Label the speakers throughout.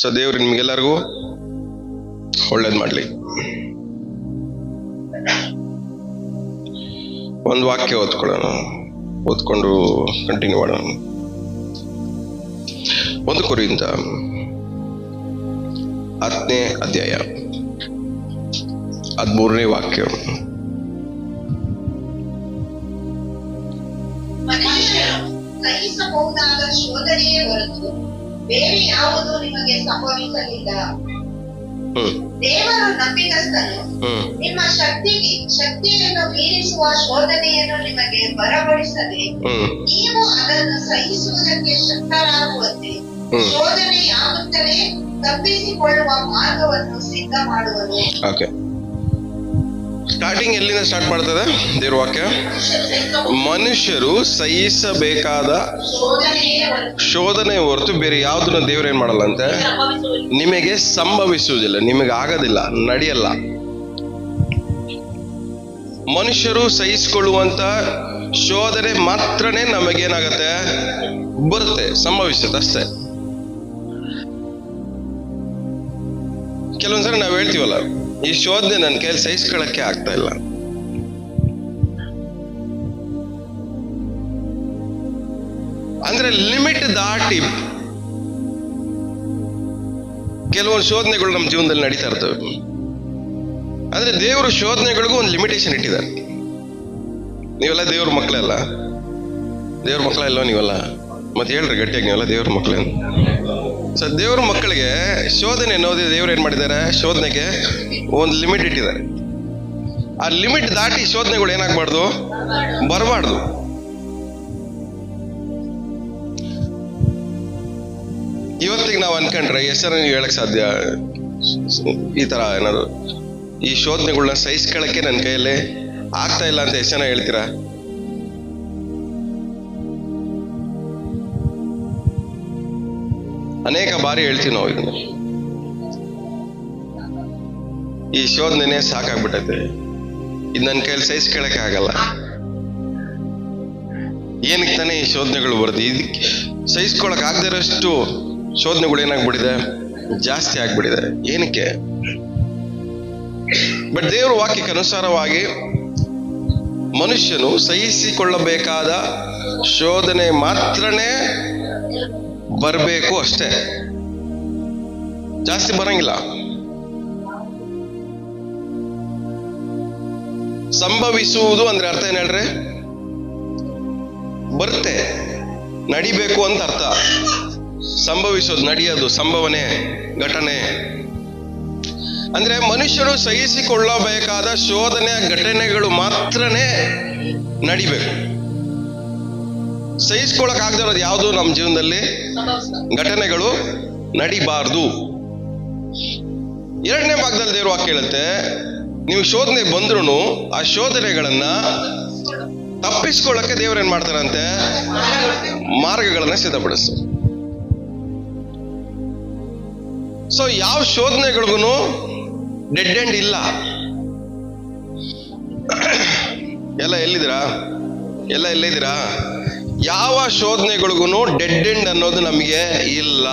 Speaker 1: So ದೇವ್ರು ನಿಮ್ಗೆಲ್ಲರಿಗೂ ಒಳ್ಳೇದು ಮಾಡಲಿ. ಒಂದು ವಾಕ್ಯ ಓದ್ಕೊಳ್ಳೋಣ, ಓದ್ಕೊಂಡು ಕಂಟಿನ್ಯೂ ಮಾಡೋಣ. 1 ಕೊರಿಂಥ 10ನೇ ಅಧ್ಯಾಯ 13ನೇ ವಾಕ್ಯ.
Speaker 2: ಸಹಿಸಬಹುದಾದ ಶೋಧನೆಯೇ ಹೊರತು ಬೇರೆ ಯಾವುದೂ ನಿಮಗೆ ಸಂಭವಿಸಲಿಲ್ಲ. ದೇವರು ನಂಬಿಗಸ್ತನು. ನಿಮ್ಮ ಶಕ್ತಿಯನ್ನು ಮೀರಿಸುವ ಶೋಧನೆಯನ್ನು ನಿಮಗೆ ಬರಪಡಿಸದೆ ನೀವು ಅದನ್ನು ಸಹಿಸುವುದಕ್ಕೆ ಶಕ್ತರಾಗುವಂತೆ ಶೋಧನೆಯಾಗುತ್ತಲೇ ತಪ್ಪಿಸಿಕೊಳ್ಳುವ ಮಾರ್ಗವನ್ನು ಸಿದ್ಧ ಮಾಡುವನು.
Speaker 1: ಓಕೆ, ಸ್ಟಾರ್ಟಿಂಗ್ ಎಲ್ಲಿಂದ ಸ್ಟಾರ್ಟ್ ಮಾಡ್ತದೆ ದೇವ್ರ ವಾಕ್ಯ? ಮನುಷ್ಯರು ಸಹಿಸಬೇಕಾದ ಶೋಧನೆ ಹೊರತು ಬೇರೆ ಯಾವುದನ್ನ ದೇವ್ರ ಏನ್ ಮಾಡಲ್ಲ ಅಂತೆ, ನಿಮಗೆ ಸಂಭವಿಸುವುದಿಲ್ಲ, ನಿಮಗೆ ಆಗೋದಿಲ್ಲ, ನಡೆಯಲ್ಲ. ಮನುಷ್ಯರು ಸಹಿಸಿಕೊಳ್ಳುವಂತ ಶೋಧನೆ ಮಾತ್ರನೇ ನಮಗೇನಾಗತ್ತೆ, ಬರುತ್ತೆ, ಸಂಭವಿಸುತ್ತೆ ಅಷ್ಟೇ. ಕೆಲವೊಂದ್ಸರಿ ನಾವು ಹೇಳ್ತೀವಲ್ಲ, ಈ ಶೋಧನೆ ನನ್ನ ಕೈಯಲ್ಲಿ ಸಹಿಸ್ಕೊಳ್ಳಕ್ಕೆ ಆಗ್ತಾ ಇಲ್ಲ. ಅಂದ್ರೆ ಲಿಮಿಟ್ ದಾಟಿ ಕೆಲವೊಂದು ಶೋಧನೆಗಳು ನಮ್ಮ ಜೀವನದಲ್ಲಿ ನಡೀತಾ ಇರ್ತವೆ. ಅಂದ್ರೆ ದೇವರು ಶೋಧನೆಗಳಿಗೂ ಒಂದು ಲಿಮಿಟೇಷನ್ ಇಟ್ಟಿದ್ದಾರೆ. ನೀವೆಲ್ಲ ದೇವ್ರ ಮಕ್ಕಳೆಲ್ಲ, ದೇವ್ರ ಮಕ್ಕಳೆಲ್ಲ ನೀವೆಲ್ಲ, ಮತ್ತೆ ಹೇಳ್ರಿ ಗಟ್ಟಿಯಾಗಿ, ನೀವೆಲ್ಲ ದೇವ್ರ ಮಕ್ಕಳೇ. ಸೊ ದೇವ್ರ ಮಕ್ಕಳಿಗೆ ಶೋಧನೆ ಅನ್ನೋದು ದೇವ್ರು ಏನ್ ಮಾಡಿದ್ದಾರೆ, ಶೋಧನೆಗೆ ಒಂದು ಲಿಮಿಟ್ ಇಟ್ಟಿದ್ದಾರೆ. ಆ ಲಿಮಿಟ್ ದಾಟಿ ಶೋಧನೆಗಳು ಏನಾಗಬಾರ್ದು, ಬರಬಾರ್ದು. ಇವತ್ತಿಗೆ ನಾವು ಅನ್ಕೊಂಡ್ರೆ ಹೆಸರು ನೀವು ಹೇಳಕ್ ಸಾಧ್ಯ? ಈ ತರ ಏನಾದ್ರು ಈ ಶೋಧನೆಗಳನ್ನ ಸಹಿಸ್ಕೊಳ್ಳಕ್ಕೆ ನನ್ನ ಕೈಯಲ್ಲಿ ಆಗ್ತಾ ಇಲ್ಲ ಅಂತ ಎಷ್ಟು ಜನ ಹೇಳ್ತೀರಾ? ಅನೇಕ ಬಾರಿ ಹೇಳ್ತೀವಿ ನಾವು ಇದನ್ನ. ಈ ಶೋಧನೆ ಸಾಕಾಗ್ಬಿಟ್ಟೈತೆ, ಇದು ನನ್ನ ಕೈಯಲ್ಲಿ ಸಹಿಸ್ಕೊಳ್ಳಕ್ಕೆ ಆಗಲ್ಲ. ಏನಕ್ಕೆ ತಾನೇ ಈ ಶೋಧನೆಗಳು ಬರುತ್ತೆ? ಇದಕ್ಕೆ ಸಹಿಸ್ಕೊಳಕ್ ಆಗದೇ ಇರೋಷ್ಟು ಶೋಧನೆಗಳು ಏನಾಗ್ಬಿಟ್ಟಿದೆ, ಜಾಸ್ತಿ ಆಗ್ಬಿಟ್ಟಿದೆ. ಏನಕ್ಕೆ? ಬಟ್ ದೇವರ ವಾಕ್ಯಕ್ಕೆ ಅನುಸಾರವಾಗಿ ಮನುಷ್ಯನು ಸಹಿಸಿಕೊಳ್ಳಬೇಕಾದ ಶೋಧನೆ ಮಾತ್ರನೇ ಬರಬೇಕು ಅಷ್ಟೇ, ಜಾಸ್ತಿ ಬರಂಗಿಲ್ಲ. ಸಂಭವಿಸುವುದು ಅಂದ್ರೆ ಅರ್ಥ ಏನ್ ಹೇಳ್ರಿ? ಬರುತ್ತೆ, ನಡಿಬೇಕು ಅಂತ ಅರ್ಥ. ಸಂಭವಿಸೋದು, ನಡೆಯೋದು, ಸಂಭವನೆ, ಘಟನೆ. ಅಂದ್ರೆ ಮನುಷ್ಯರು ಸಹಿಸಿಕೊಳ್ಳಬೇಕಾದ ಶೋಧನೆಯ ಘಟನೆಗಳು ಮಾತ್ರನೇ ನಡಿಬೇಕು. ಸಹಿಸ್ಕೊಳಕ್ ಆಗದೆ ಇರೋದು ಯಾವುದು ನಮ್ಮ ಜೀವನದಲ್ಲಿ ಘಟನೆಗಳು ನಡಿಬಾರ್ದು. 2ನೇ ಭಾಗದಲ್ಲಿ ದೇವ್ರ ವಾಕ್ಯ ಹೇಳುತ್ತೆ, ನೀವು ಶೋಧನೆ ಬಂದ್ರು ಆ ಶೋಧನೆಗಳನ್ನ ತಪ್ಪಿಸ್ಕೊಳ್ಳಕ್ಕೆ ದೇವ್ರ ಏನ್ ಮಾಡ್ತಾರಂತೆ, ಮಾರ್ಗಗಳನ್ನ ಸಿದ್ಧಪಡಿಸ್ತಾರೆ. ಸೊ ಯಾವ ಶೋಧನೆಗಳಿಗೂ ಡೆಡ್ ಎಂಡ್ ಇಲ್ಲ. ಎಲ್ಲ ಎಲ್ಲಿದ್ದೀರಾ? ಎಲ್ಲ ಎಲ್ಲಿದ್ದೀರಾ? ಯಾವ ಶೋಧನೆಗಳಿಗೂ ಡೆಡ್ ಎಂಡ್ ಅನ್ನೋದು ನಮಗೆ ಇಲ್ಲ.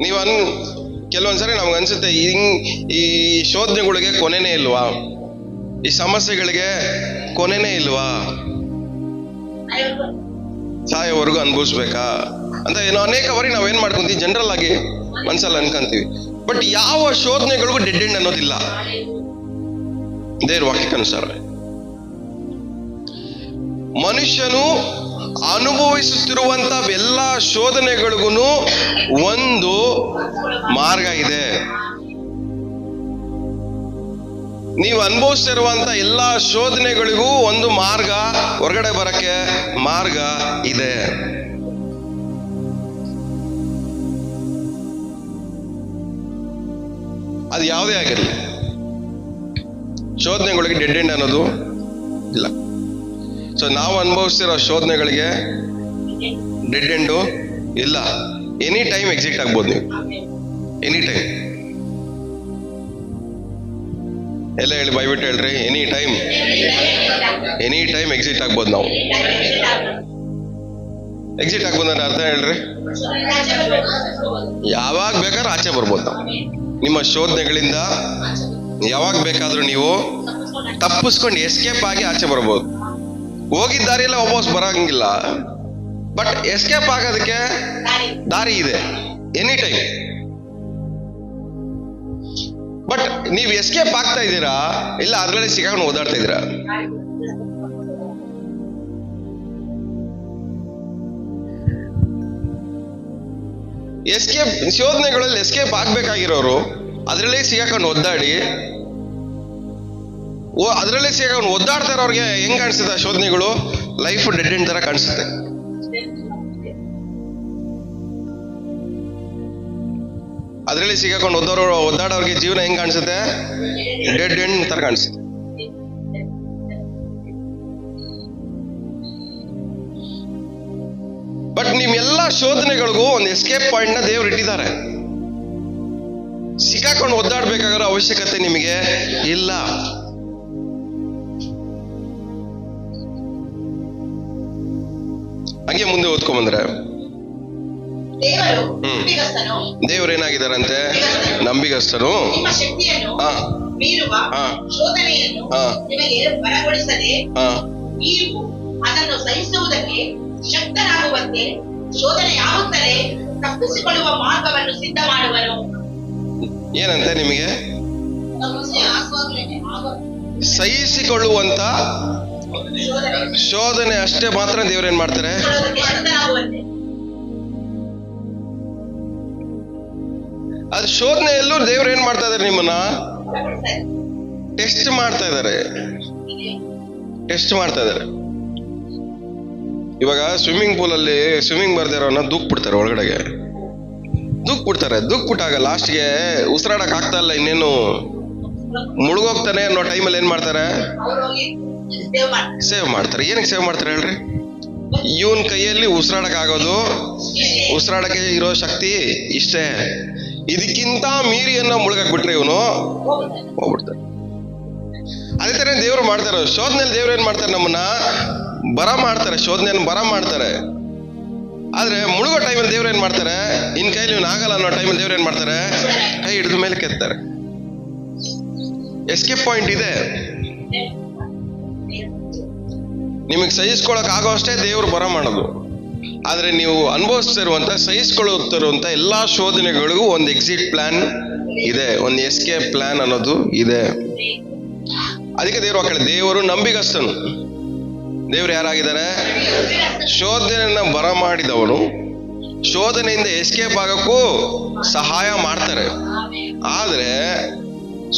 Speaker 1: ನೀವು ಕೆಲವೊಂದ್ಸರಿ ನಮ್ಗೆ ಅನ್ಸುತ್ತೆ, ಈ ಶೋಧನೆಗಳಿಗೆ ಕೊನೆನೇ ಇಲ್ವಾ, ಈ ಸಮಸ್ಯೆಗಳಿಗೆ ಕೊನೆನೇ ಇಲ್ವಾ, ಸಾಯೋವರೆಗೂ ಅನುಭವಿಸ್ಬೇಕಾ ಅಂತ ಏನೋ ಅನೇಕ ಬಾರಿ ನಾವೇನ್ ಮಾಡ್ಕೊಂತೀವಿ, ಜನರಲ್ ಆಗಿ ಮನ್ಸಲ್ಲಿ ಅನ್ಕೊಂತೀವಿ. ಬಟ್ ಯಾವ ಶೋಧನೆಗಳಿಗೂ ಡೆಡ್ ಎಂಡ್ ಅನ್ನೋದಿಲ್ಲ ದೇವ್ರ ವಾಕ್ಯಕ್ಕನುಸಾರ. ಮನುಷ್ಯನು ಅನುಭವಿಸುತ್ತಿರುವಂತ ಎಲ್ಲ ಶೋಧನೆಗಳಿಗೂ ಒಂದು ಮಾರ್ಗ ಇದೆ. ನೀವು ಅನುಭವಿಸ್ತಿರುವಂತ ಎಲ್ಲ ಶೋಧನೆಗಳಿಗೂ ಒಂದು ಮಾರ್ಗ, ಹೊರಗಡೆ ಬರಕ್ಕೆ ಮಾರ್ಗ ಇದೆ. ಅದು ಯಾವುದೇ ಆಗಿರಲಿ, ಶೋಧನೆಗಳಿಗೆ ಡೆಡ್ ಎಂಡ್ ಅನ್ನೋದು ಇಲ್ಲ. ಸೊ ನಾವು ಅನುಭವಿಸ್ತಿರೋ ಶೋಧನೆಗಳಿಗೆ ಡೆಡ್ ಎಂಡು ಇಲ್ಲ. ಎನಿ ಟೈಮ್ ಎಕ್ಸಿಟ್ ಆಗ್ಬೋದು ನೀವು, ಎನಿ ಟೈಮ್. ಎಲ್ಲ ಹೇಳಿ, ಬಾಯ್ಬಿಟ್ಟು ಹೇಳ್ರಿ, ಎನಿ ಟೈಮ್ ಎಕ್ಸಿಟ್ ಆಗ್ಬೋದು ನಾವು. ಎಕ್ಸಿಟ್ ಆಗಿ ಬಂದ್ರೆ ಅರ್ಥ ಹೇಳ್ರಿ. ಯಾವಾಗ ಬೇಕಾದ್ರೂ ಆಚೆ ಬರ್ಬೋದು ನಾವು. ನಿಮ್ಮ ಶೋಧನೆಗಳಿಂದ ಯಾವಾಗ ಬೇಕಾದ್ರೂ ನೀವು ತಪ್ಪಿಸ್ಕೊಂಡು ಎಸ್ಕೇಪ್ ಆಗಿ ಆಚೆ ಬರ್ಬೋದು. ಹೋಗಿದ್ದಾರಿಲ್ಲ ವಾಪಸ್ ಬರಂಗಿಲ್ಲ, ಬಟ್ ಎಸ್ಕೇಪ್ ಆಗೋದಕ್ಕೆ ದಾರಿ ಇದೆ ಎನಿ ಟೈಮ್. ಬಟ್ ನೀವು ಎಸ್ಕೇಪ್ ಆಗ್ತಾ ಇದ್ದೀರಾ ಇಲ್ಲ ಅದ್ರಲ್ಲಿ ಸಿಗಾಕೊಂಡು ಓದಾಡ್ತಾ ಇದ್ದೀರಾ? ಎಸ್ಕೇಪ್ ಶೋಧನೆಗಳಲ್ಲಿ ಎಸ್ಕೇಪ್ ಆಗ್ಬೇಕಾಗಿರೋರು ಅದ್ರಲ್ಲೇ ಸಿಗಾಕೊಂಡು ಒದ್ದಾಡಿ ಅದ್ರಲ್ಲೇ ಸಿಗಾಕೊಂಡು ಒದ್ದಾಡ್ತಾ ಇರೋರಿಗೆ ಹೆಂಗ್ ಕಾಣಿಸುತ್ತೆ ಶೋಧನೆಗಳು? ಲೈಫ್ ಡೆಡ್ ಎಂಡ್ ತರ ಕಾಣಿಸುತ್ತೆ. ಅದ್ರಲ್ಲಿ ಸಿಗಾಕೊಂಡು ಒದ್ದಾಡೋರ್ಗೆ ಜೀವನ ಹೆಂಗ್ ಕಾಣಿಸುತ್ತೆ? ಡೆಡ್ ಎಂಡ್ ತರ ಕಾಣಿಸುತ್ತೆ. ಬಟ್ ನಿಮ್ಮೆಲ್ಲ ಶೋಧನೆಗಳಿಗೂ ಒಂದು ಎಸ್ಕೇಪ್ ಪಾಯಿಂಟ್ ನ ದೇವ್ರು ಇಟ್ಟಿದ್ದಾರೆ. ಸಿಕ್ಕಾಕೊಂಡು ಒದ್ದಾಡ್ಬೇಕಾಗಿರೋ ಅವಶ್ಯಕತೆ ನಿಮಗೆ ಇಲ್ಲ. ಹಾಗೆ ಮುಂದೆ ಓದ್ಕೊಂಡ್ಬಂದ್ರೆ ದೇವರು ಏನಾಗಿದ್ದಾರಂತೆ? ನಂಬಿಗಸ್ತನು.
Speaker 2: ಶಕ್ತರಾಗುವಂತೆ ಶೋಧನೆಯಾಗುತ್ತಲೇ ತಪ್ಪಿಸಿಕೊಳ್ಳುವ ಮಾರ್ಗವನ್ನು ಸಿದ್ಧ ಮಾಡುವನು.
Speaker 1: ಏನಂತೆ ನಿಮಗೆ? ಸಹಿಸಿಕೊಳ್ಳುವಂತ ಶೋಧನೆ ಅಷ್ಟೇ ಮಾತ್ರ ದೇವ್ರೇನ್ ಮಾಡ್ತಾರೆ? ಅದು ಶೋಧನೆಯಲ್ಲೂ ದೇವ್ರು ಏನ್ ಮಾಡ್ತಾ ಇದಾರೆ? ನಿಮ್ಮನ್ನ ಟೆಸ್ಟ್ ಮಾಡ್ತಾ ಇದಾರೆ. ಇವಾಗ ಸ್ವಿಮ್ಮಿಂಗ್ ಪೂಲ್ ಅಲ್ಲಿ ಸ್ವಿಮ್ಮಿಂಗ್ ಬರ್ದಿರೋನ್ನ ದೂಕ್ಬಿಡ್ತಾರೆ ಒಳಗಡೆಗೆ. ದೂಕ್ಬಿಟ್ಟಾಗ ಲಾಸ್ಟ್ಗೆ ಉಸಿರಾಡಕ್ ಆಗ್ತಾ ಇಲ್ಲ, ಇನ್ನೇನು ಮುಳುಗೋಗ್ತಾನೆ ಅನ್ನೋ ಟೈಮಲ್ಲಿ ಏನ್ ಮಾಡ್ತಾರೆ? ಸೇವ್ ಮಾಡ್ತಾರೆ. ಏನಕ್ಕೆ ಸೇವ್ ಮಾಡ್ತಾರೆ ಹೇಳ್ರಿ? ಇವನ್ ಕೈಯಲ್ಲಿ ಉಸಿರಾಡಕ್ ಆಗೋದು, ಉಸಿರಾಡಕ್ಕೆ ಇರೋ ಶಕ್ತಿ ಇಷ್ಟೇ. ಇದಕ್ಕಿಂತ ಮೀರಿ ಅನ್ನೋ ಮುಳುಗಾಕ್ ಬಿಟ್ರೆ ಇವನು ಹೋಗ್ಬಿಡ್ತಾರೆ. ಅದೇ ತರ ದೇವ್ರು ಮಾಡ್ತಾರೆ. ಶೋಧನೆಯಲ್ಲಿ ದೇವ್ರು ಏನ್ ಮಾಡ್ತಾರೆ? ನಮ್ಮನ್ನ ಬರ ಮಾಡ್ತಾರೆ, ಶೋಧನೆಯನ್ನು ಬರ ಮಾಡ್ತಾರೆ. ಆದ್ರೆ ಮುಳುಗೋ ಟೈಮಲ್ಲಿ ದೇವ್ರು ಏನ್ ಮಾಡ್ತಾರೆ? ಇನ್ ಕೈಲಿ ಇವನ್ ಆಗಲ್ಲ ಅನ್ನೋ ಟೈಮಲ್ಲಿ ದೇವ್ರು ಏನ್ ಮಾಡ್ತಾರೆ? ಕೈ ಹಿಡಿದ ಮೇಲೆ ಕೆತ್ತಾರೆ. ಎಸ್ಕೇಪ್ ಪಾಯಿಂಟ್ ಇದೆ. ನಿಮಗೆ ಸಹಿಸ್ಕೊಳಕ್ ಆಗೋ ಅಷ್ಟೇ ದೇವ್ರು ಬರ ಮಾಡೋದು. ಆದ್ರೆ ನೀವು ಅನುಭವಿಸ್ತಿರುವಂತ ಸಹಿಸ್ಕೊಳ್ಳುತ್ತಿರುವಂತ ಎಲ್ಲಾ ಶೋಧನೆಗಳಿಗೂ ಒಂದು ಎಕ್ಸಿಟ್ ಪ್ಲಾನ್ ಇದೆ, ಒಂದು ಎಸ್ಕೇಪ್ ಪ್ಲಾನ್ ಅನ್ನೋದು ಇದೆ. ಅದಕ್ಕೆ ದೇವ್ರು ಆ ಕಡೆ ದೇವರು ನಂಬಿಗಸ್ತನು. ದೇವ್ರು ಯಾರಾಗಿದ್ದಾರೆ? ಶೋಧನೆಯನ್ನ ಬರಮಾಡಿದವನು. ಶೋಧನೆಯಿಂದ ಎಸ್ಕೇಪ್ ಆಗಕ್ಕೂ ಸಹಾಯ ಮಾಡ್ತಾರೆ. ಆದ್ರೆ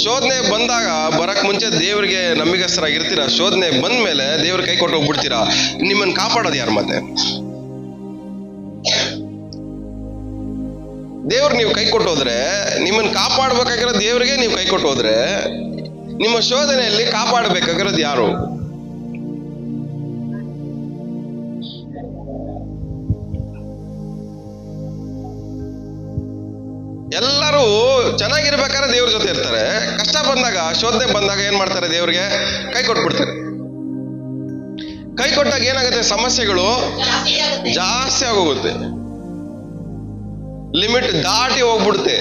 Speaker 1: ಶೋಧನೆ ಬಂದಾಗ ಬರಕ್ ಮುಂಚೆ ದೇವ್ರಿಗೆ ನಂಬಿಗಸ್ತರಾಗಿರ್ತೀರಾ. ಶೋಧನೆ ಬಂದ್ಮೇಲೆ ದೇವ್ರ ಕೈ ಕೊಟ್ಟು ಹೋಗ್ಬಿಡ್ತೀರಾ. ನಿಮ್ಮನ್ನ ಕಾಪಾಡೋದು ಯಾರು? ಮತ್ತೆ ದೇವ್ರು ನೀವು ಕೈ ಕೊಟ್ಟು ಹೋದ್ರೆ, ನಿಮ್ಮನ್ನ ಕಾಪಾಡ್ಬೇಕಾಗಿರೋ ದೇವ್ರಿಗೆ ನೀವು ಕೈ ಕೊಟ್ಟು ಹೋದ್ರೆ, ನಿಮ್ಮ ಶೋಧನೆಯಲ್ಲಿ ಕಾಪಾಡಬೇಕಾಗಿರೋದು ಯಾರು? ಎಲ್ಲರೂ ಚೆನ್ನಾಗಿರ್ಬೇಕಾದ್ರೆ ದೇವ್ರ ಜೊತೆ ಇರ್ತಾರೆ. ಕಷ್ಟ ಬಂದಾಗ, ಶೋಧನೆ ಬಂದಾಗ ಏನ್ ಮಾಡ್ತಾರೆ? ದೇವ್ರಿಗೆ ಕೈ ಕೊಟ್ಬಿಡ್ತಾರೆ. ಕೈ ಕೊಟ್ಟಾಗ ಏನಾಗುತ್ತೆ? ಸಮಸ್ಯೆಗಳು ಜಾಸ್ತಿ ಆಗೋಗುತ್ತೆ, ಲಿಮಿಟ್ ದಾಟಿ ಹೋಗ್ಬಿಡುತ್ತೆ.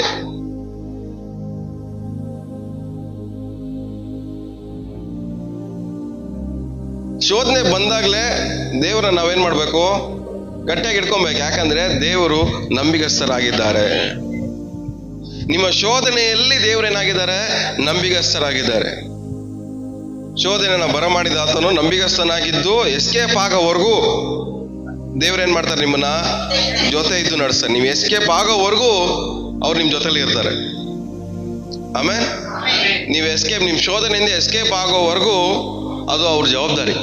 Speaker 1: ಶೋಧನೆ ಬಂದಾಗ್ಲೇ ದೇವ್ರನ್ನ ನಾವೇನ್ ಮಾಡ್ಬೇಕು? ಗಟ್ಟಿಯಾಗಿ ಇಟ್ಕೊಬೇಕು. ಯಾಕಂದ್ರೆ ದೇವರು ನಂಬಿಗಸ್ತರಾಗಿದ್ದಾರೆ. ನಿಮ್ಮ ಶೋಧನೆಯಲ್ಲಿ ದೇವರೇನಾಗಿದ್ದಾರೆ? ನಂಬಿಗಸ್ತರಾಗಿದ್ದಾರೆ. ಶೋಧನೆಯನ್ನ ಬರಮಾಡಿದ ಆತನು ನಂಬಿಗಸ್ತನಾಗಿದ್ದು ಎಸ್ಕೇಪ್ ಆಗೋವರೆಗೂ ದೇವ್ರೇನ್ ಮಾಡ್ತಾರೆ? ನಿಮ್ಮನ್ನ ಜೊತೆ ಇದ್ದು ನಡೆಸ್ತಾರೆ. ನೀವು ಎಸ್ಕೇಪ್ ಆಗೋವರೆಗೂ ಅವ್ರು ನಿಮ್ ಜೊತೆಲಿ ಇರ್ತಾರೆ. ಆಮೇಲೆ ನೀವು ನಿಮ್ ಶೋಧನೆಯಿಂದ ಎಸ್ಕೇಪ್ ಆಗೋವರೆಗೂ ಅದು ಅವ್ರ ಜವಾಬ್ದಾರಿ.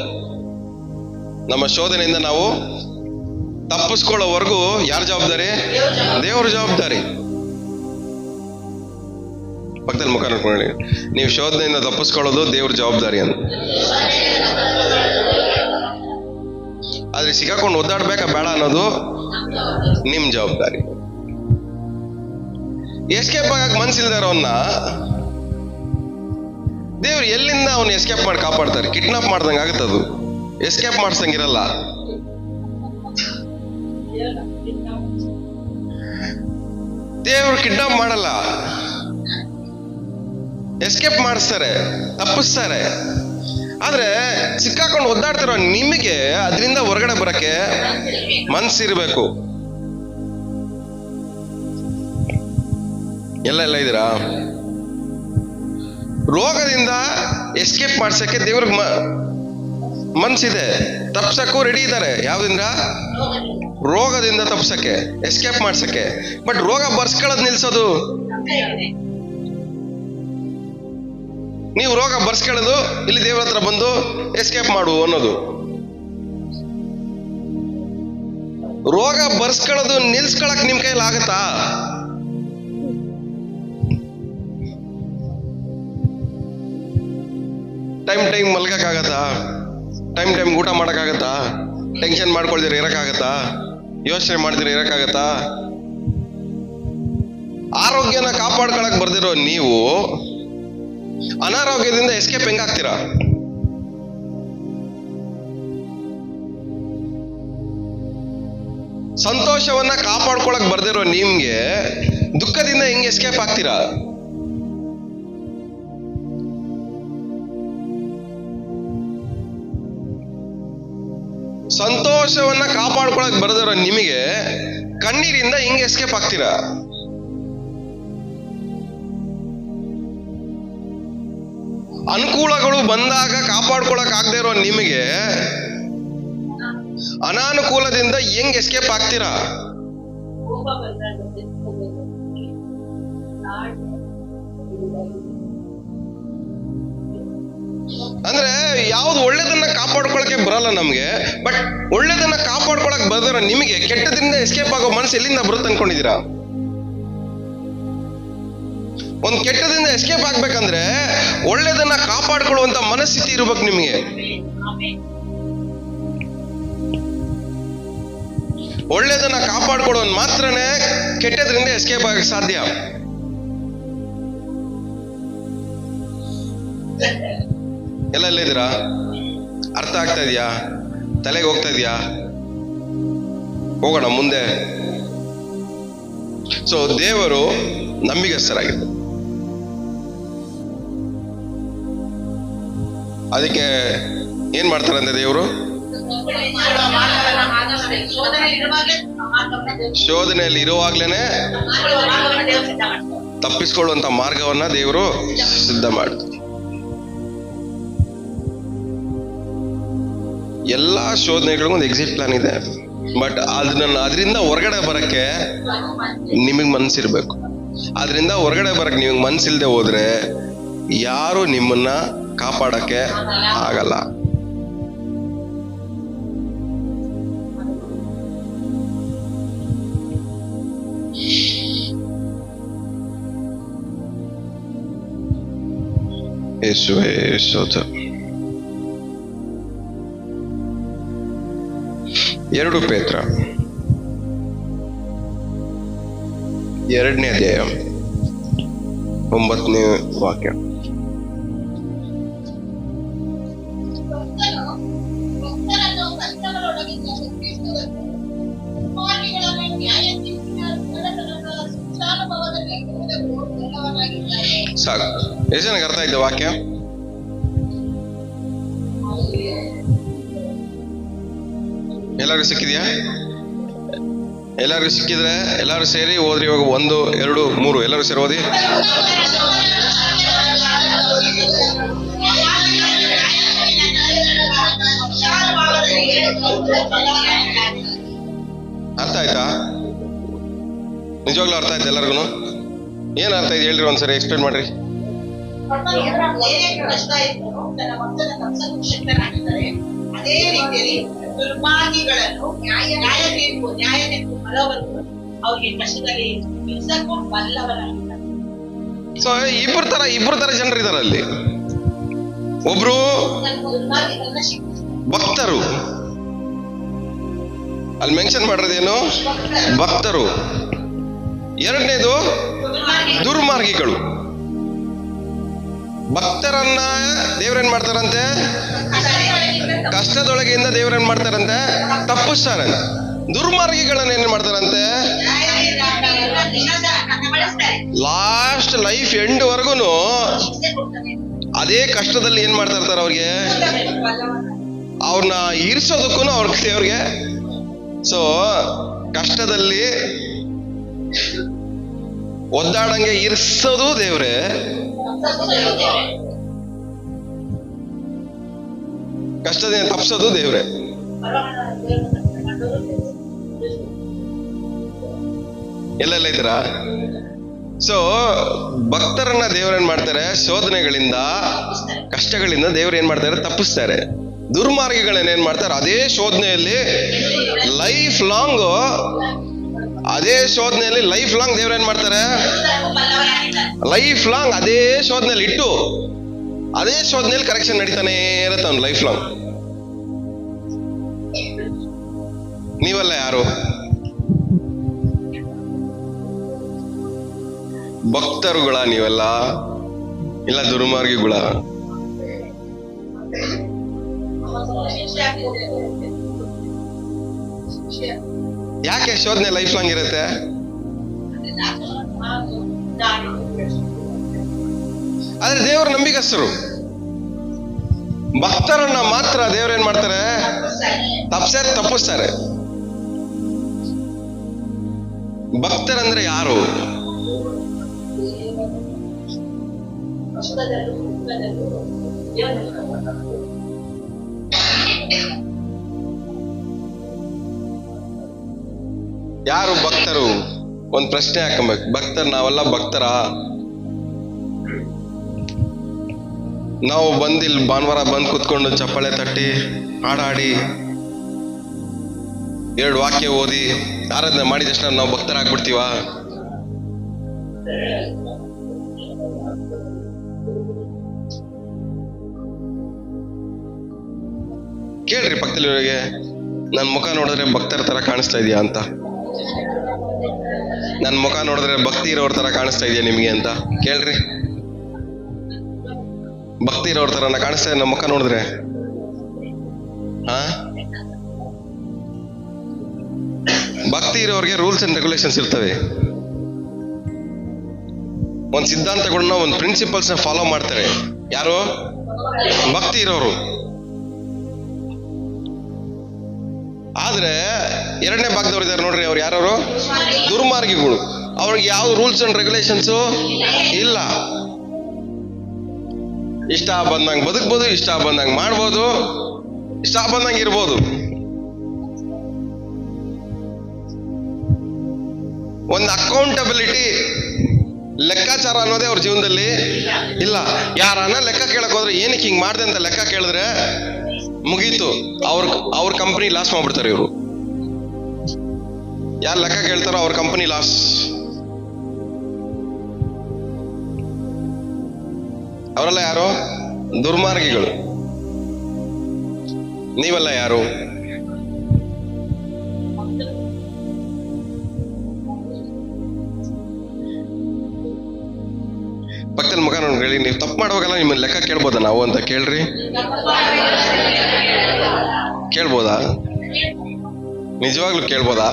Speaker 1: ನಮ್ಮ ಶೋಧನೆಯಿಂದ ನಾವು ತಪ್ಪಿಸ್ಕೊಳ್ಳೋವರೆಗೂ ಯಾರ ಜವಾಬ್ದಾರಿ? ದೇವ್ರ ಜವಾಬ್ದಾರಿ. ಪಕ್ಕದಲ್ಲಿ ಮುಖ ನೋಡ್ಕೊಳ್ಳಿ. ನೀವು ಶೋಧನೆಯಿಂದ ತಪ್ಪಿಸ್ಕೊಳ್ಳೋದು ದೇವ್ರ ಜವಾಬ್ದಾರಿ ಅಂತ. ಆದ್ರೆ ಸಿಕ್ಕಾಕೊಂಡು ಒದ್ದಾಡ್ಬೇಕಾ ಬೇಡ ಅನ್ನೋದು ನಿಮ್ ಜವಾಬ್ದಾರಿ. ಎಸ್ಕೇಪ್ ಆಗಕ್ ಮನ್ಸಿಲ್ದಾರವನ್ನ ದೇವ್ರು ಎಲ್ಲಿಂದ ಅವನು ಎಸ್ಕೇಪ್ ಮಾಡಿ ಕಾಪಾಡ್ತಾರೆ? ಕಿಡ್ನಾಪ್ ಮಾಡ್ದಂಗೆ ಆಗುತ್ತದು. ಎಸ್ಕೇಪ್ ಮಾಡ್ಸಂಗಿರಲ್ಲ. ದೇವರು ಕಿಡ್ನಾಪ್ ಮಾಡಲ್ಲ, ಎಸ್ಕೇಪ್ ಮಾಡಿಸ್ತಾರೆ, ತಪ್ಪಿಸ್ತಾರೆ. ಆದ್ರೆ ಸಿಕ್ಕಾಕೊಂಡು ಒದ್ದಾಡ್ತಿರೋ ನಿಮಗೆ ಅದರಿಂದ ಹೊರಗಡೆ ಬರಕ್ಕೆ ಮನ್ಸಿರ್ಬೇಕು. ಎಲ್ಲ ಇದ್ದೀರಾ? ರೋಗದಿಂದ ಎಸ್ಕೇಪ್ ಮಾಡ್ಸಕ್ಕೆ ದೇವ್ರಿಗೆ ಮನ್ಸಿದೆ, ತಪ್ಸಕ್ಕೂ ರೆಡಿ ಇದ್ದಾರೆ. ಯಾವ್ದಿಂದ? ರೋಗದಿಂದ ತಪ್ಸಕ್ಕೆ, ಎಸ್ಕೇಪ್ ಮಾಡ್ಸಕ್ಕೆ. ಬಟ್ ರೋಗ ಬರ್ಸ್ಕೊಳ್ಳೋದು ನಿಲ್ಸೋದು ನೀವು. ರೋಗ ಬರ್ಸ್ಕೊಳ್ಳೋದು ಇಲ್ಲಿ ದೇವ್ರ ಹತ್ರ ಬಂದು ಎಸ್ಕೇಪ್ ಮಾಡು ಅನ್ನೋದು. ರೋಗ ಬರ್ಸ್ಕೊಳ್ಳೋದು ನಿಲ್ಸ್ಕೊಳಕ್ ನಿಮ್ ಕೈಲಿ ಆಗತ್ತಾ? ಟೈಮ್ ಮಲ್ಗಕ್ಕಾಗತ್ತಾ? ಟೈಮ್ ಊಟ ಮಾಡಕ್ಕಾಗತ್ತಾ? ಟೆನ್ಷನ್ ಮಾಡ್ಕೊಳ್ದಿರ ಇರಕ್ಕಾಗತ್ತಾ? ಯೋಚನೆ ಮಾಡ್ದಿರ ಇರಕ್ಕಾಗತ್ತಾ? ಆರೋಗ್ಯನ ಕಾಪಾಡ್ಕೊಳಕ್ ಬರ್ದಿರೋ ನೀವು ಅನಾರೋಗ್ಯದಿಂದ ಎಸ್ಕೇಪ್ ಹೆಂಗಾಗ್ತೀರಾ? ಸಂತೋಷವನ್ನ ಕಾಪಾಡ್ಕೊಳಕ್ ಬರ್ದಿರೋ ನಿಮ್ಗೆ ದುಃಖದಿಂದ ಹೆಂಗ್ ಎಸ್ಕೇಪ್ ಆಗ್ತೀರಾ? ಸಂತೋಷವನ್ನ ಕಾಪಾಡ್ಕೊಳಕ್ ಬರ್ದಿರೋ ನಿಮಗೆ ಕಣ್ಣೀರಿಂದ ಹೆಂಗ್ ಎಸ್ಕೇಪ್ ಆಗ್ತೀರಾ? ಅನುಕೂಲಗಳು ಬಂದಾಗ ಕಾಪಾಡ್ಕೊಳಕ್ ಆಗದೆ ಇರೋ ನಿಮಗೆ ಅನಾನುಕೂಲದಿಂದ ಹೆಂಗ್ ಎಸ್ಕೇಪ್ ಆಗ್ತೀರಾ? ಅಂದ್ರೆ ಯಾವ್ದು ಒಳ್ಳೇದನ್ನ ಕಾಪಾಡ್ಕೊಳಕ್ಕೆ ಬರಲ್ಲ ನಮ್ಗೆ. ಬಟ್ ಒಳ್ಳೇದನ್ನ ಕಾಪಾಡ್ಕೊಳಕ್ ಬರ್ದಿರೋ ನಿಮಗೆ ಕೆಟ್ಟದ್ರಿಂದ ಎಸ್ಕೇಪ್ ಆಗೋ ಮನಸ್ಸು ಎಲ್ಲಿಂದ ಬರುತ್ತೆ ಅನ್ಕೊಂಡಿದೀರಾ? ಒಂದ್ ಕೆಟ್ಟದಿಂದ ಎಸ್ಕೇಪ್ ಆಗ್ಬೇಕಂದ್ರೆ ಒಳ್ಳೇದನ್ನ ಕಾಪಾಡ್ಕೊಳ್ಳುವಂತ ಮನಸ್ಥಿತಿ ಇರ್ಬೇಕು ನಿಮ್ಗೆ. ಒಳ್ಳೇದನ್ನ ಕಾಪಾಡ್ಕೊಳ್ಳೋನ್ ಮಾತ್ರನೇ ಕೆಟ್ಟದ್ರಿಂದ ಎಸ್ಕೇಪ್ ಆಗಕ್ಕೆ ಸಾಧ್ಯ. ಎಲ್ಲ ಇದ್ದೀರಾ? ಅರ್ಥ ಆಗ್ತಾ ಇದೆಯಾ? ತಲೆಗೆ ಹೋಗ್ತಾ ಇದೆಯಾ? ಹೋಗೋಣ ಮುಂದೆ. ಸೊ ದೇವರು ನಂಬಿಗಸ್ತರಾಗಿದ್ದು, ಅದಕ್ಕೆ ಏನ್ ಮಾಡ್ತಾರಂತೆ ದೇವರು? ಶೋಧನೆಯಲ್ಲಿ ಇರುವಾಗ್ಲೇನೆ ತಪ್ಪಿಸ್ಕೊಳ್ಳುವಂತ ಮಾರ್ಗವನ್ನ ದೇವರು ಸಿದ್ಧ ಮಾಡ್ತಾರೆ. ಎಲ್ಲಾ ಶೋಧನೆಗಳಿಗೂ ಒಂದು ಎಕ್ಸಿಟ್ ಪ್ಲಾನ್ ಇದೆ. ಬಟ್ ಅದರಿಂದ ಹೊರಗಡೆ ಬರಕ್ಕೆ ನಿಮಗ್ ಮನ್ಸಿರ್ಬೇಕು. ಅದರಿಂದ ಹೊರಗಡೆ ಬರಕ್ಕೆ ನಿಮಗ್ ಮನ್ಸಿಲ್ದೆ ಹೋದ್ರೆ ಯಾರು ನಿಮ್ಮನ್ನ ಕಾಪಾಡಕ್ಕೆ ಆಗಲ್ಲ. ಯೇಸುವೇ ಸ್ತೋತ್ರ. 2 ಪೇತ್ರ 2ನೇ ಅಧ್ಯಾಯ 9ನೇ ವಾಕ್ಯ. ಸಾಕು. ಎಷ್ಟು ಜನಕ್ಕೆ ಅರ್ಥ ಆಯ್ತು ವಾಕ್ಯ? ಎಲ್ಲರಿಗೂ ಸಿಕ್ಕಿದ್ಯಾ? ಎಲ್ಲರಿಗೂ ಸಿಕ್ಕಿದ್ರೆ ಎಲ್ಲರೂ ಸೇರಿ ಓದ್ರಿ. ಇವಾಗ 1, 2, 3 ಎಲ್ಲರೂ ಸೇರಿ ಓದಿ. ಅರ್ಥ ಆಯ್ತಾ? ನಿಜವಾಗ್ಲೂ ಅರ್ಥ ಆಯ್ತಾ ಎಲ್ಲರಿಗೂ? ಏನ್ ಅರ್ಥ ಆಯ್ತು ಹೇಳ್ರಿ, ಒಂದ್ಸರಿ ಎಕ್ಸ್ಪ್ಲೇನ್ ಮಾಡ್ರಿ.
Speaker 2: ಅದೇ ರೀತಿಯಲ್ಲಿ ದುರ್ಮಾರ್ಗಿಗಳನ್ನು ನ್ಯಾಯ ತೀರ್ಪು ಬಲವನ್ನು ಅವರಿಗೆ ಕಷ್ಟದಲ್ಲಿ ಬಿಡಿಸಕ್ಕೂ ಬಲ್ಲವನಾಗಿದ್ದಾನೆ.
Speaker 1: ಸೊ ಇಬ್ರು ತರ ಜನರು ಇದಾರೆ ಅಲ್ಲಿ. ಒಬ್ರು ಭಕ್ತರು, ಅಲ್ಲಿ ಮೆನ್ಷನ್ ಮಾಡಿರೋದೇನು? ಭಕ್ತರು. ಎರಡನೇದು ದುರ್ಮಾರ್ಗಿಗಳು. ಭಕ್ತರನ್ನ ದೇವ್ರೇನ್ ಮಾಡ್ತಾರಂತೆ? ಕಷ್ಟದೊಳಗೆಯಿಂದ ದೇವ್ರೇನ್ ಮಾಡ್ತಾರಂತೆ? ತಪ್ಪಿಸ್ತಾರೆ. ದುರ್ಮಾರ್ಗಿಗಳನ್ನ ಏನ್ ಮಾಡ್ತಾರಂತೆ, ಲಾಸ್ಟ್ ಲೈಫ್ ಎಂಡ್ ವರ್ಗುನು ಅದೇ ಕಷ್ಟದಲ್ಲಿ ಏನ್ ಮಾಡ್ತಾ ಇರ್ತಾರೆ. ಅವ್ರಿಗೆ ಅವ್ರನ್ನ ಇರಿಸೋದಕ್ಕೂ ಅವ್ರಿಗೆ ಸೊ ಕಷ್ಟದಲ್ಲಿ ಒದ್ದಾಡಂಗೆ ಇರಿಸೋದು ದೇವ್ರೆ, ಕಷ್ಟದಿಂದ ತಪ್ಪಿಸೋದು ದೇವ್ರೆ. ಎಲ್ಲೆಲ್ಲ ಇದ್ದೀರಾ? ಸೊ ಭಕ್ತರನ್ನ ದೇವ್ರೇನ್ ಮಾಡ್ತಾರೆ, ಶೋಧನೆಗಳಿಂದ ಕಷ್ಟಗಳಿಂದ ದೇವ್ರು ಏನ್ ಮಾಡ್ತಾರೆ, ತಪ್ಪಿಸ್ತಾರೆ. ದುರ್ಮಾರ್ಗಿಗಳನ್ನ ಏನ್ ಮಾಡ್ತಾರೆ, ಅದೇ ಶೋಧನೆಯಲ್ಲಿ ಲೈಫ್ ಲಾಂಗ್ ದೇವ್ರ ಏನ್ ಮಾಡ್ತಾರೆ, ಲೈಫ್ ಲಾಂಗ್ ಅದೇ ಶೋಧನೆಯಲ್ಲಿ ಇಟ್ಟು ಅದೇ ಶೋಧನೆಯಲ್ಲಿ ಕರೆಕ್ಷನ್ ನಡೀತಾನೆ ಇರುತ್ತೆ ಅವ್ನು ಲೈಫ್ ಲಾಂಗ್. ನೀವೆಲ್ಲ ಯಾರು? ಭಕ್ತರುಗಳ ನೀವೆಲ್ಲ, ಇಲ್ಲ ದುರ್ಮಾರ್ಗಿಗಳ? ಯಾಕೆ ಶೋಧನೆ ಲೈಫ್ ಲಾಂಗ್ ಇರುತ್ತೆ? ಆದ್ರೆ ದೇವರ ನಂಬಿಕಸ್ಥರು, ಭಕ್ತರನ್ನ ಮಾತ್ರ ದೇವ್ರೇನ್ ಮಾಡ್ತಾರೆ, ತಪ್ಪಿಸ್ತಾರೆ. ಭಕ್ತರಂದ್ರೆ ಯಾರು? ಯಾರು ಭಕ್ತರು? ಒಂದ್ ಪ್ರಶ್ನೆ ಹಾಕಬೇಕು. ಭಕ್ತರು ನಾವೆಲ್ಲ ಭಕ್ತರ? ನಾವು ಬಂದಿಲ್ ಭಾನುವಾರ ಬಂದ್ ಕುತ್ಕೊಂಡು ಚಪ್ಪಾಳೆ ತಟ್ಟಿ ಹಾಡಾಡಿ 2 ವಾಕ್ಯ ಓದಿ ಆರಾಧನೆ ಮಾಡಿದ ತಕ್ಷಣ ನಾವು ಭಕ್ತರಾಗ್ಬಿಡ್ತೀವ? ಕೇಳ್ರಿ ಪಕ್ಕದಲ್ಲಿರೋರಿಗೆ, ನನ್ ಮುಖ ನೋಡಿದ್ರೆ ಭಕ್ತರ ತರ ಕಾಣಿಸ್ತಾ ಇದೆಯಾ ಅಂತ. ನನ್ ಮುಖ ನೋಡಿದ್ರೆ ಭಕ್ತಿ ಇರೋರ್ ತರ ಕಾಣಿಸ್ತಾ ಇದೆಯಾ ನಿಮ್ಗೆ ಅಂತ ಕೇಳ್ರಿ. ಭಕ್ತಿ ಇರೋರ್ ತರ ಕಾಣಿಸ್ತಾ ಇದೆ ನಮ್ಮ ಮುಖ ನೋಡಿದ್ರೆ? ಭಕ್ತಿ ಇರೋರಿಗೆ ರೂಲ್ಸ್ ಅಂಡ್ ರೆಗ್ಯುಲೇಷನ್ಸ್ ಇರ್ತವೆ. ಒಂದ್ ಸಿದ್ಧಾಂತಗಳನ್ನ, ಒಂದ್ ಪ್ರಿನ್ಸಿಪಲ್ಸ್ ನ ಫಾಲೋ ಮಾಡ್ತಾರೆ. ಯಾರು? ಭಕ್ತಿ ಇರೋರು. ಆದ್ರೆ ಎರಡನೇ ಭಾಗದವ್ರು ಇದಾರೆ ನೋಡ್ರಿ, ಅವ್ರು ಯಾರು? ದುರ್ಮಾರ್ಗಿಗಳು. ಅವ್ರಿಗೆ ಯಾವ ರೂಲ್ಸ್ ಅಂಡ್ ರೆಗ್ಯುಲೇಷನ್ಸ್ ಇಲ್ಲ. ಇಷ್ಟ ಬಂದಂಗ್ ಬದುಕ್ಬೋದು, ಇಷ್ಟ ಬಂದಂಗ್ ಮಾಡ್ಬೋದು, ಇಷ್ಟ ಬಂದಂಗ್ ಇರ್ಬೋದು. ಒಂದು ಅಕೌಂಟಬಿಲಿಟಿ, ಲೆಕ್ಕಾಚಾರ ಅನ್ನೋದೇ ಅವ್ರ ಜೀವನದಲ್ಲಿ ಇಲ್ಲ. ಯಾರನ್ನ ಲೆಕ್ಕ ಕೇಳಕ್ ಹೋದ್ರೆ ಏನಕ್ಕೆ ಹಿಂಗ್ ಮಾಡ್ದೆ ಅಂತ ಲೆಕ್ಕ ಕೇಳಿದ್ರೆ ಮುಗೀತು, ಅವ್ರ ಕಂಪನಿ ಲಾಸ್ ಮಾಡ್ಬಿಡ್ತಾರೆ ಇವರು. ಯಾರು ಲೆಕ್ಕ ಕೇಳ್ತಾರೋ ಅವ್ರ ಕಂಪನಿ ಲಾಸ್. ಅವರೆಲ್ಲ ಯಾರು? ದುರ್ಮಾರ್ಗಿಗಳು. ನೀವೆಲ್ಲ ಯಾರು? ಪಕ್ಕದ ಮುಖ ನೋಡಿ ಹೇಳಿ, ನೀವು ತಪ್ಪು ಮಾಡುವಾಗಲ್ಲ ನಿಮ್ಮನ್ನ ಲೆಕ್ಕ ಕೇಳ್ಬೋದಾ ನಾವು ಅಂತ ಕೇಳ್ರಿ. ಕೇಳ್ಬೋದಾ? ನಿಜವಾಗ್ಲೂ ಕೇಳ್ಬೋದಾ?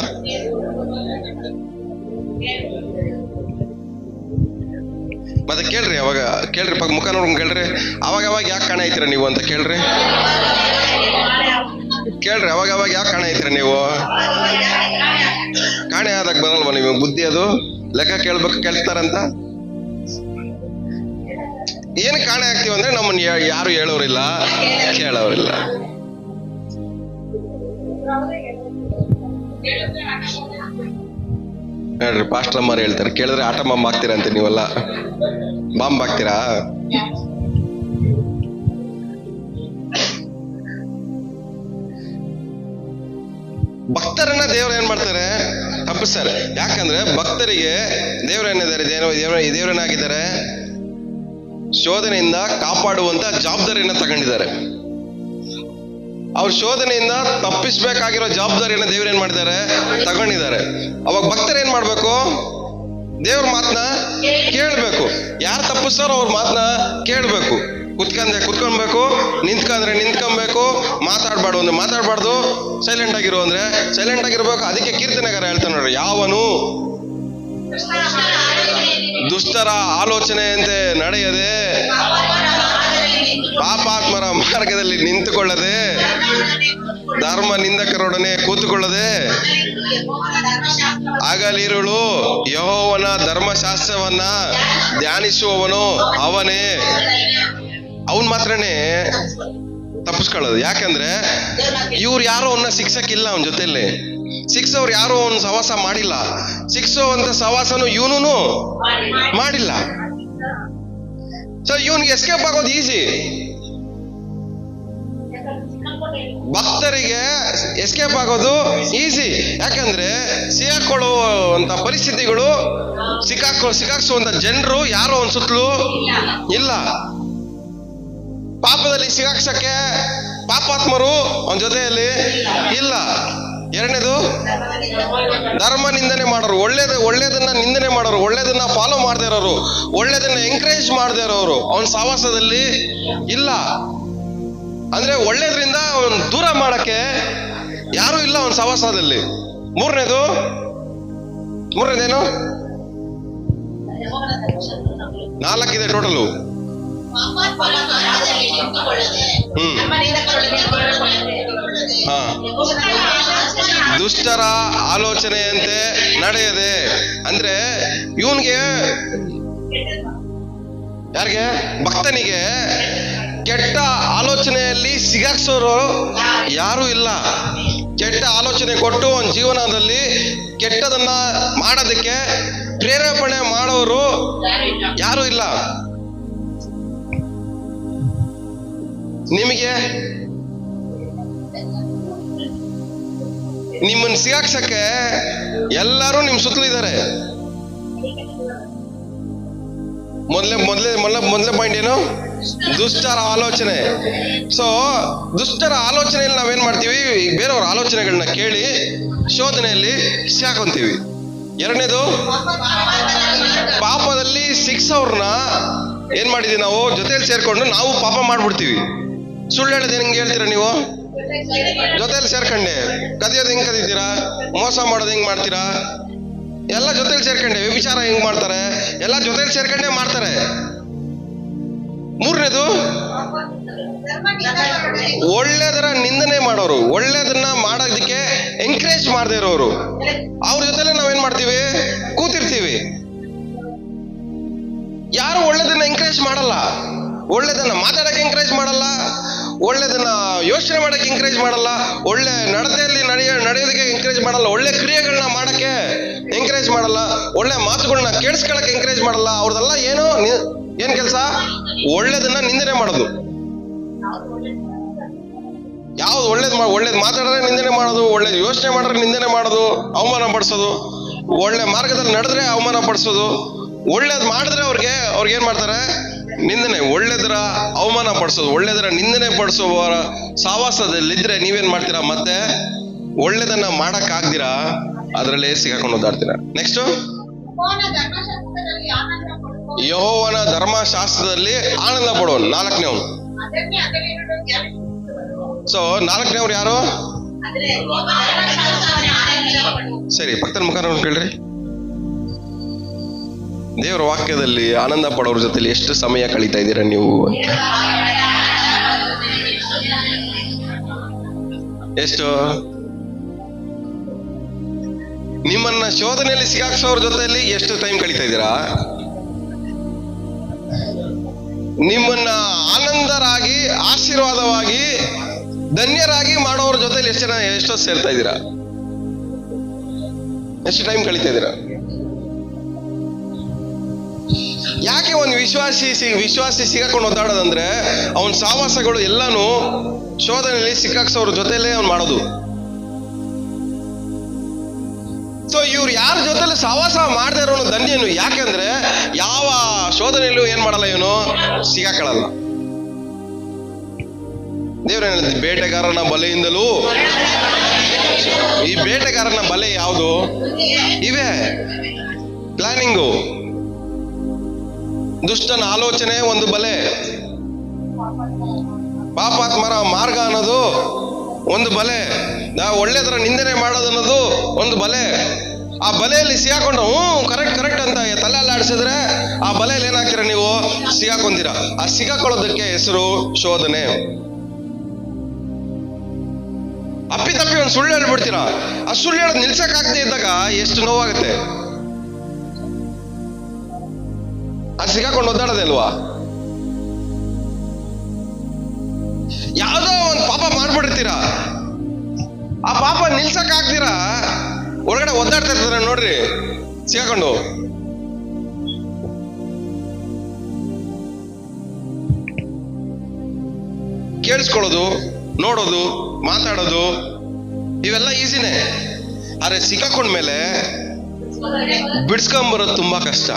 Speaker 1: ಮತ್ತೆ ಕೇಳ್ರಿ, ಅವಾಗ ಕೇಳ್ರಿ, ಮುಖ ನೋಡ್ಕೊಂಡು ಕೇಳ್ರಿ. ಅವಾಗ ಯಾಕೆ ಕಾಣ ಐತೀರ ನೀವು ಅಂತ ಕೇಳ್ರಿ. ಅವಾಗ ಯಾಕೆ ಕಾಣ ಐತೀರ ನೀವು? ಕಾಣೆ ಆದಾಗ ಬರಲ್ವಾ ನಿಮಗೆ ಬುದ್ಧಿ? ಅದು ಲೆಕ್ಕ ಕೇಳ್ತಾರಂತ. ಏನು ಕಾಣೆ ಆಗ್ತೀವಿ ಅಂದ್ರೆ ನಮ್ಮನ್ನ ಯಾರು ಹೇಳೋರಿಲ್ಲ, ಕೇಳೋರಿಲ್ಲ. ಹೇಳ್ರಿ, ಪಾಸ್ಟರ್ ಅಮ್ಮ ಹೇಳ್ತಾರೆ, ಕೇಳಿದ್ರೆ ಆಟ ಬಾಂಬ್ ಹಾಕ್ತೀರಾ ಅಂತ. ನೀವೆಲ್ಲ ಬಾಂಬ್ ಹಾಕ್ತೀರಾ? ಭಕ್ತರನ್ನ ದೇವ್ರ ಏನ್ ಮಾಡ್ತಾರೆ? ತಪ್ಪಿಸ್ತಾರೆ. ಯಾಕಂದ್ರೆ ಭಕ್ತರಿಗೆ ದೇವ್ರೇನಿದ್ದಾರೆ, ದೇವ್ರೇನಾಗಿದ್ದಾರೆ? ಶೋಧನೆಯಿಂದ ಕಾಪಾಡುವಂತ ಜವಾಬ್ದಾರಿಯನ್ನ ತಗೊಂಡಿದ್ದಾರೆ. ಅವ್ರ ಶೋಧನೆಯಿಂದ ತಪ್ಪಿಸ್ಬೇಕಾಗಿರೋ ಜವಾಬ್ದಾರಿಯನ್ನ ದೇವ್ರೇನ್ ಮಾಡಿದ್ದಾರೆ? ತಗೊಂಡಿದ್ದಾರೆ. ಅವಾಗ ಭಕ್ತರು ಏನ್ ಮಾಡ್ಬೇಕು? ದೇವ್ರ ಮಾತನ್ನ ಕೇಳ್ಬೇಕು. ಯಾರು ತಪ್ಪಿಸ್ತಾರೋ ಅವ್ರ ಮಾತನ್ನ ಕೇಳ್ಬೇಕು. ಕುತ್ಕೊಬೇಕು, ನಿಂತ್ಕೊಬೇಕು, ಮಾತಾಡ್ಬಾರ್ದು ಅಂದ್ರೆ ಮಾತಾಡ್ಬಾರ್ದು, ಸೈಲೆಂಟ್ ಆಗಿರು ಅಂದ್ರೆ ಸೈಲೆಂಟ್ ಆಗಿರ್ಬೇಕು. ಅದಕ್ಕೆ ಕೀರ್ತನೆಗಾರ ಹೇಳ್ತಾನೆ ನೋಡ್ರಿ, ಯಾವನು ದುಷ್ಟರ ಆಲೋಚನೆಯಂತೆ ನಡೆಯದೆ ಪಾಪಾತ್ಮರ ಮಾರ್ಗದಲ್ಲಿ ನಿಂತುಕೊಳ್ಳದೆ ಧರ್ಮ ನಿಂದಕರೊಡನೆ ಕೂತುಕೊಳ್ಳದೆ ಹಗಲಿರುಳು ಯೆಹೋವನ ಧರ್ಮಶಾಸ್ತ್ರವನ್ನ ಧ್ಯಾನಿಸುವವನು ಅವನ್ ಮಾತ್ರನೇ ತಪ್ಪಿಸ್ಕೊಳ್ಳೋದು. ಯಾಕಂದ್ರೆ ಇವ್ರು ಯಾರೋ ಅವನ್ನ ಶಿಕ್ಷಕಿಲ್ಲ, ಅವನ ಜೊತೆಯಲ್ಲಿ ಶಿಕ್ಷವ್ರು ಯಾರೋ ಅವನ್ ಸವಾಸ ಮಾಡಿಲ್ಲ, ಶಿಕ್ಷುವಂತ ಸವಾಸನು ಇವನು ಮಾಡಿಲ್ಲ. ಸೊ ಇವನ್ಗೆ ಎಸ್ಕೇಪ್ ಆಗೋದು ಈಸಿ. ಭಕ್ತರಿಗೆ ಎಸ್ಕೇಪ್ ಆಗೋದು ಈಸಿ. ಯಾಕಂದ್ರೆ ಸಿಕ್ಕಾಕೊಳ್ಳುವಂತ ಪರಿಸ್ಥಿತಿಗಳು, ಸಿಕ್ಕಾಕ್ಸುವಂತ ಜನರು ಯಾರೋ ಅವನ್ ಸುತ್ತಲೂ ಇಲ್ಲ. ಪಾಪದಲ್ಲಿ ಸಿಕ್ಕಾಕ್ಸಕ್ಕೆ ಪಾಪಾತ್ಮರು ಅವನ ಜೊತೆಯಲ್ಲಿ ಇಲ್ಲ. ಎರಡನೇದು, ಧರ್ಮ ನಿಂದನೆ ಮಾಡೋರು, ಒಳ್ಳೇದನ್ನ ನಿಂದನೆ ಮಾಡೋರು, ಒಳ್ಳೇದನ್ನ ಫಾಲೋ ಮಾಡದೇ ಇರೋರು, ಒಳ್ಳೇದನ್ನ ಎಂಕರೇಜ್ ಮಾಡದೇ ಇರೋರು ಅವನ ಸಹವಾಸದಲ್ಲಿ ಇಲ್ಲ. ಅಂದ್ರೆ ಒಳ್ಳೇದ್ರಿಂದ ಅವನ್ ದೂರ ಮಾಡಕ್ಕೆ ಯಾರು ಇಲ್ಲ ಅವನ ಸಹವಾಸದಲ್ಲಿ. ಮೂರನೇದೇನು? 4 ಇದೆ ಟೋಟಲು. ದುಷ್ಟರ ಆಲೋಚನೆಯಂತೆ ನಡೆಯದೆ ಅಂದ್ರೆ ಇವನ್ಗೆ, ಯಾರಿಗೆ? ಭಕ್ತನಿಗೆ ಕೆಟ್ಟ ಆಲೋಚನೆಯಲ್ಲಿ ಸಿಗಾಕ್ಸೋರು ಯಾರು ಇಲ್ಲ. ಕೆಟ್ಟ ಆಲೋಚನೆ ಕೊಟ್ಟು ಅವನ ಜೀವನದಲ್ಲಿ ಕೆಟ್ಟದನ್ನ ಮಾಡೋದಕ್ಕೆ ಪ್ರೇರೇಪಣೆ ಮಾಡೋರು ಯಾರು ಇಲ್ಲ. ನಿಮಗೆ ನಿಮ್ಮನ್ನ ಸಿಗಾಕ್ಸಕ್ಕೆ ಎಲ್ಲರೂ ನಿಮ್ ಸುತ್ತಲೂ ಇದ್ದಾರೆ. ಮೊದಲೇ ಪಾಯಿಂಟ್ ಏನು? ದುಷ್ಟರ ಆಲೋಚನೆ. ಸೊ ದುಷ್ಟರ ಆಲೋಚನೆಯಲ್ಲಿ ನಾವೇನ್ ಮಾಡ್ತೀವಿ? ಬೇರೆಯವ್ರ ಆಲೋಚನೆಗಳನ್ನ ಕೇಳಿ ಶೋಧನೆಯಲ್ಲಿ ಸಿಕ್ಕೊಂತೀವಿ. ಎರಡನೇದು, ಪಾಪದಲ್ಲಿ ಸಿಕ್ಸವ್ರನ್ನ ಏನ್ ಮಾಡಿದೀವಿ ನಾವು? ಜೊತೆಯಲ್ಲಿ ಸೇರ್ಕೊಂಡು ನಾವು ಪಾಪ ಮಾಡ್ಬಿಡ್ತೀವಿ. ಸುಳ್ಳು ಹೇಳೋದು ಹೆಂಗೆ ಹೇಳ್ತೀರಾ ನೀವು? ಜೊತೆಯಲ್ಲಿ ಸೇರ್ಕೊಂಡೆ ಕದಿಯೋದು ಹೆಂಗ್ ಕದೀತೀರಾ? ಮೋಸ ಮಾಡೋದು ಹೆಂಗ್ ಮಾಡ್ತೀರಾ? ಎಲ್ಲ ಜೊತೆಲಿ ಸೇರ್ಕೊಂಡೆ. ವ್ಯಭಿಚಾರ ಹೆಂಗ್ ಮಾಡ್ತಾರೆ? ಎಲ್ಲ ಜೊತೆಲಿ ಸೇರ್ಕೊಂಡೆ ಮಾಡ್ತಾರೆ. ಮೂರನೇದು, ಒಳ್ಳೇದರ ನಿಂದನೆ ಮಾಡೋರು, ಒಳ್ಳೇದನ್ನ ಮಾಡೋದಕ್ಕೆ ಎಂಕರೇಜ್ ಮಾಡದೇ ಇರೋರು, ಅವ್ರ ಜೊತೆಲೆ ನಾವೇನ್ ಮಾಡ್ತೀವಿ? ಕೂತಿರ್ತೀವಿ. ಯಾರು ಒಳ್ಳೇದನ್ನ ಎಂಕರೇಜ್ ಮಾಡಲ್ಲ, ಒಳ್ಳೇದನ್ನ ಮಾತಾಡಕ್ಕೆ ಎಂಕರೇಜ್ ಮಾಡಲ್ಲ, ಒಳ್ಳೇದನ್ನ ಯೋಚನೆ ಮಾಡಕ್ಕೆ ಎಂಕರೇಜ್ ಮಾಡಲ್ಲ, ಒಳ್ಳೆ ನಡತೆಯಲ್ಲಿ ನಡೆಯೋದಕ್ಕೆ ಎಂಕರೇಜ್ ಮಾಡಲ್ಲ, ಒಳ್ಳೆ ಕ್ರಿಯೆಗಳನ್ನ ಮಾಡಕ್ಕೆ ಎಂಕರೇಜ್ ಮಾಡಲ್ಲ, ಒಳ್ಳೆ ಮಾತುಗಳನ್ನ ಕೇಳಿಸ್ಕೊಳಕ್ಕೆ ಎಂಕರೇಜ್ ಮಾಡಲ್ಲ. ಅವ್ರದೆಲ್ಲ ಏನ್ ಕೆಲಸ? ಒಳ್ಳೇದನ್ನ ನಿಂದನೆ ಮಾಡೋದು. ಯಾವ್ದು ಒಳ್ಳೇದ್ ಮಾತಾಡಿದ್ರೆ ನಿಂದನೆ ಮಾಡೋದು, ಒಳ್ಳೇದು ಯೋಚನೆ ಮಾಡಿದ್ರೆ ನಿಂದನೆ ಮಾಡೋದು, ಅವಮಾನ ಪಡಿಸೋದು, ಒಳ್ಳೆ ಮಾರ್ಗದಲ್ಲಿ ನಡೆದ್ರೆ ಅವಮಾನ ಪಡಿಸೋದು, ಒಳ್ಳೇದ್ ಮಾಡಿದ್ರೆ ಅವ್ರಿಗೆ ಏನ್ ಮಾಡ್ತಾರೆ? ನಿಂದನೆ. ಒಳ್ಳೇದರ ಅವಮಾನ ಪಡಿಸೋದು, ಒಳ್ಳೇದರ ನಿಂದನೆ ಪಡಿಸುವವರ ಸಹವಾಸದಲ್ಲಿದ್ರೆ ನೀವೇನ್ ಮಾಡ್ತೀರಾ? ಮತ್ತೆ ಒಳ್ಳೇದನ್ನ ಮಾಡಕ್ ಆಗ್ದಿರಾ ಅದ್ರಲ್ಲೇ ಸಿಗಾಕೊಂಡು ಓದಾಡ್ತೀರಾ. ನೆಕ್ಸ್ಟ್, ಯೆಹೋವನ ಧರ್ಮಶಾಸ್ತ್ರದಲ್ಲಿ ಆನಂದ ಪಡುವನು 4ನೇವನು. ಸೊ 4ನೇವ್ರು ಯಾರು? ಸರಿ, ಭಕ್ತರ ಮುಖ ನೋಡಿ ಕೇಳ್ರಿ. ದೇವರ ವಾಕ್ಯದಲ್ಲಿ ಆನಂದ ಪಡೋರ ಜೊತೆಲಿ ಎಷ್ಟು ಸಮಯ ಕಳೀತಾ ಇದ್ದೀರಾ ನೀವು? ಎಷ್ಟು? ನಿಮ್ಮನ್ನ ಶೋಧನೆಯಲ್ಲಿ ಸಿಗಾಕ್ಸೋರ ಜೊತೆಯಲ್ಲಿ ಎಷ್ಟು ಟೈಮ್ ಕಳೀತಾ ಇದ್ದೀರಾ? ನಿಮ್ಮನ್ನ ಆನಂದರಾಗಿ, ಆಶೀರ್ವಾದವಾಗಿ, ಧನ್ಯರಾಗಿ ಮಾಡೋರ ಜೊತೆಲಿ ಎಷ್ಟೋ ಸೇರ್ತಾ ಇದ್ದೀರಾ? ಎಷ್ಟು ಟೈಮ್ ಕಳೀತಾ ಇದ್ದೀರಾ? ಯಾಕೆ ಒಂದು ವಿಶ್ವಾಸಿ ಸಿಗಾಕೊಂಡು ಒದ್ದಾಡೋದಂದ್ರೆ ಅವನ ಸಹವಾಸಗಳು ಎಲ್ಲಾನು ಶೋಧನೆಯಲ್ಲಿ ಸಿಕ್ಕಾಕ್ಸೋರ ಜೊತೆಲೇ ಅವ್ನು ಮಾಡೋದು. ಸೊ ಇವ್ರು ಯಾರ ಜೊತೆಲಿ ಸಹವಾಸ ಮಾಡದೇ ಇರೋನು ಧನ್ಯನು. ಯಾಕಂದ್ರೆ ಯಾವ ಶೋಧನೆಯಲ್ಲೂ ಏನ್ ಮಾಡಲ್ಲ, ಇವನು ಸಿಗಾಕೊಳ್ಳಲ್ಲ. ದೇವ್ರೇನ್ ಹೇಳ್ತೀವಿ? ಬೇಟೆಗಾರನ ಬಲೆಯಿಂದಲೂ. ಈ ಬೇಟೆಗಾರನ ಬಲೆ ಯಾವುದು? ಇವೆ ಪ್ಲಾನಿಂಗು. ದುಷ್ಟನ ಆಲೋಚನೆ ಒಂದು ಬಲೆ, ಪಾಪಾತ್ಮರ ಮಾರ್ಗ ಅನ್ನೋದು ಒಂದು ಬಲೆ, ನಾವು ಒಳ್ಳೆದರ ನಿಂದನೆ ಮಾಡೋದು ಅನ್ನೋದು ಒಂದು ಬಲೆ. ಆ ಬಲೆಯಲ್ಲಿ ಸಿಗಾಕೊಂಡು ಕರೆಕ್ಟ್ ಅಂತ ತಲೆ ಅಲ್ಲಾಡಿಸಿದ್ರೆ ಆ ಬಲೆಯಲ್ಲಿ ಏನಾಗ್ತೀರ ನೀವು? ಸಿಗಾಕೊಂತೀರ. ಆ ಸಿಗಾಕೊಳ್ಳೋದಕ್ಕೆ ಹೆಸರು ಶೋಧನೆ. ಅಪ್ಪಿತಪ್ಪಿ ಒಂದು ಸುಳ್ಳು ಹೇಳ್ಬಿಡ್ತೀರಾ, ಆ ಸುಳ್ಳು ಹೇಳೋದು ನಿಲ್ಸಕ್ಕಾಗದೆ ಇದ್ದಾಗ ಎಷ್ಟು ನೋವಾಗುತ್ತೆ. ಅದು ಸಿಗಾಕೊಂಡು ಒದ್ದಾಡೋದೆ ಅಲ್ವಾ? ಯಾವ್ದೋ ಒಂದು ಪಾಪ ಮಾಡ್ಬಿಡ್ತೀರಾ, ಆ ಪಾಪ ನಿಲ್ಸಕ್ ಆಗ್ತೀರಾ, ಒಳಗಡೆ ಒದ್ದಾಡ್ತಾ ಇರ್ತಾರೆ ನೋಡ್ರಿ ಸಿಗಾಕೊಂಡು. ಕೇಳಿಸ್ಕೊಳ್ಳೋದು, ನೋಡೋದು, ಮಾತಾಡೋದು ಇವೆಲ್ಲ ಈಸಿನೇ. ಆದ್ರೆ ಸಿಗಾಕೊಂಡ್ಮೇಲೆ ಬಿಡ್ಸ್ಕೊಂಬರೋದು ತುಂಬಾ ಕಷ್ಟ.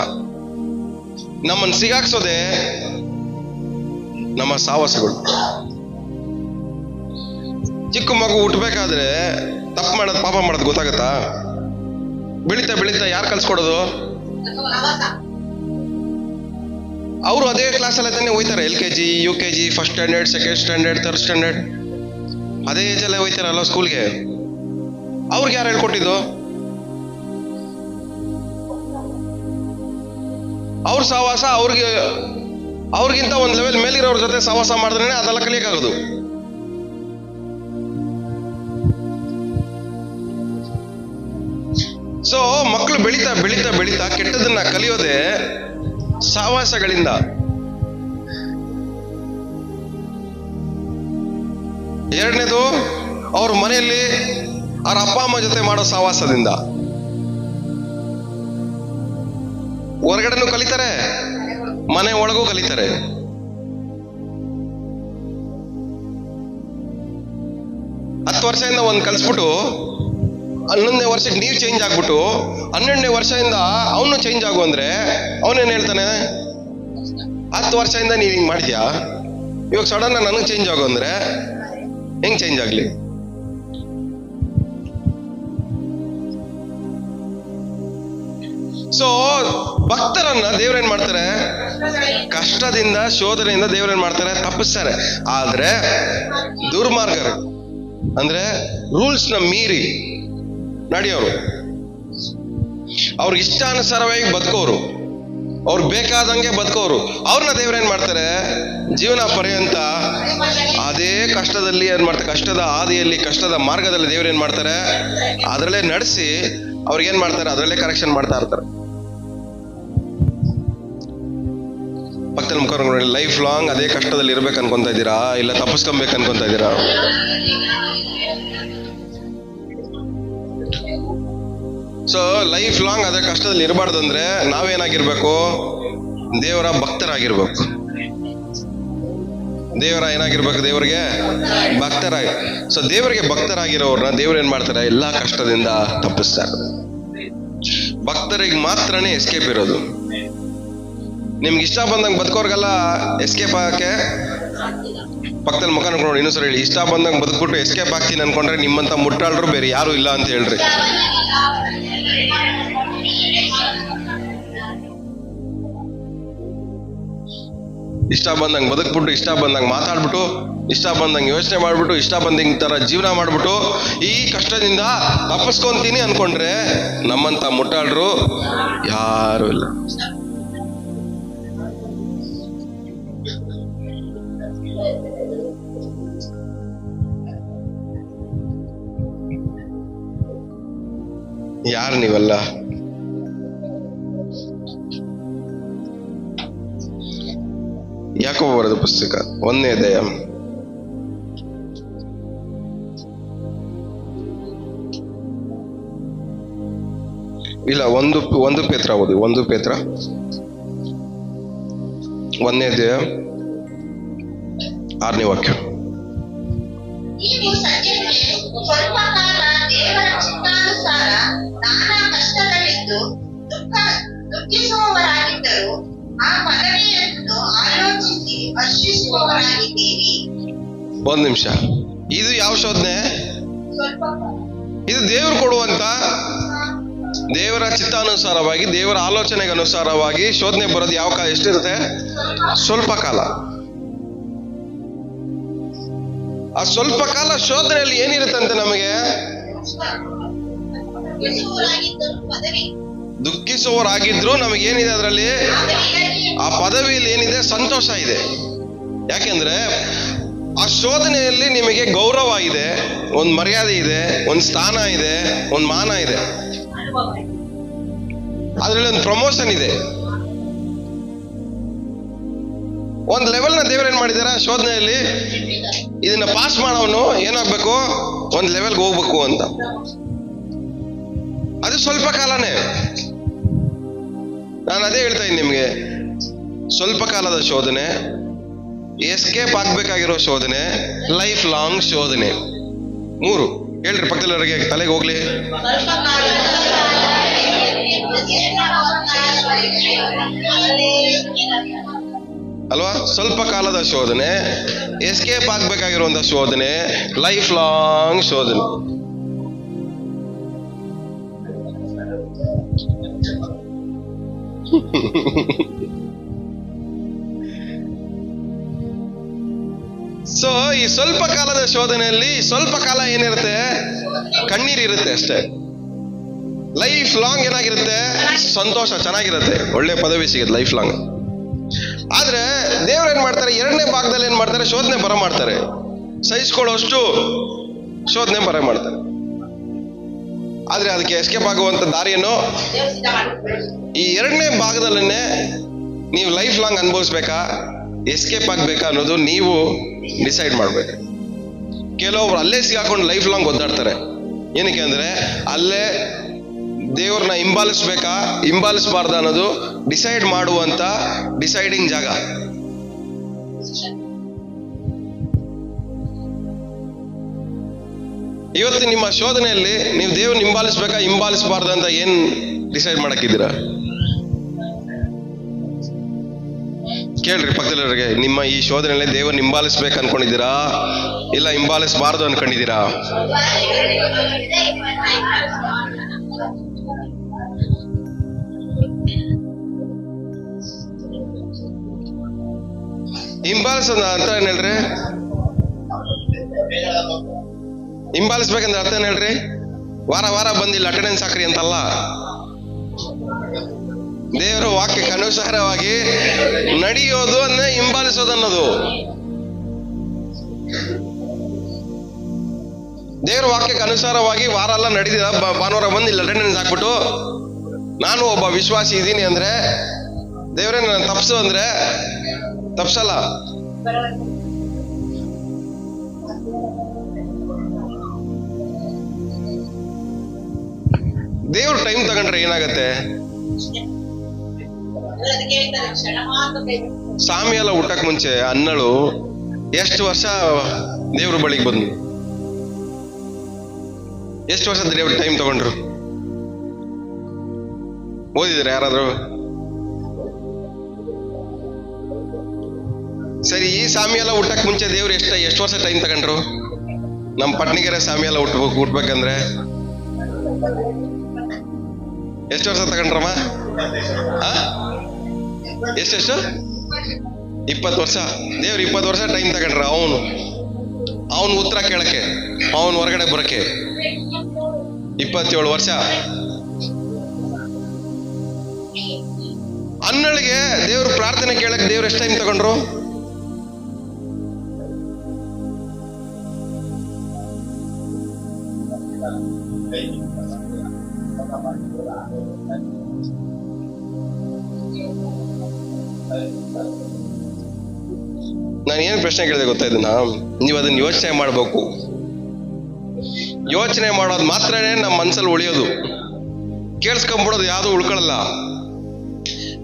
Speaker 1: ನಮ್ಮನ್ನು ಸಿಗಾಕ್ಸೋದೆ ನಮ್ಮ ಸಾಹಸಗಳು. ಚಿಕ್ಕ ಮಗು ಹುಟ್ಟಬೇಕಾದ್ರೆ ತಪ್ಪು ಮಾಡೋದು ಪಾಪ ಮಾಡೋದು ಗೊತ್ತಾಗತ್ತಾ? ಬೆಳೀತಾ ಯಾರು ಕಲ್ಸ್ಕೊಡೋದು? ಅವರು ಅದೇ ಕ್ಲಾಸಲ್ಲಿ ತಾನೇ ಹೋಯ್ತಾರೆ. LKG, UKG, first standard, second standard, third standard, ಅದೇ ಏಜಲ್ಲೇ ಹೋಯ್ತಾರಲ್ಲ ಸ್ಕೂಲ್ಗೆ. ಅವ್ರಿಗೆ ಯಾರು ಹೇಳ್ಕೊಟ್ಟಿದ್ದು? ಅವ್ರ ಸಹವಾಸ ಅವ್ರಿಗಿಂತ ಒಂದು ಲೆವೆಲ್ ಮೇಲಿರೋರ ಜೊತೆ ಸಹವಾಸ ಮಾಡಿದ್ರೆ ಅದೆಲ್ಲ ಕಲಿಯಕ್ಕಾಗೋದು. ಸೊ ಮಕ್ಕಳು ಬೆಳೀತಾ ಕೆಟ್ಟದನ್ನ ಕಲಿಯೋದೆ ಸಹವಾಸಗಳಿಂದ. ಎರಡನೇದು ಅವ್ರ ಮನೆಯಲ್ಲಿ ಅವ್ರ ಅಪ್ಪ ಅಮ್ಮ ಜೊತೆ ಮಾಡೋ ಸಹವಾಸದಿಂದ. ಹೊರಗಡೆನೂ ಕಲಿತಾರೆ, ಮನೆ ಒಳಗೂ ಕಲಿತಾರೆ. ಹತ್ತು ವರ್ಷದಿಂದ ಒಂದು ಕಲಿಸ್ಬಿಟ್ಟು 11ನೇ ವರ್ಷಕ್ಕೆ ನೀವು ಚೇಂಜ್ ಆಗ್ಬಿಟ್ಟು 12ನೇ ವರ್ಷದಿಂದ ಅವನು ಚೇಂಜ್ ಆಗು ಅಂದ್ರೆ ಅವನೇನ್ ಹೇಳ್ತಾನೆ? 10 ವರ್ಷದಿಂದ ನೀವ್ ಹಿಂಗ್ ಮಾಡಿದ್ಯಾ, ಇವಾಗ ಸಡನ್ ನನಗೆ ಚೇಂಜ್ ಆಗು ಅಂದ್ರೆ ಹೆಂಗ್ ಚೇಂಜ್ ಆಗ್ಲಿ? ಸೊ ಭಕ್ತರನ್ನ ದೇವ್ರೇನ್ ಮಾಡ್ತಾರೆ? ಕಷ್ಟದಿಂದ, ಶೋಧನೆಯಿಂದ ದೇವ್ರೇನ್ ಮಾಡ್ತಾರೆ? ತಪ್ಪಿಸ್ತಾರೆ. ಆದ್ರೆ ದುರ್ಮಾರ್ಗರು ಅಂದ್ರೆ ರೂಲ್ಸ್ ನ ಮೀರಿ ನಡೆಯೋರು, ಅವ್ರಿಗೆ ಇಷ್ಟಾನುಸಾರವಾಗಿ ಬದುಕೋರು, ಅವ್ರಿಗೆ ಬೇಕಾದಂಗೆ ಬದುಕೋರು, ಅವ್ರನ್ನ ದೇವ್ರೇನ್ ಮಾಡ್ತಾರೆ? ಜೀವನ ಪರ್ಯಂತ ಅದೇ ಕಷ್ಟದಲ್ಲಿ ಏನ್ ಮಾಡ್ತಾರೆ? ಕಷ್ಟದ ಹಾದಿಯಲ್ಲಿ, ಕಷ್ಟದ ಮಾರ್ಗದಲ್ಲಿ ದೇವ್ರೇನ್ ಮಾಡ್ತಾರೆ? ಅದರಲ್ಲೇ ನಡೆಸಿ ಅವ್ರಿಗೇನ್ ಮಾಡ್ತಾರೆ? ಅದರಲ್ಲೇ ಕರೆಕ್ಷನ್ ಮಾಡ್ತಾ ಇರ್ತಾರೆ. ಪಕ್ಕದಲ್ಲಿ ಮುಖ ನೋಡಿ, ಲೈಫ್ ಲಾಂಗ್ ಅದೇ ಕಷ್ಟದಲ್ಲಿ ಇರ್ಬೇಕು ಅನ್ಕೊಂತ ಇದ್ದೀರಾ, ಇಲ್ಲ ತಪ್ಪಿಸ್ಕೊಬೇಕು ಅನ್ಕೊಂತ ಇದ್ದೀರಾ? ಸೊ ಲೈಫ್ ಲಾಂಗ್ ಅದೇ ಕಷ್ಟದಲ್ಲಿ ಇರಬಾರ್ದು ಅಂದ್ರೆ ನಾವೇನಾಗಿರ್ಬೇಕು? ದೇವರ ಭಕ್ತರಾಗಿರ್ಬೇಕು. ದೇವರ ಏನಾಗಿರ್ಬೇಕು? ದೇವರಿಗೆ ಭಕ್ತರಾಗಿ. ಸೊ ದೇವರಿಗೆ ಭಕ್ತರಾಗಿರೋರ್ನ ದೇವ್ರೇನ್ ಮಾಡ್ತಾರೆ? ಎಲ್ಲಾ ಕಷ್ಟದಿಂದ ತಪ್ಪಿಸ್ತಾರೆ. ಭಕ್ತರಿಗೆ ಮಾತ್ರನೇ ಎಸ್ಕೇಪ್ ಇರೋದು. ನಿಮ್ಗೆ ಇಷ್ಟ ಬಂದಂಗೆ ಬದುಕೋರ್ಗೆಲ್ಲ ಎಸ್ಕೇಪ್ ಆಗಕ್ಕೆ ಪಕ್ಕದಲ್ಲಿ ಮುಖ ನೋಡಿ ಇನ್ನೂ ಸರಿ ಹೇಳಿ, ಇಷ್ಟ ಬಂದಂಗೆ ಬದುಕ್ಬಿಟ್ಟು ಎಸ್ಕೇಪ್ ಆಗ್ತೀನಿ ಅನ್ಕೊಂಡ್ರೆ ನಿಮ್ಮಂತ ಮುಟ್ಟಾಳ್ರು ಬೇರೆ ಯಾರು ಇಲ್ಲ ಅಂತ ಹೇಳ್ರಿ. ಇಷ್ಟ ಬಂದಂಗೆ ಬದುಕ್ಬಿಟ್ಟು, ಇಷ್ಟ ಬಂದಂಗೆ ಮಾತಾಡ್ಬಿಟ್ಟು, ಇಷ್ಟ ಬಂದಂಗೆ ಯೋಚನೆ ಮಾಡ್ಬಿಟ್ಟು, ಇಷ್ಟ ಬಂದಂಗೆ ತರ ಜೀವನ ಮಾಡ್ಬಿಟ್ಟು ಈ ಕಷ್ಟದಿಂದ ತಪ್ಪಿಸ್ಕೊಂತೀನಿ ಅನ್ಕೊಂಡ್ರೆ ನಮ್ಮಂತ ಮುಟ್ಟಾಳ್ರು ಯಾರು ಇಲ್ಲ. ಯಾರು ನೀವೆಲ್ಲ? ಯಾಕೋಬ ಬರೆದ ಪುಸ್ತಕ 1ನೇ ಅಧ್ಯಾಯ ಇಲ್ಲ, ಒಂದು ಪೇತ್ರ ಓದಿ. 1 ಪೇತ್ರ 1ನೇ ಅಧ್ಯಾಯ 6ನೇ ವಾಕ್ಯ.
Speaker 3: ನೀವು ಸತ್ಯಕ್ಕೆ ಸ್ವಲ್ಪ ಕಾಲ ದೇವರ ಚಿತ್ತಾನುಸಾರ ನಾನಾ ಕಷ್ಟಗಳಿದ್ದು ದುಃಖಿಸುವವರಾಗಿದ್ದರು ಆ ಪದವಿಯನ್ನು ಆಲೋಚಿಸಿ ಹರ್ಷಿಸುವವರಾಗಿದ್ದೀರಿ.
Speaker 1: 1 ನಿಮಿಷ. ಇದು ಯಾವ ಶೋಧನೆ?
Speaker 3: ಸ್ವಲ್ಪ
Speaker 1: ಇದು ದೇವರು ಕೊಡುವಂತ, ದೇವರ ಚಿತ್ತಾನುಸಾರವಾಗಿ, ದೇವರ ಆಲೋಚನೆಗೆ ಅನುಸಾರವಾಗಿ ಶೋಧನೆ ಬರೋದು ಯಾವ ಕಾಲ? ಎಷ್ಟಿರುತ್ತೆ? ಸ್ವಲ್ಪ ಕಾಲ. ಆ ಸ್ವಲ್ಪ ಕಾಲ ಶೋಧನೆಯಲ್ಲಿ ಏನಿರುತ್ತಂತೆ ನಮಗೆ? ದುಃಖಿಸುವವರಾಗಿದ್ರು ನಮಗೇನಿದೆ ಅದರಲ್ಲಿ? ಆ ಪದವಿಯಲ್ಲಿ ಏನಿದೆ? ಸಂತೋಷ ಇದೆ. ಯಾಕೆಂದ್ರೆ ಆ ಶೋಧನೆಯಲ್ಲಿ ನಿಮಗೆ ಗೌರವ ಇದೆ, ಒಂದು ಮರ್ಯಾದೆ ಇದೆ, ಒಂದು ಸ್ಥಾನ ಇದೆ, ಒಂದು ಮಾನ ಇದೆ, ಅದರಲ್ಲಿ ಒಂದು ಪ್ರಮೋಷನ್ ಇದೆ. ಒಂದು ಲೆವೆಲ್ನ ದೇವರು ಏನ್ ಮಾಡಿದಾರ ಶೋಧನೆಯಲ್ಲಿ? ಇದನ್ನ ಪಾಸ್ ಮಾಡೋನು ಏನಾಗ್ಬೇಕು? ಒಂದು ಲೆವೆಲ್ಗೆ ಹೋಗ್ಬೇಕು ಅಂತ. ಅದು ಸ್ವಲ್ಪ ಕಾಲನೇ. ನಾನು ಅದೇ ಹೇಳ್ತಾ ಇದ್ದೀನಿ ನಿಮ್ಗೆ, ಸ್ವಲ್ಪ ಕಾಲದ ಶೋಧನೆ, ಎಸ್ಕೇಪ್ ಆಗ್ಬೇಕಾಗಿರೋ ಶೋಧನೆ, ಲೈಫ್ ಲಾಂಗ್ ಶೋಧನೆ. 3 ಹೇಳ್ರಿ ಪಕ್ಕದಲ್ಲವರಿಗೆ, ತಲೆಗೆ ಹೋಗ್ಲಿ. ಅಲ್ವಾ? ಸ್ವಲ್ಪ ಕಾಲದ ಶೋಧನೆ, ಎಸ್ಕೇಪ್ ಆಗ್ಬೇಕಾಗಿರುವಂತ ಶೋಧನೆ, ಲೈಫ್ ಲಾಂಗ್ ಶೋಧನೆ. ಸೊ ಈ ಸ್ವಲ್ಪ ಕಾಲದ ಶೋಧನೆಯಲ್ಲಿ ಸ್ವಲ್ಪ ಕಾಲ ಏನಿರುತ್ತೆ? ಕಣ್ಣೀರಿರುತ್ತೆ ಅಷ್ಟೇ. ಲೈಫ್ ಲಾಂಗ್ ಏನಾಗಿರುತ್ತೆ? ಸಂತೋಷ, ಚೆನ್ನಾಗಿರುತ್ತೆ, ಒಳ್ಳೆ ಪದವಿ ಸಿಗುತ್ತೆ ಲೈಫ್ ಲಾಂಗ್. ಆದ್ರೆ ದೇವ್ರು ಏನ್ ಮಾಡ್ತಾರೆ? 2ನೇ ಭಾಗದಲ್ಲಿ ಏನ್ ಮಾಡ್ತಾರೆ? ಶೋಧನೆ ಬರ ಮಾಡ್ತಾರೆ. ಸಹಿಸ್ಕೊಳ್ಳೋಷ್ಟು ಶೋಧನೆ ಬರ ಮಾಡ್ತಾರೆ. ಆದ್ರೆ ಅದಕ್ಕೆ ಎಸ್ಕೇಪ್ ಆಗುವಂತ ದಾರಿಯನ್ನು ಈ 2ನೇ ಭಾಗದಲ್ಲೇ ನೀವು ಲೈಫ್ ಲಾಂಗ್ ಅನುಭವಿಸ್ಬೇಕಾ, ಎಸ್ಕೇಪ್ ಆಗ್ಬೇಕಾ ಅನ್ನೋದು ನೀವು ಡಿಸೈಡ್ ಮಾಡ್ಬೇಕು. ಕೆಲವೊಬ್ರು ಅಲ್ಲೇ ಸಿಗಾಕೊಂಡು ಲೈಫ್ ಲಾಂಗ್ ಒದ್ದಾಡ್ತಾರೆ. ಏನಕ್ಕೆ ಅಂದ್ರೆ ಅಲ್ಲೇ ದೇವ್ರನ್ನ ಹಿಂಬಾಲಿಸ್ಬೇಕಾ ಹಿಂಬಾಲಿಸಬಾರ್ದ ಅನ್ನೋದು ಡಿಸೈಡ್ ಮಾಡುವಂತ ಡಿಸೈಡಿಂಗ್ ಜಾಗ. ಇವತ್ತು ನಿಮ್ಮ ಶೋಧನೆಯಲ್ಲಿ ನೀವು ದೇವ್ರನ್ನ ಹಿಂಬಾಲಿಸ್ಬೇಕಾ ಹಿಂಬಾಲಿಸಬಾರ್ದ ಅಂತ ಏನ್ ಡಿಸೈಡ್ ಮಾಡಕ್ಕಿದ್ದೀರಾ? ಕೇಳ್ರಿ ಪಕ್ಕದಲ್ಲಿರೋರಿಗೆ, ನಿಮ್ಮ ಈ ಶೋಧನೆಯಲ್ಲಿ ದೇವ್ರನ್ನ ಹಿಂಬಾಲಿಸ್ಬೇಕು ಅನ್ಕೊಂಡಿದ್ದೀರಾ, ಇಲ್ಲ ಹಿಂಬಾಲಿಸಬಾರ್ದು ಅನ್ಕೊಂಡಿದ್ದೀರಾ? ಹಿಂಬಾಲಿಸೋದ ಅಂತ ಏನ್ ಹೇಳ್ರಿ? ಹಿಂಬಾಲಿಸ್ಬೇಕಂದ್ರೆ ಅರ್ಥ ಏನ್ ಹೇಳ್ರಿ? ವಾರ ವಾರ ಬಂದಿಲ್ಲ ಅಟೆಂಡೆನ್ಸ್ ಹಾಕ್ರಿ ಅಂತಲ್ಲ. ದೇವರ ವಾಕ್ಯಕ್ಕೆ ಅನುಸಾರವಾಗಿ ನಡೆಯೋದು ಅಂದ್ರೆ ಹಿಂಬಾಲಿಸೋದು ಅನ್ನೋದು. ದೇವರ ವಾಕ್ಯಕ್ಕೆ ಅನುಸಾರವಾಗಿ ವಾರ ಎಲ್ಲ ನಡೆದಿದ ಭಾನುವಾರ ಬಂದಿಲ್ಲ ಅಟೆಂಡೆನ್ಸ್ ಹಾಕ್ಬಿಟ್ಟು ನಾನು ಒಬ್ಬ ವಿಶ್ವಾಸಿ ಇದ್ದೀನಿ ಅಂದ್ರೆ ದೇವರೇ ನನ್ನ ತಪ್ಸು ಅಂದ್ರೆ ತಪ್ಸಲ್ಲ. ದೇವ್ರು ಟೈಮ್ ತಗೊಂಡ್ರೆ ಏನಾಗತ್ತೆ? ಸಾಮ್ಯಲ ಹುಟ್ಟಕ್ ಮುಂಚೆ ಅನ್ನಳು ಎಷ್ಟು ವರ್ಷ ದೇವ್ರ ಬಳಿಗೆ ಬಂದು? ಎಷ್ಟು ವರ್ಷ ದೇವ್ರ ಟೈಮ್ ತಗೊಂಡ್ರು? ಓದಿದ್ರೆ ಯಾರಾದ್ರು? ಸರಿ, ಈ ಸಾಮ್ಯಲ ಹುಟ್ಟಕ್ ಮುಂಚೆ ದೇವ್ರು ಎಷ್ಟು ವರ್ಷ ಟೈಮ್ ತಗೊಂಡ್ರು? ನಮ್ ಪಟ್ನಿಗೆರೆ ಸಾಮ್ಯಲ ಹುಟ್ಬೇಕಂದ್ರೆ ಎಷ್ಟು ವರ್ಷ ತಗೊಂಡ್ರಮ್ಮ? ಎಷ್ಟೆಷ್ಟು? 20 ವರ್ಷ. ದೇವ್ರು 20 ವರ್ಷ ಟೈಮ್ ತಗೊಂಡ್ರ ಅವನು ಉತ್ತರ ಕೇಳಕ್ಕೆ, ಅವನು ಹೊರಗಡೆ ಬರಕ್ಕೆ 27 ವರ್ಷ. ಅನ್ನಳಿಗೆ ದೇವ್ರು ಪ್ರಾರ್ಥನೆ ಕೇಳಕ್ ದೇವ್ರು ಎಷ್ಟು ಟೈಮ್ ತಗೊಂಡ್ರು? ನಾನು ಏನ್ ಪ್ರಶ್ನೆ ಕೇಳಿದೆ ಗೊತ್ತಾ? ಇದನ್ನ ನೀವು ಅದನ್ನ ಯೋಚನೆ ಮಾಡ್ಬೇಕು. ಯೋಚನೆ ಮಾಡೋದು ಮಾತ್ರನೇ ನಮ್ಮ ಮನ್ಸಲ್ಲಿ ಉಳಿಯೋದು. ಕೇಳಿಸ್ಕೊಂಡ್ಬಿಡೋದು ಯಾವುದು ಉಳ್ಕೊಳ್ಳಲ್ಲ.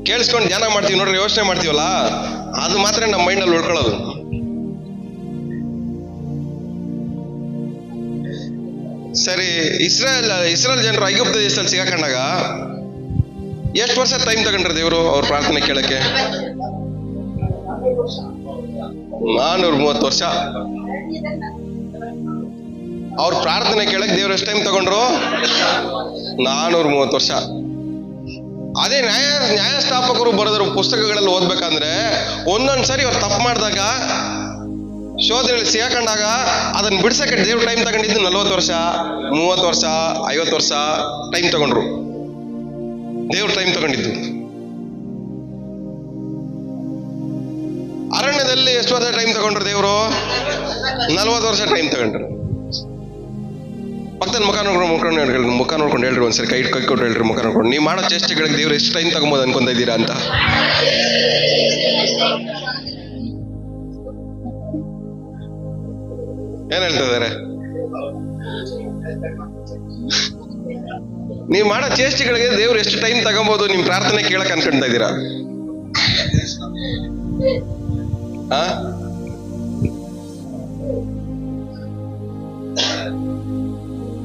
Speaker 1: ಕೇಳಿಸ್ಕೊಂಡು ಧ್ಯಾನ ಮಾಡ್ತೀವಿ ನೋಡ್ರಿ, ಯೋಚನೆ ಮಾಡ್ತೀವಲ್ಲ, ಅದು ಮಾತ್ರ ನಮ್ಮ ಮೈಂಡಲ್ಲಿ ಉಳ್ಕೊಳ್ಳೋದು. ಸರಿ, ಇಸ್ರೇಲ್ ಜನರು ಐಗುಪ್ತ ದೇಶದಲ್ಲಿ ಸಿಗಾಕೊಂಡಾಗ ಎಷ್ಟು ವರ್ಷ ಟೈಮ್ ತಗೊಂಡ್ರೆ ದೇವರು ಅವ್ರ ಪ್ರಾರ್ಥನೆ ಕೇಳಕ್ಕೆ? 430 ವರ್ಷ. ಅವ್ರ ಪ್ರಾರ್ಥನೆ ಕೇಳಕ್ ದೇವ್ರು ಎಷ್ಟು ಟೈಮ್ ತಗೊಂಡ್ರು? 430 ವರ್ಷ. ಅದೇ ನ್ಯಾಯಸ್ಥಾಪಕರು ಬರೆದಿರೋ ಪುಸ್ತಕಗಳಲ್ಲಿ ಓದ್ಬೇಕಂದ್ರೆ ಒಂದೊಂದ್ಸರಿ ಅವ್ರು ತಪ್ಪು ಮಾಡಿದಾಗ ಶೋಧನೆಯಲ್ಲಿ ಸಿಗಾಕೊಂಡಾಗ ಅದನ್ನ ಬಿಡ್ಸಕ್ಕೆ ದೇವ್ರು ಟೈಮ್ ತಗೊಂಡಿದ್ದು 40 ವರ್ಷ, 30 ವರ್ಷ, 50 ವರ್ಷ ಟೈಮ್ ತಗೊಂಡ್ರು. ದೇವ್ರು ಟೈಮ್ ತಗೊಂಡಿದ್ದು. ಅರಣ್ಯದಲ್ಲಿ ಎಷ್ಟು ವರ್ಷ ಟೈಮ್ ತಗೊಂಡ್ರು ದೇವರು? 40 ವರ್ಷ ಟೈಮ್ ತಗೊಂಡ್ರು. ಪಕ್ಕದಲ್ಲಿ ಮುಖ ನೋಡ್ಕೊಂಡು ಹೇಳ್ರಿ ಒಂದ್ಸರಿ, ಕೈ ಕೊಟ್ಟು ಹೇಳ್ರಿ, ಮುಖ ನೋಡ್ಕೊಂಡು. ನೀವು ಮಾಡೋ ಚೇಷ್ಟೆಗಳಿಗೆ ದೇವ್ರು ಎಷ್ಟು ಟೈಮ್ ತಗೊಂಬೋದು ಅನ್ಕೊಂತ ಇದ್ದೀರಾ ಅಂತ. ಏನ್ ಹೇಳ್ತಿದ್ದಾರೆ? ನೀವು ಮಾಡೋ ಚೇಷ್ಟೆಗಳಿಗೆ ದೇವ್ರು ಎಷ್ಟು ಟೈಮ್ ತಗೊಬೋದು ನಿಮ್ ಪ್ರಾರ್ಥನೆ ಕೇಳಕ್ ಅನ್ಕೊಂತ ಇದ್ದೀರಾ?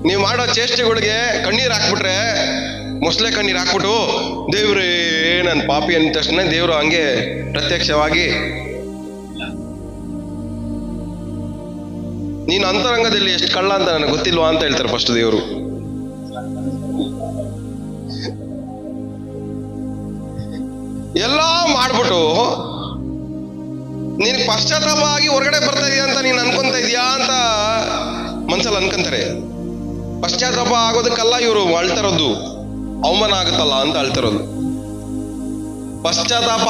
Speaker 1: ನೀವು ಮಾಡೋ ಚೇಷ್ಟೆಗಳಿಗೆ ಕಣ್ಣೀರ್ ಹಾಕ್ಬಿಟ್ರೆ, ಮೊಸಳೆ ಕಣ್ಣೀರ್ ಹಾಕ್ಬಿಟ್ಟು ದೇವ್ರೇ ನನ್ ಪಾಪಿ ಅಂದ ತಕ್ಷಣ ದೇವ್ರು ಹಂಗೆ ಪ್ರತ್ಯಕ್ಷವಾಗಿ ನೀನು ಅಂತರಂಗದಲ್ಲಿ ಎಷ್ಟು ಕಳ್ಳ ಅಂತ ನನಗೆ ಗೊತ್ತಿಲ್ವಾ ಅಂತ ಹೇಳ್ತಾರೆ ಫಸ್ಟ್ ದೇವರು. ಎಲ್ಲ ಮಾಡ್ಬಿಟ್ಟು ನೀನ್ ಪಶ್ಚಾತ್ತಾಪ ಆಗಿ ಹೊರಗಡೆ ಬರ್ತಾ ಇದೀಯ ಅಂತ ನೀನ್ ಅನ್ಕೊಂತ ಇದೀಯಾ ಅಂತ ಮನ್ಸಲ್ಲಿ ಅನ್ಕೊಂತಾರೆ. ಪಶ್ಚಾತ್ತಾಪ ಆಗೋದಕ್ಕಲ್ಲ ಇವರು ಅಳ್ತಾರದು, ಅವಮಾನ ಆಗುತ್ತಲ್ಲ ಅಂತ ಅಳ್ತಾರದು. ಪಶ್ಚಾತ್ತಾಪ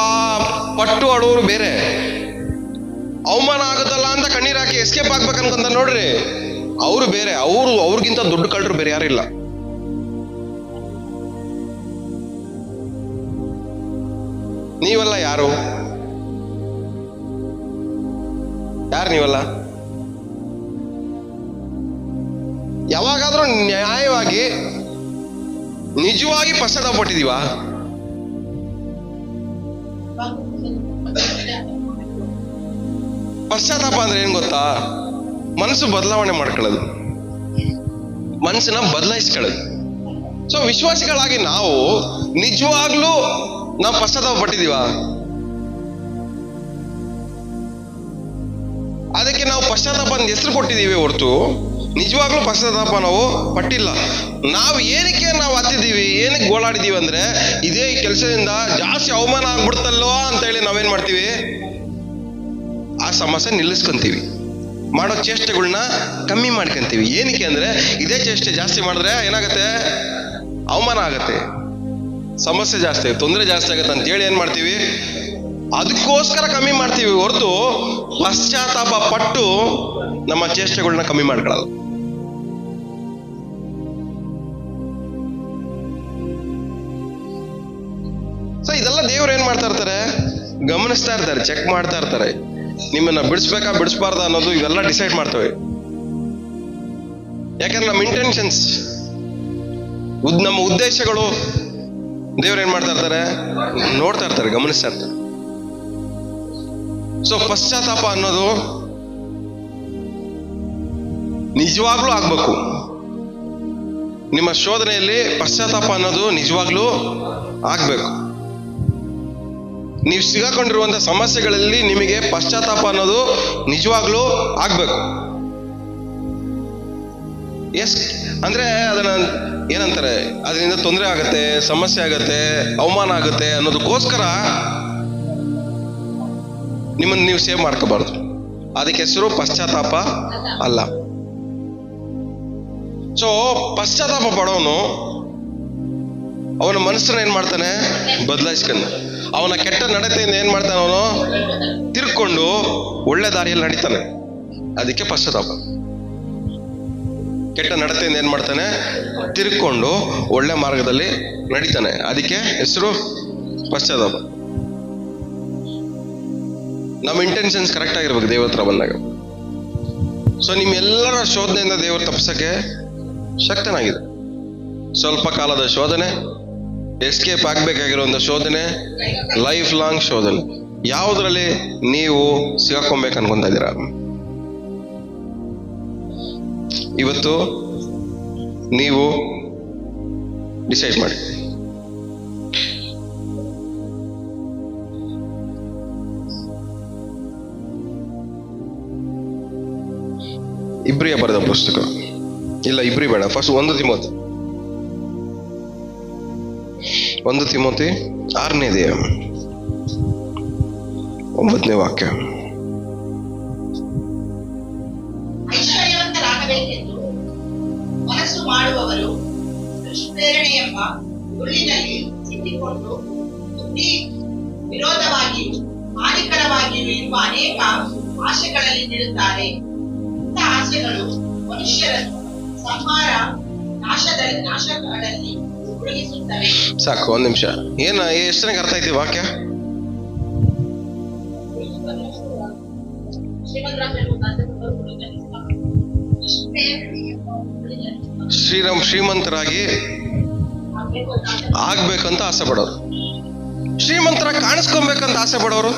Speaker 1: ಪಟ್ಟು ಅಳೋರು ಬೇರೆ, ಅವಮಾನ ಆಗುತ್ತಲ್ಲ ಅಂತ ಕಣ್ಣೀರ್ ಹಾಕಿ ಎಸ್ಕೇಪ್ ಆಗ್ಬೇಕನ್ಕೊಂತ ನೋಡ್ರಿ, ಅವರು ಬೇರೆ. ಅವ್ರಿಗಿಂತ ದೊಡ್ಡ ಕಳ್ಳರು ಬೇರೆ ಯಾರಿಲ್ಲ. ನೀವೆಲ್ಲ ಯಾರು ನೀವೆಲ್ಲ? ಯಾವಾಗಾದ್ರೂ ನ್ಯಾಯವಾಗಿ ನಿಜವಾಗಿ ಪಶ್ಚಾತ್ತಾಪ ಪಟ್ಟಿದೀವ? ಪಶ್ಚಾತ್ತಾಪ ಅಂದ್ರೆ ಏನ್ ಗೊತ್ತಾ? ಮನಸ್ಸು ಬದಲಾವಣೆ ಮಾಡ್ಕೊಳ್ಳೋದು, ಮನಸ್ಸನ್ನ ಬದಲಾಯಿಸ್ಕೊಳ್ಳೋದು. ಸೊ ವಿಶ್ವಾಸಿಗಳಾಗಿ ನಾವು ನಿಜವಾಗ್ಲೂ ನಾವು ಪಶ್ಚಾತ್ತಾಪ ಪಟ್ಟಿದೀವ? ಅದಕ್ಕೆ ನಾವು ಪಶ್ಚಾತ್ತಾಪ ಅಂತ ಹೆಸರು ಕೊಟ್ಟಿದ್ದೀವಿ ಹೊರತು ನಿಜವಾಗ್ಲೂ ಪಶ್ಚಾತ್ತಾಪ ನಾವು ಪಟ್ಟಿಲ್ಲ. ನಾವು ಏನಕ್ಕೆ ನಾವು ಹತ್ತಿದ್ದೀವಿ, ಏನಕ್ಕೆ ಗೋಳಾಡಿದೀವಿ ಅಂದ್ರೆ ಇದೇ ಕೆಲಸದಿಂದ ಜಾಸ್ತಿ ಅವಮಾನ ಆಗ್ಬಿಡ್ತಲ್ಲೋ ಅಂತ ಹೇಳಿ ನಾವೇನ್ ಮಾಡ್ತೀವಿ, ಆ ಸಮಸ್ಯೆ ನಿಲ್ಲಿಸ್ಕೊಂತೀವಿ, ಮಾಡೋ ಚೇಷ್ಟೆಗಳನ್ನ ಕಮ್ಮಿ ಮಾಡ್ಕೊಂತೀವಿ. ಏನಕ್ಕೆ ಅಂದ್ರೆ ಇದೇ ಚೇಷ್ಟೆ ಜಾಸ್ತಿ ಮಾಡಿದ್ರೆ ಏನಾಗತ್ತೆ, ಅವಮಾನ ಆಗತ್ತೆ, ಸಮಸ್ಯೆ ಜಾಸ್ತಿ, ತೊಂದರೆ ಜಾಸ್ತಿ ಆಗತ್ತೆ ಅಂತ ಹೇಳಿ ಏನ್ ಮಾಡ್ತೀವಿ, ಅದಕ್ಕೋಸ್ಕರ ಕಮ್ಮಿ ಮಾಡ್ತೀವಿ ಹೊರತು ಪಶ್ಚಾತ್ತಾಪ ಪಟ್ಟು ನಮ್ಮ ಚೇಷ್ಟೆಗಳನ್ನ ಕಮ್ಮಿ ಮಾಡ್ಕೊಳ್ಳಲ್ಲ. ಸೊ ಇದೆಲ್ಲ ದೇವ್ರು ಏನ್ ಮಾಡ್ತಾ ಇರ್ತಾರೆ, ಗಮನಿಸ್ತಾ ಇರ್ತಾರೆ, ಚೆಕ್ ಮಾಡ್ತಾ ಇರ್ತಾರೆ. ನಿಮ್ಮನ್ನ ಬಿಡಿಸ್ಬೇಕಾ ಬಿಡಿಸ್ಬಾರ್ದ ಅನ್ನೋದು ಇವೆಲ್ಲ ಡಿಸೈಡ್ ಮಾಡ್ತವೆ. ಯಾಕಂದ್ರೆ ನಮ್ಮ ಇಂಟೆನ್ಷನ್ಸ್, ನಮ್ಮ ಉದ್ದೇಶಗಳು ದೇವ್ರು ಏನ್ ಮಾಡ್ತಾ ಇರ್ತಾರೆ, ನೋಡ್ತಾ ಇರ್ತಾರೆ, ಗಮನಿಸ್ತಾ ಇರ್ತಾರೆ. ಸೊ ಪಶ್ಚಾತ್ತಾಪ ಅನ್ನೋದು ನಿಜವಾಗ್ಲೂ ಆಗ್ಬೇಕು. ನಿಮ್ಮ ಶೋಧನೆಯಲ್ಲಿ ಪಶ್ಚಾತ್ತಾಪ ಅನ್ನೋದು ನಿಜವಾಗ್ಲೂ ಆಗ್ಬೇಕು. ನೀವು ಸಿಗಾಕೊಂಡಿರುವಂತ ಸಮಸ್ಯೆಗಳಲ್ಲಿ ನಿಮಗೆ ಪಶ್ಚಾತ್ತಾಪ ಅನ್ನೋದು ನಿಜವಾಗ್ಲೂ ಆಗ್ಬೇಕು. ಎಸ್ ಅಂದ್ರೆ ಅದನ್ನ ಏನಂತಾರೆ, ಅದರಿಂದ ತೊಂದರೆ ಆಗತ್ತೆ, ಸಮಸ್ಯೆ ಆಗತ್ತೆ, ಅವಮಾನ ಆಗತ್ತೆ ಅನ್ನೋದಕ್ಕೋಸ್ಕರ ನಿಮ್ಮನ್ನು ನೀವು ಸೇವ್ ಮಾಡ್ಕೋಬಾರ್ದು. ಅದಕ್ಕೆ ಹೆಸರು ಪಶ್ಚಾತ್ತಾಪ ಅಲ್ಲ. ಸೊ ಪಶ್ಚಾತ್ತಾಪ ಪಡೋನು ಅವನ ಮನಸ್ಸನ್ನ ಏನ್ ಮಾಡ್ತಾನೆ, ಬದಲಾಯಿಸ್ಕೊಂಡು ಅವನ ಕೆಟ್ಟ ನಡತೆಯಿಂದ ಏನ್ ಮಾಡ್ತಾನೆ, ಅವನು ತಿರ್ಕೊಂಡು ಒಳ್ಳೆ ದಾರಿಯಲ್ಲಿ ನಡೀತಾನೆ. ಅದಕ್ಕೆ ಪಶ್ಚಾತ್ತಾಪ. ಕೆಟ್ಟ ನಡತೆಯಿಂದ ಏನ್ ಮಾಡ್ತಾನೆ, ತಿರ್ಕೊಂಡು ಒಳ್ಳೆ ಮಾರ್ಗದಲ್ಲಿ ನಡೀತಾನೆ. ಅದಕ್ಕೆ ಹೆಸರು ಪಶ್ಚಾತ್ತಾಪ. ನಮ್ಮ ಇಂಟೆನ್ಷನ್ಸ್ ಕರೆಕ್ಟ್ ಆಗಿರ್ಬೇಕು ದೇವ್ರ ಹತ್ರ ಬಂದಾಗ. ಸೊ ನಿಮ್ಮೆಲ್ಲರ ಶೋಧನೆಯಿಂದ ದೇವರು ತಪ್ಪಿಸಕ್ಕೆ ಶಕ್ತನಾಗಿದೆ. ಸ್ವಲ್ಪ ಕಾಲದ ಶೋಧನೆ, ಎಸ್ಕೇಪ್ ಆಗ್ಬೇಕಾಗಿರುವಂತ ಶೋಧನೆ, ಲೈಫ್ ಲಾಂಗ್ ಶೋಧನೆ. ಯಾವುದ್ರಲ್ಲಿ ನೀವು ಸಿಗಾಕೊಬೇಕು ಅನ್ಕೊಂತ ಇದ್ದೀರಾ? ಇವತ್ತು ನೀವು ಡಿಸೈಡ್ ಮಾಡಿ. ಇಬ್ರಿಯ ಬರೆದ ಪುಸ್ತಕ, ಇಲ್ಲ ಇಬ್ರಿ ಬೇಡ, ಫಸ್ಟ್ 1 ತಿಮೋತಿ 6ನೇ ಅಧ್ಯಾಯ 9ನೇ ವಾಕ್ಯ.
Speaker 2: ಎಂಬ ಹುಲ್ಲಿನಲ್ಲಿ ಸಿಕ್ಕಿಕೊಂಡು ಬುದ್ಧಿ ವಿರೋಧವಾಗಿಯೂ ಹಾನಿಕರವಾಗಿಯೂ ಇರುವ ಅನೇಕ ಆಶೆಗಳಲ್ಲಿ ನಿಲ್ಲುತ್ತಾರೆ. ಇಂಥ ಆಸೆಗಳು ಮನುಷ್ಯರನ್ನು ಸಂಹಾರ ನಾಶಗಳಲ್ಲಿ ಮುಳುಗಿಸುತ್ತವೆ.
Speaker 1: ಸಾಕು, ಒಂದ್ ನಿಮಿಷ. ಎಷ್ಟು ಜನಕ್ಕೆ ಅರ್ಥ ಆಯ್ತು ಈ ವಾಕ್ಯ? ಶ್ರೀಮಂತರಾಗಿ ಆಗ್ಬೇಕಂತ ಆಸೆ ಪಡೋರು, ಶ್ರೀಮಂತರಾಗಿ ಕಾಣಿಸ್ಕೊಬೇಕಂತ ಆಸೆ ಪಡೋರು,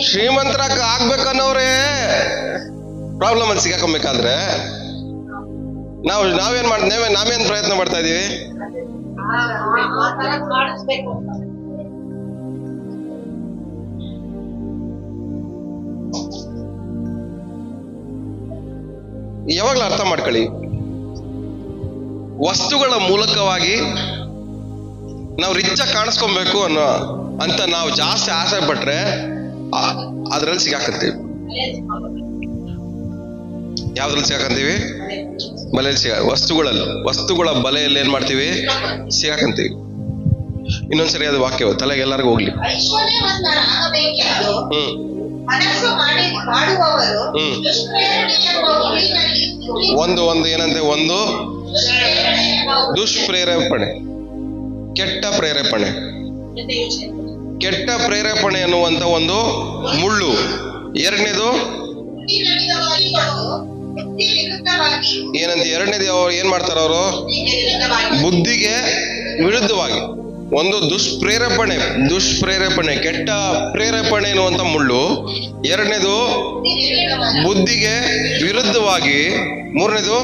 Speaker 1: ಶ್ರೀಮಂತರಾಗಿ ಆಗ್ಬೇಕನ್ನೋರೇ ಪ್ರಾಬ್ಲಮ್ ಅಲ್ಲಿ ಸಿಗಾಕೊಬೇಕಾದ್ರೆ ನಾವೇನ್ ಪ್ರಯತ್ನ ಮಾಡ್ತಾ ಇದೀವಿ? ಯಾವಾಗ್ಲೂ ಅರ್ಥ ಮಾಡ್ಕೊಳ್ಳಿ, ವಸ್ತುಗಳ ಮೂಲಕವಾಗಿ ನಾವು ರಿಚ್ ಆಗಿ ಕಾಣಿಸ್ಕೊಬೇಕು ಅಂತ ನಾವು ಜಾಸ್ತಿ ಆಸೆ ಪಟ್ರೆ ಅದ್ರಲ್ಲಿ ಸಿಗಾಕತ್ತೀವಿ. ಯಾವ್ದ್ರಲ್ಲಿ ಸಿಗಾಕಂತೀವಿ? ಬಲೆಯಲ್ಲಿ ವಸ್ತುಗಳ ಬಲೆಯಲ್ಲಿ ಏನ್ ಮಾಡ್ತೀವಿ? ಸಿಗಾಕಂತೀವಿ. ಇನ್ನೊಂದ್ಸರಿ ಅದು ವಾಕ್ಯ ತಲೆಗೆ ಎಲ್ಲರಿಗೂ ಹೋಗ್ಲಿ.
Speaker 3: ಐಶ್ವರ್ಯವಂತರಾಗಬೇಕೆಂದು ಮನಸ್ಸು ಮಾಡುವವರು ದುಷ್ಪ್ರೇರಣೆ ಎಂಬ ಹುಲ್ಲಿನಲ್ಲಿ
Speaker 1: ಒಂದು ಏನಂತೆ, ಒಂದು ದುಷ್ಪ್ರೇರೇಪಣೆ, ಕೆಟ್ಟ ಪ್ರೇರೇಪಣೆ, ಕೆಟ್ಟ ಪ್ರೇರೇಪಣೆ ಅನ್ನುವಂತ ಒಂದು ಮುಳ್ಳು. ಎರಡನೇದು ಏನಂತ, ಎರಡನೇದು ಏನ್ ಮಾಡ್ತಾರ ಅವರು? ಬುದ್ಧಿಗೆ ವಿರುದ್ಧವಾಗಿ. ಒಂದು ದುಷ್ಪ್ರೇರೇಪಣೆ, ಕೆಟ್ಟ ಪ್ರೇರೇಪಣೆ ಎನ್ನುವಂತ ಮುಳ್ಳು. ಎರಡನೇದು ಬುದ್ಧಿಗೆ ವಿರುದ್ಧವಾಗಿ. ಮೂರನೇದು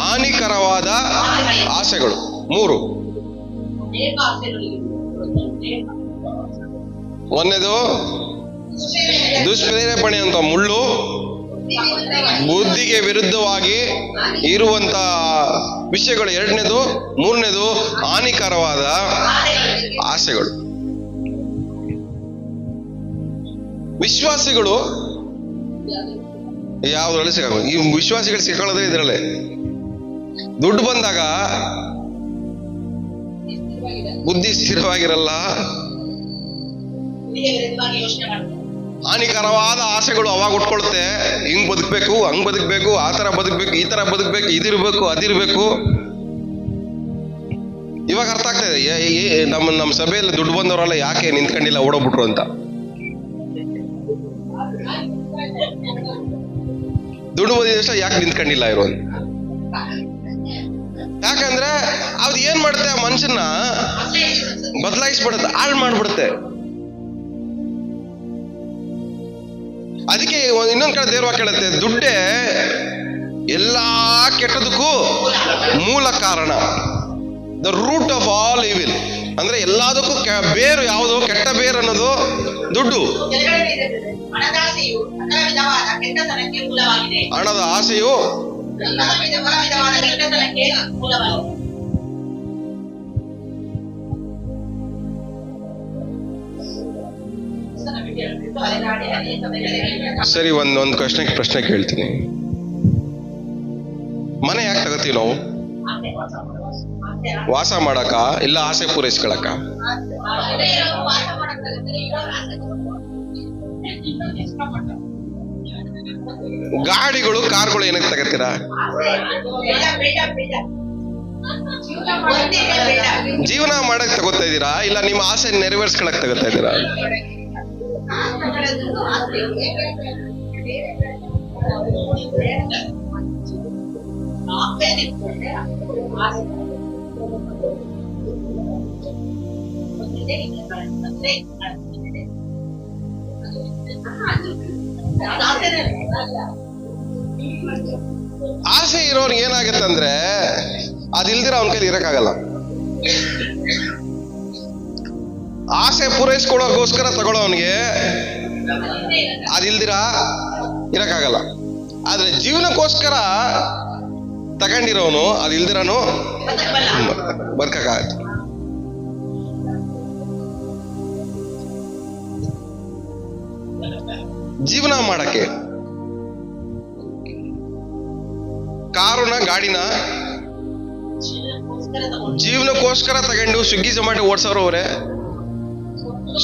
Speaker 1: ಹಾನಿಕರವಾದ ಆಸೆಗಳು. ಮೂರು. ಒಂದನೇದು ದುಷ್ಪ್ರೇರೇಪಣೆ ಅಂತ ಮುಳ್ಳು, ಬುದ್ಧಿಗೆ ವಿರುದ್ಧವಾಗಿ ಇರುವಂತ ವಿಷಯಗಳು ಎರಡನೇದು. ಮೂರನೇದು ಹಾನಿಕರವಾದ ಆಸೆಗಳು. ವಿಶ್ವಾಸಿಗಳು ಯಾವ್ದ್ರಲ್ಲಿ ಸಿಗಬೇಕು? ಈ ವಿಶ್ವಾಸಿಗಳು ಸಿಕ್ಕೊಳ್ಳೋದ್ರೆ ಇದ್ರಲ್ಲೇ. ದುಡ್ಡು ಬಂದಾಗ ಬುದ್ಧಿ ಸ್ಥಿರವಾಗಿರಲ್ಲ, ಹಾನಿಕರವಾದ ಆಸೆಗಳು ಅವಾಗ ಉಟ್ಕೊಳುತ್ತೆ. ಹಿಂಗ್ ಬದುಕ್ಬೇಕು, ಹಂಗ್ ಬದುಕ್ಬೇಕು, ಆ ತರ ಬದುಕ್ಬೇಕು, ಈ ತರ ಬದುಕ್ಬೇಕು, ಇದಿರ್ಬೇಕು, ಅದಿರ್ಬೇಕು. ಇವಾಗ ಅರ್ಥ ಆಗ್ತಾ ಇದೆ ನಮ್ಮ ಸಭೆಯಲ್ಲಿ ದುಡ್ಡು ಬಂದವರೆಲ್ಲ ಯಾಕೆ ನಿಂತ್ಕೊಂಡಿಲ್ಲ, ಓಡೋಗ್ಬಿಟ್ರು ಅಂತ. ದುಡ್ಡು ಬಂದಿದಷ್ಟ ಯಾಕೆ ನಿಂತ್ಕೊಂಡಿಲ್ಲ ಇರೋ? ಯಾಕಂದ್ರೆ ಅದು ಏನ್ ಮಾಡುತ್ತೆ, ಆ ಮನುಷ್ಯನ ಬದಲಾಯಿಸ್ಬಿಡುತ್ತೆ, ಹಾಳು ಮಾಡ್ಬಿಡುತ್ತೆ. ಅದಕ್ಕೆ ಇನ್ನೊಂದ್ ಕಡೆ ದೇವ್ರ ವಾಕ್ಯ ಹೇಳುತ್ತೆ, ದುಡ್ಡೇ ಎಲ್ಲಾ ಕೆಟ್ಟದಕ್ಕೂ ಮೂಲ ಕಾರಣ. The root of all evil. ಅಂದ್ರೆ ಎಲ್ಲದಕ್ಕೂ ಬೇರು ಯಾವುದು? ಕೆಟ್ಟ ಬೇರು ಅನ್ನೋದು ದುಡ್ಡು. ಹಣದ ಆಸೆಯು ಸರಿ. ಒಂದೊಂದು ಪ್ರಶ್ನೆ ಕೇಳ್ತೀನಿ. ಮನೆ ಯಾಕೆ ತಗೋತೀವಿ ನಾವು? ವಾಸ ಮಾಡಕ, ಇಲ್ಲ ಆಸೆ ಪೂರೈಸ್ಕೊಳಕ? ಗಾಡಿಗಳು, ಕಾರ್ಗಳು ಏನಕ್ಕೆ ತಗೋತೀರಾ? ಜೀವನ ಮಾಡಕ್ ತಗೋತಾ ಇದ್ದೀರಾ, ಇಲ್ಲ ನಿಮ್ಮ ಆಸೆ ನೆರವೇರ್ಸ್ಕೊಳಕ್ ತಗೋತಾ ಇದ್ದೀರಾ? ಆಸೆ ಇರೋರ್ಗೆ ಏನಾಗತ್ತಂದ್ರೆ ಅದಿಲ್ದಿರ ಅವನ ಕೈಲಿ ಇರಕ್ಕಾಗಲ್ಲ. ಆಸೆ ಪೂರೈಸ್ಕೊಳ್ಳೋಗೋಸ್ಕರ ತಗೊಳ್ಳೋವನಿಗೆ ಅದಿಲ್ದಿರ ಇರಕ್ಕಾಗಲ್ಲ. ಆದ್ರೆ ಜೀವನಕ್ಕೋಸ್ಕರ ತಗೊಂಡಿರೋನು ಅದಿಲ್ದಿರನು ಬದುಕಕ್ಕಾಗತ್ತೆ. ಜೀವನ ಮಾಡಕ್ಕೆ. ಕಾರುನ ಗಾಡಿನ ಜೀವನಕ್ಕೋಸ್ಕರ ತಗೊಂಡು ಸ್ವಿಗ್ಗಿ ಝೊಮ್ಯಾಟೊ ಓಡ್ಸೋರು ಅವರೇ,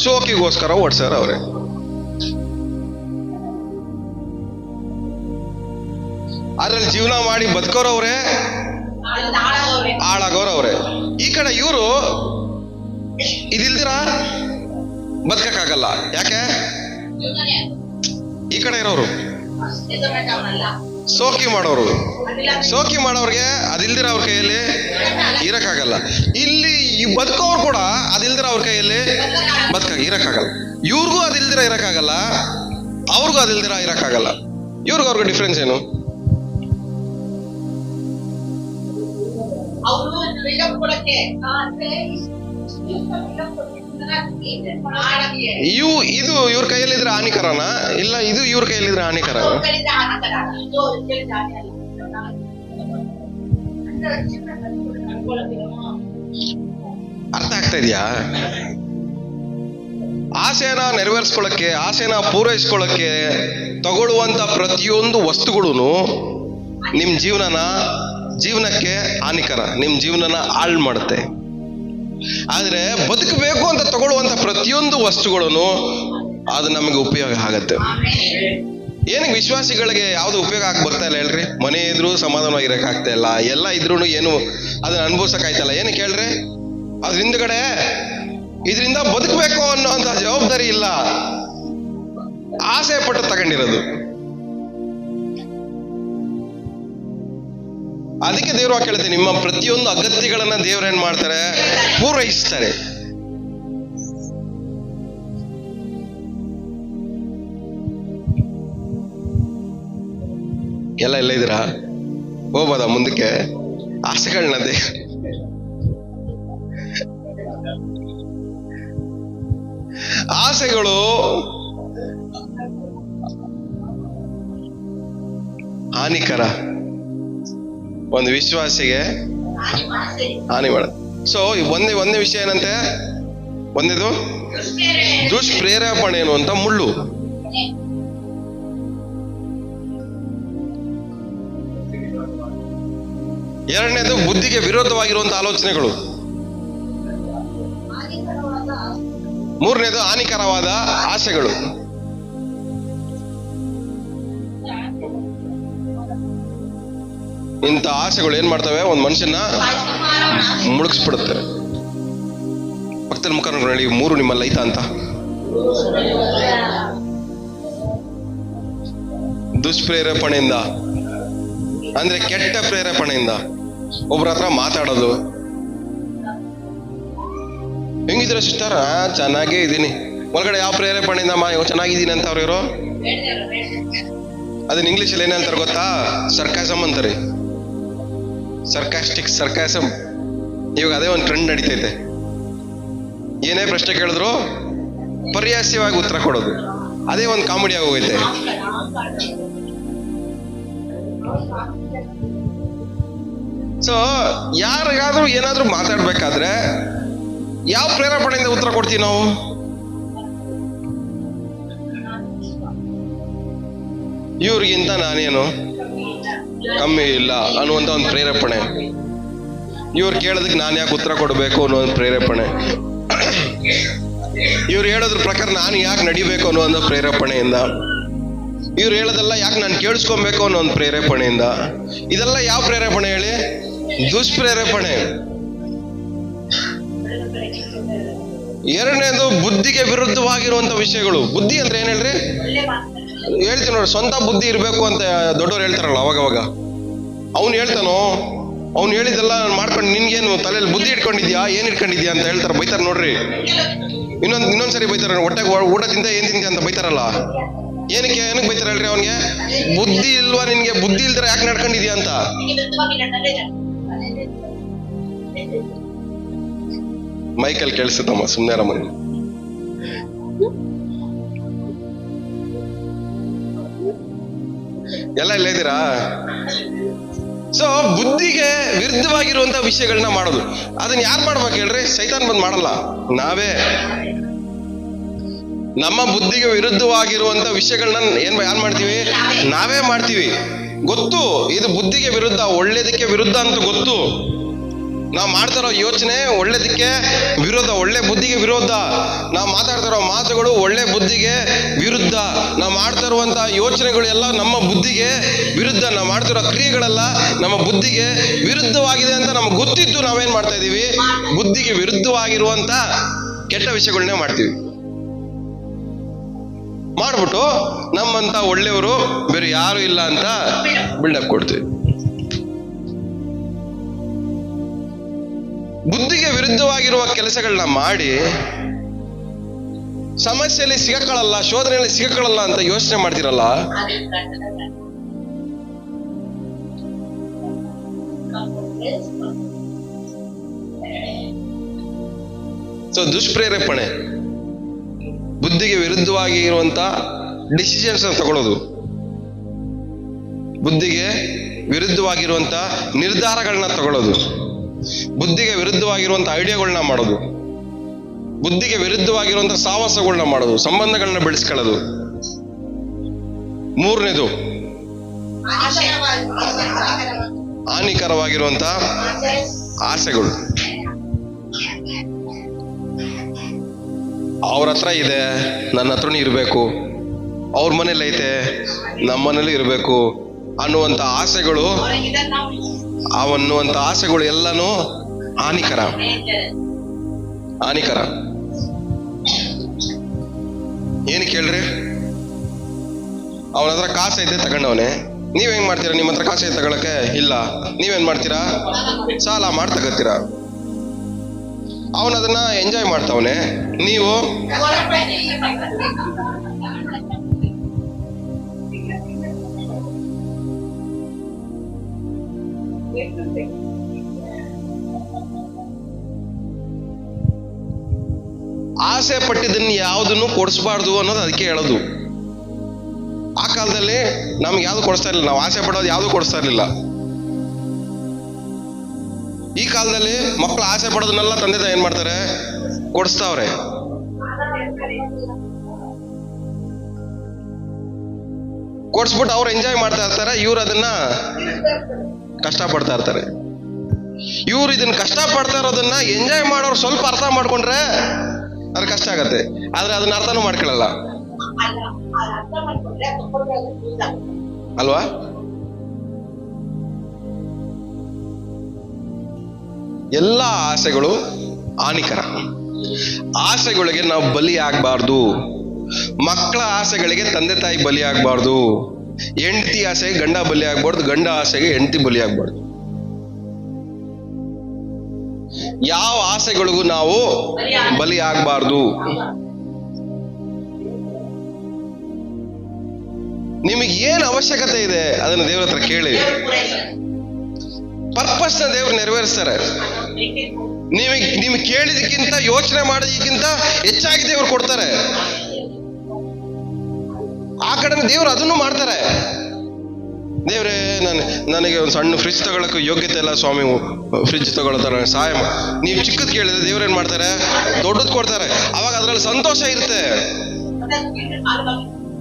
Speaker 1: ಶೋಕಿಗೋಸ್ಕರ ಓಡ್ಸೋರು ಅವರೇ. ಅದ್ರಲ್ಲಿ ಜೀವನ ಮಾಡಿ ಬದುಕೋರವ್ರೆ, ಹಾಳಾಗೋರವ್ರೆ. ಈ ಕಡೆ ಇವರು ಇದಿಲ್ದಿರ ಬದುಕಕ್ಕಾಗಲ್ಲ. ಯಾಕೆ? ಈ ಕಡೆ ಇರೋರು ಸೋಕಿ ಮಾಡೋರು, ಸೋಕಿ ಮಾಡೋರ್ಗೆ ಅದಿಲ್ದಿರ ಅವ್ರ ಕೈಯಲ್ಲಿ ಇರಕ್ಕಾಗಲ್ಲ. ಇಲ್ಲಿ ಬದುಕೋರು ಕೂಡ ಅದಿಲ್ದಿರ ಅವ್ರ ಕೈಯಲ್ಲಿ ಇರಕ್ಕಾಗಲ್ಲ. ಇವ್ರಿಗೂ ಅದಿಲ್ದಿರ ಇರಕ್ಕಾಗಲ್ಲ, ಅವ್ರಿಗೂ ಅದಿಲ್ದಿರ ಇರಕ್ಕಾಗಲ್ಲ. ಇವ್ರಿಗೂ ಅವ್ರಿಗೂ ಡಿಫ್ರೆನ್ಸ್ ಏನು? ಇದು ಇವ್ರ ಕೈಯಲ್ಲಿದ್ರೆ ಹಾನಿಕರನ? ಇಲ್ಲ ಇದು ಇವ್ರ ಕೈಯಲ್ಲಿದ್ರೆ ಹಾನಿಕರ? ಅರ್ಥ ಆಗ್ತಾ ಇದೆಯಾ? ಆಸೆನ ನೆರವೇರಿಸ್ಕೊಳ್ಳಕ್ಕೆ, ಆಸೆನ ಪೂರೈಸ್ಕೊಳ್ಳಕ್ಕೆ ತಗೊಳ್ಳುವಂತ ಪ್ರತಿಯೊಂದು ವಸ್ತುಗಳು ನಿಮ್ ಜೀವನಕ್ಕೆ ಹಾನಿಕರ, ನಿಮ್ ಜೀವನನ ಹಾಳು ಮಾಡುತ್ತೆ. ಆದ್ರೆ ಬದುಕಬೇಕು ಅಂತ ತಗೊಳ್ಳುವಂತ ಪ್ರತಿಯೊಂದು ವಸ್ತುಗಳನ್ನು ಅದು ನಮಗೆ ಉಪಯೋಗ ಆಗತ್ತೆ. ಏನಕ್ಕೆ ವಿಶ್ವಾಸಿಗಳಿಗೆ ಯಾವ್ದು ಉಪಯೋಗ ಆಗಿ ಬರ್ತಾ ಇಲ್ಲ ಹೇಳ್ರಿ? ಮನೆ ಇದ್ರು ಸಮಾಧಾನವಾಗಿರಕ್ ಆಗ್ತಾ ಇಲ್ಲ, ಎಲ್ಲ ಇದ್ರು ಏನು ಅದನ್ನ ಅನುಭವಿಸಕ್ ಆಯ್ತಲ್ಲ. ಏನಕ್ಕೆ ಹೇಳ್ರಿ? ಅದ್ರ ಹಿಂದ್ಗಡೆ ಇದರಿಂದ ಬದುಕಬೇಕು ಅನ್ನೋಂತ ಜವಾಬ್ದಾರಿ ಇಲ್ಲ, ಆಸೆ ಪಟ್ಟು ತಗೊಂಡಿರೋದು. ಅದಕ್ಕೆ ದೇವ್ರು ಕೇಳ್ತಾರೆ, ನಿಮ್ಮ ಪ್ರತಿಯೊಂದು ಅಗತ್ಯಗಳನ್ನ ದೇವ್ರ ಏನ್ ಮಾಡ್ತಾರೆ? ಪೂರೈಸ್ತಾರೆ. ಎಲ್ಲ ಇದ್ದೀರಾ? ಹೋಗ್ಬೋದಾ ಮುಂದಕ್ಕೆ? ಆಸೆಗಳನ್ನ ಆಸೆಗಳು ಹಾನಿಕರ, ಒಂದು ವಿಶ್ವಾಸಿಗೆ ಹಾನಿ ಮಾಡ. ಸೊ ಒಂದೇ ವಿಷಯ ಏನಂತೆ? ಒಂದೇದು ದುಷ್ಪ್ರೇರೇಪಣೆ ಏನು ಅಂತ ಮುಳ್ಳು. ಎರಡನೇದು ಬುದ್ಧಿಗೆ ವಿರೋಧವಾಗಿರುವಂತಹ ಆಲೋಚನೆಗಳು. ಮೂರನೇದು ಹಾನಿಕರವಾದ ಆಸೆಗಳು. ಇಂಥ ಆಸೆಗಳು ಏನ್ ಮಾಡ್ತವೆ? ಒಂದ್ ಮನುಷ್ಯನ ಮುಳುಗಿಸ್ಬಿಡುತ್ತೆ. ಪಕ್ಕದಲ್ಲಿ ಮುಖ ನೋಡಿ, ಮೂರು ನಿಮ್ಮಲ್ಲಿ ಐತಾ ಅಂತ. ದುಷ್ಪ್ರೇರೇಪಣೆಯಿಂದ ಅಂದ್ರೆ ಕೆಟ್ಟ ಪ್ರೇರೇಪಣೆಯಿಂದ ಒಬ್ರ ಹತ್ರ ಮಾತಾಡೋದು. ಹೆಂಗಿದ್ರೆ ಸಿಸ್ಟರ್? ಚೆನ್ನಾಗೇ ಇದ್ದೀನಿ. ಒಳಗಡೆ ಯಾವ ಪ್ರೇರೇಪಣೆಯಿಂದ ಚೆನ್ನಾಗಿದ್ದೀನಿ ಅಂತ ಅವ್ರು ಅದನ್ನ ಇಂಗ್ಲಿಷಲ್ಲಿ ಏನ್ ಹೇಳ್ತಾರೆ ಗೊತ್ತಾ? ಸರ್ಕಾಸಮ್ ಅಂತಾರೆ. ಸರ್ಕಾಸಮ್. ಇವಾಗ ಅದೇ ಒಂದು ಟ್ರೆಂಡ್ ನಡೀತೈತೆ. ಏನೇ ಪ್ರಶ್ನೆ ಕೇಳಿದ್ರು ಪರ್ಯಾಸ್ಯವಾಗಿ ಉತ್ತರ ಕೊಡೋದು, ಅದೇ ಒಂದು ಕಾಮಿಡಿ ಆಗೋಗೈತೆ. ಸೊ ಯಾರಿಗಾದ್ರೂ ಏನಾದ್ರೂ ಮಾತಾಡ್ಬೇಕಾದ್ರೆ ಯಾವ ಪ್ರೇರೇಪಣೆಯಿಂದ ಉತ್ತರ ಕೊಡ್ತೀವಿ ನಾವು? ಇವ್ರಿಗಿಂತ ನಾನೇನು ಕಮ್ಮಿ ಇಲ್ಲ ಅನ್ನುವಂತ ಒಂದು ಪ್ರೇರೇಪಣೆ. ಇವ್ರು ಕೇಳೋದಕ್ಕೆ ನಾನು ಯಾಕೆ ಉತ್ತರ ಕೊಡಬೇಕು ಅನ್ನೋ ಒಂದು ಪ್ರೇರೇಪಣೆ. ಇವ್ರು ಹೇಳೋದ್ರ ಪ್ರಕಾರ ನಾನು ಯಾಕೆ ನಡಿಬೇಕು ಅನ್ನೋ ಒಂದು ಪ್ರೇರೇಪಣೆಯಿಂದ. ಇವ್ರು ಹೇಳೋದೆಲ್ಲ ಯಾಕೆ ನಾನು ಕೇಳಿಸ್ಕೊಬೇಕು ಅನ್ನೋ ಒಂದು ಪ್ರೇರೇಪಣೆಯಿಂದ. ಇದೆಲ್ಲ ಯಾವ ಪ್ರೇರೇಪಣೆ ಹೇಳಿ? ದುಷ್ಪ್ರೇರೇಪಣೆ. ಎರಡನೇದು ಬುದ್ಧಿಗೆ ವಿರುದ್ಧವಾಗಿರುವಂತ ವಿಷಯಗಳು. ಬುದ್ಧಿ ಅಂದ್ರೆ ಏನ್ ಹೇಳ್ರಿ? ಹೇಳ್ತೀನಿ ನೋಡಿ, ಸ್ವಂತ ಬುದ್ಧಿ ಇರ್ಬೇಕು ಅಂತ ದೊಡ್ಡವ್ರು ಹೇಳ್ತಾರಲ್ಲ ಅವಾಗವಾಗ. ಅವ್ನು ಹೇಳ್ತಾನೋ, ಅವ್ನು ಹೇಳಿದೆಲ್ಲ ಮಾಡ್ಕೊಂಡು ನಿನ್ಗೇನು ತಲೆಯಲ್ಲಿ ಬುದ್ಧಿ ಇಟ್ಕೊಂಡಿದ್ಯಾ, ಏನ್ ಇಟ್ಕೊಂಡಿದ್ಯಾ ಅಂತ ಹೇಳ್ತಾರೆ, ಬೈತಾರೆ ನೋಡ್ರಿ. ಇನ್ನೊಂದ್ಸರಿ ಬೈತಾರ, ಹೊಟ್ಟೆಗೆ ಊಟ ತಿಂತ ಏನ್ ತಿಂತ ಅಂತ ಬೈತಾರಲ್ಲ. ಏನಕ್ಕೆ ಬೈತಾರ ಹೇಳ್ರಿ? ಅವನ್ಗೆ ಬುದ್ಧಿ ಇಲ್ವಾ ನಿನ್ಗೆ? ಬುದ್ಧಿ ಇಲ್ದ್ರೆ ಯಾಕೆ ನಡ್ಕೊಂಡಿದ್ಯಾ ಅಂತ. ಮೈಕಲ್ಲಿ ಕೇಳಿಸುತ್ತಮ್ಮ, ಸುಮ್ಮನೆ ರಮಣಿ. ಎಲ್ಲ ಇಲ್ಲ ಇದ್ದೀರಾ? ಸೊ ಬುದ್ಧಿಗೆ ವಿರುದ್ಧವಾಗಿರುವಂತ ವಿಷಯಗಳನ್ನ ಮಾಡೋದು, ಅದನ್ನ ಯಾರು ಮಾಡ್ಬೇಕು ಹೇಳ್ರಿ? ಸೈತಾನ್ ಬಂದ್ ಮಾಡಲ್ಲ, ನಾವೇ. ನಮ್ಮ ಬುದ್ಧಿಗೆ ವಿರುದ್ಧವಾಗಿರುವಂತ ವಿಷಯಗಳನ್ನ ಯಾರು ಮಾಡ್ತೀವಿ? ನಾವೇ ಮಾಡ್ತೀವಿ. ಗೊತ್ತು ಇದು ಬುದ್ಧಿಗೆ ವಿರುದ್ಧ, ಒಳ್ಳೇದಕ್ಕೆ ವಿರುದ್ಧ ಅಂತ ಗೊತ್ತು. ನಾವು ಮಾಡ್ತಾರೋ ಯೋಚನೆ ಒಳ್ಳೇದಕ್ಕೆ ವಿರೋಧ, ಒಳ್ಳೆ ಬುದ್ಧಿಗೆ ವಿರೋಧ. ನಾವು ಮಾತಾಡ್ತಾರೋ ಮಾತುಗಳು ಒಳ್ಳೆ ಬುದ್ಧಿಗೆ ವಿರುದ್ಧ. ನಾವು ಮಾಡ್ತಾ ಇರುವಂತ ಯೋಚನೆಗಳು ಎಲ್ಲ ನಮ್ಮ ಬುದ್ಧಿಗೆ ವಿರುದ್ಧ. ನಾವು ಮಾಡ್ತಿರೋ ಕ್ರಿಯೆಗಳೆಲ್ಲ ನಮ್ಮ ಬುದ್ಧಿಗೆ ವಿರುದ್ಧವಾಗಿದೆ ಅಂತ ನಮ್ಗೆ ಗೊತ್ತಿದ್ದು ನಾವೇನ್ ಮಾಡ್ತಾ ಇದೀವಿ? ಬುದ್ಧಿಗೆ ವಿರುದ್ಧವಾಗಿರುವಂತ ಕೆಟ್ಟ ವಿಷಯಗಳನ್ನೇ ಮಾಡ್ತೀವಿ. ಮಾಡ್ಬಿಟ್ಟು ನಮ್ಮಂತ ಒಳ್ಳೆಯವರು ಬೇರೆ ಯಾರು ಇಲ್ಲ ಅಂತ ಬಿಲ್ಡಪ್ ಕೊಡ್ತೀವಿ. ಬುದ್ಧಿಗೆ ವಿರುದ್ಧವಾಗಿರುವ ಕೆಲಸಗಳನ್ನ ಮಾಡಿ ಸಮಸ್ಯೆಯಲ್ಲಿ ಸಿಗಕ್ಕಳಲ್ಲ, ಶೋಧನೆಯಲ್ಲಿ ಸಿಗಕ್ಕಳಲ್ಲ ಅಂತ ಯೋಚನೆ ಮಾಡ್ತಿರಲ್ಲ, ಸೊ ದುಷ್ಪ್ರೇರೇಪಣೆ, ಬುದ್ಧಿಗೆ ವಿರುದ್ಧವಾಗಿ ಇರುವಂತ ಡಿಸಿಷನ್ಸ್ ತಗೊಳ್ಳೋದು, ಬುದ್ಧಿಗೆ ವಿರುದ್ಧವಾಗಿರುವಂತ ನಿರ್ಧಾರಗಳನ್ನ ತಗೊಳ್ಳೋದು, ಬುದ್ಧಿಗೆ ವಿರುದ್ಧವಾಗಿರುವಂತ ಐಡಿಯಾಗಳನ್ನ ಮಾಡೋದು, ಬುದ್ಧಿಗೆ ವಿರುದ್ಧವಾಗಿರುವಂತ ಸಾಹಸಗಳನ್ನ ಮಾಡೋದು, ಸಂಬಂಧಗಳನ್ನ ಬೆಳೆಸ್ಕೊಳ್ಳೋದು. ಮೂರನೇದು ಹಾನಿಕರವಾಗಿರುವಂತ ಆಸೆಗಳು. ಅವ್ರ ಹತ್ರ ಇದೆ, ನನ್ನ ಹತ್ರನೂ ಇರಬೇಕು, ಅವ್ರ ಮನೇಲಿ ಐತೆ, ನಮ್ಮ ಮನೇಲಿ ಇರಬೇಕು ಅನ್ನುವಂತ ಆಸೆಗಳು, ಅನ್ನುವಂತ ಆಸೆಗಳು ಎಲ್ಲಾನು ಹಾನಿಕರ. ಏನಕ್ಕೆ ಹೇಳ್ರಿ? ಅವನ ಹತ್ರ ಕಾಸು ಐತೆ ತಗೊಂಡವನೆ, ನೀವೇನ್ ಮಾಡ್ತೀರಾ? ನಿಮ್ಮ ಹತ್ರ ಕಾಸು ಐತೆ ತಗೊಳಕ್ಕೆ ಇಲ್ಲ, ನೀವೇನ್ ಮಾಡ್ತೀರಾ? ಸಾಲ ಮಾಡಿ ತಗೋತೀರಾ. ಅವನದನ್ನ ಎಂಜಾಯ್ ಮಾಡ್ತಾವನೆ, ನೀವು ಆಸೆ ಪಟ್ಟಿದ್ದನ್ನ ಯಾವುದನ್ನು ಕೊಡಿಸ್ಬಾರ್ದು ಅನ್ನೋದು ಅದಕ್ಕೆ ಹೇಳೋದು. ಆ ಕಾಲದಲ್ಲಿ ನಮ್ಗೆ ಯಾವ್ದು ಕೊಡಿಸ್ತಾ ಇರ್ಲಿಲ್ಲ, ನಾವು ಆಸೆ ಪಡೋದು ಯಾವ್ದು ಕೊಡಿಸ್ತಾ ಇರ್ಲಿಲ್ಲ. ಈ ಕಾಲದಲ್ಲಿ ಮಕ್ಕಳು ಆಸೆ ಪಡೋದನ್ನೆಲ್ಲ ತಂದೆ ತಾಯಿ ಏನ್ ಮಾಡ್ತಾರೆ? ಕೊಡಿಸ್ತಾವ್ರೆ. ಕೊಡ್ಸ್ಬಿಟ್ಟು ಅವ್ರು ಎಂಜಾಯ್ ಮಾಡ್ತಾ ಇರ್ತಾರೆ, ಇವ್ರು ಅದನ್ನ ಕಷ್ಟ ಪಡ್ತಾ ಇರ್ತಾರೆ. ಇವ್ರು ಇದನ್ನ ಕಷ್ಟ ಪಡ್ತಾ ಇರೋದನ್ನ ಎಂಜಾಯ್ ಮಾಡೋರು ಸ್ವಲ್ಪ ಅರ್ಥ ಮಾಡ್ಕೊಂಡ್ರೆ ಅದು ಕಷ್ಟ ಆಗತ್ತೆ, ಆದ್ರೆ ಅದನ್ನ ಅರ್ಥನೂ ಮಾಡ್ಕೊಳ್ಳಲ್ಲ ಅಲ್ವಾ? ಎಲ್ಲ ಆಸೆಗಳು ಹಾನಿಕರ. ಆಸೆಗಳಿಗೆ ನಾವು ಬಲಿ ಆಗ್ಬಾರ್ದು. ಮಕ್ಕಳ ಆಸೆಗಳಿಗೆ ತಂದೆ ತಾಯಿ ಬಲಿ ಆಗ್ಬಾರ್ದು. ಹೆಂಡತಿ ಆಸೆಗೆ ಗಂಡ ಬಲಿ ಆಗ್ಬಾರ್ದು, ಗಂಡ ಆಸೆಗೆ ಹೆಂಡತಿ ಬಲಿ ಆಗ್ಬಾರ್ದು. ಯಾವ ಆಸೆಗಳಿಗೂ ನಾವು ಬಲಿ ಆಗ್ಬಾರ್ದು. ನಿಮಗೆ ಏನ್ ಅವಶ್ಯಕತೆ ಇದೆ ಅದನ್ನ ದೇವ್ರ ಹತ್ರ ಕೇಳಿ. ಪರ್ಪಸ್ ನ ದೇವ್ರು ನೆರವೇರಿಸ್ತಾರೆ. ನಿಮಗೆ ಕೇಳಿದಕ್ಕಿಂತ ಯೋಚನೆ ಮಾಡೋದಕ್ಕಿಂತ ಹೆಚ್ಚಾಗಿ ದೇವ್ರು ಕೊಡ್ತಾರೆ. ಆ ಕಡೆ ದೇವ್ರು ಅದನ್ನು ಮಾಡ್ತಾರೆ. ದೇವ್ರೇ ನನಗೆ ಒಂದು ಸಣ್ಣ ಫ್ರಿಜ್ ತಗೊಳಕ್ಕೆ ಯೋಗ್ಯತೆ ಇಲ್ಲ ಸ್ವಾಮಿ, ಫ್ರಿಜ್ ತಗೊಳ್ತಾರೆ ಸಹಾಯ. ನೀವು ಚಿಕ್ಕದ್ ಕೇಳಿದ್ರೆ ದೇವ್ರು ಏನ್ ಮಾಡ್ತಾರೆ? ದೊಡ್ಡದ್ ಕೊಡ್ತಾರೆ. ಅವಾಗ ಅದ್ರಲ್ಲಿ ಸಂತೋಷ ಇರುತ್ತೆ.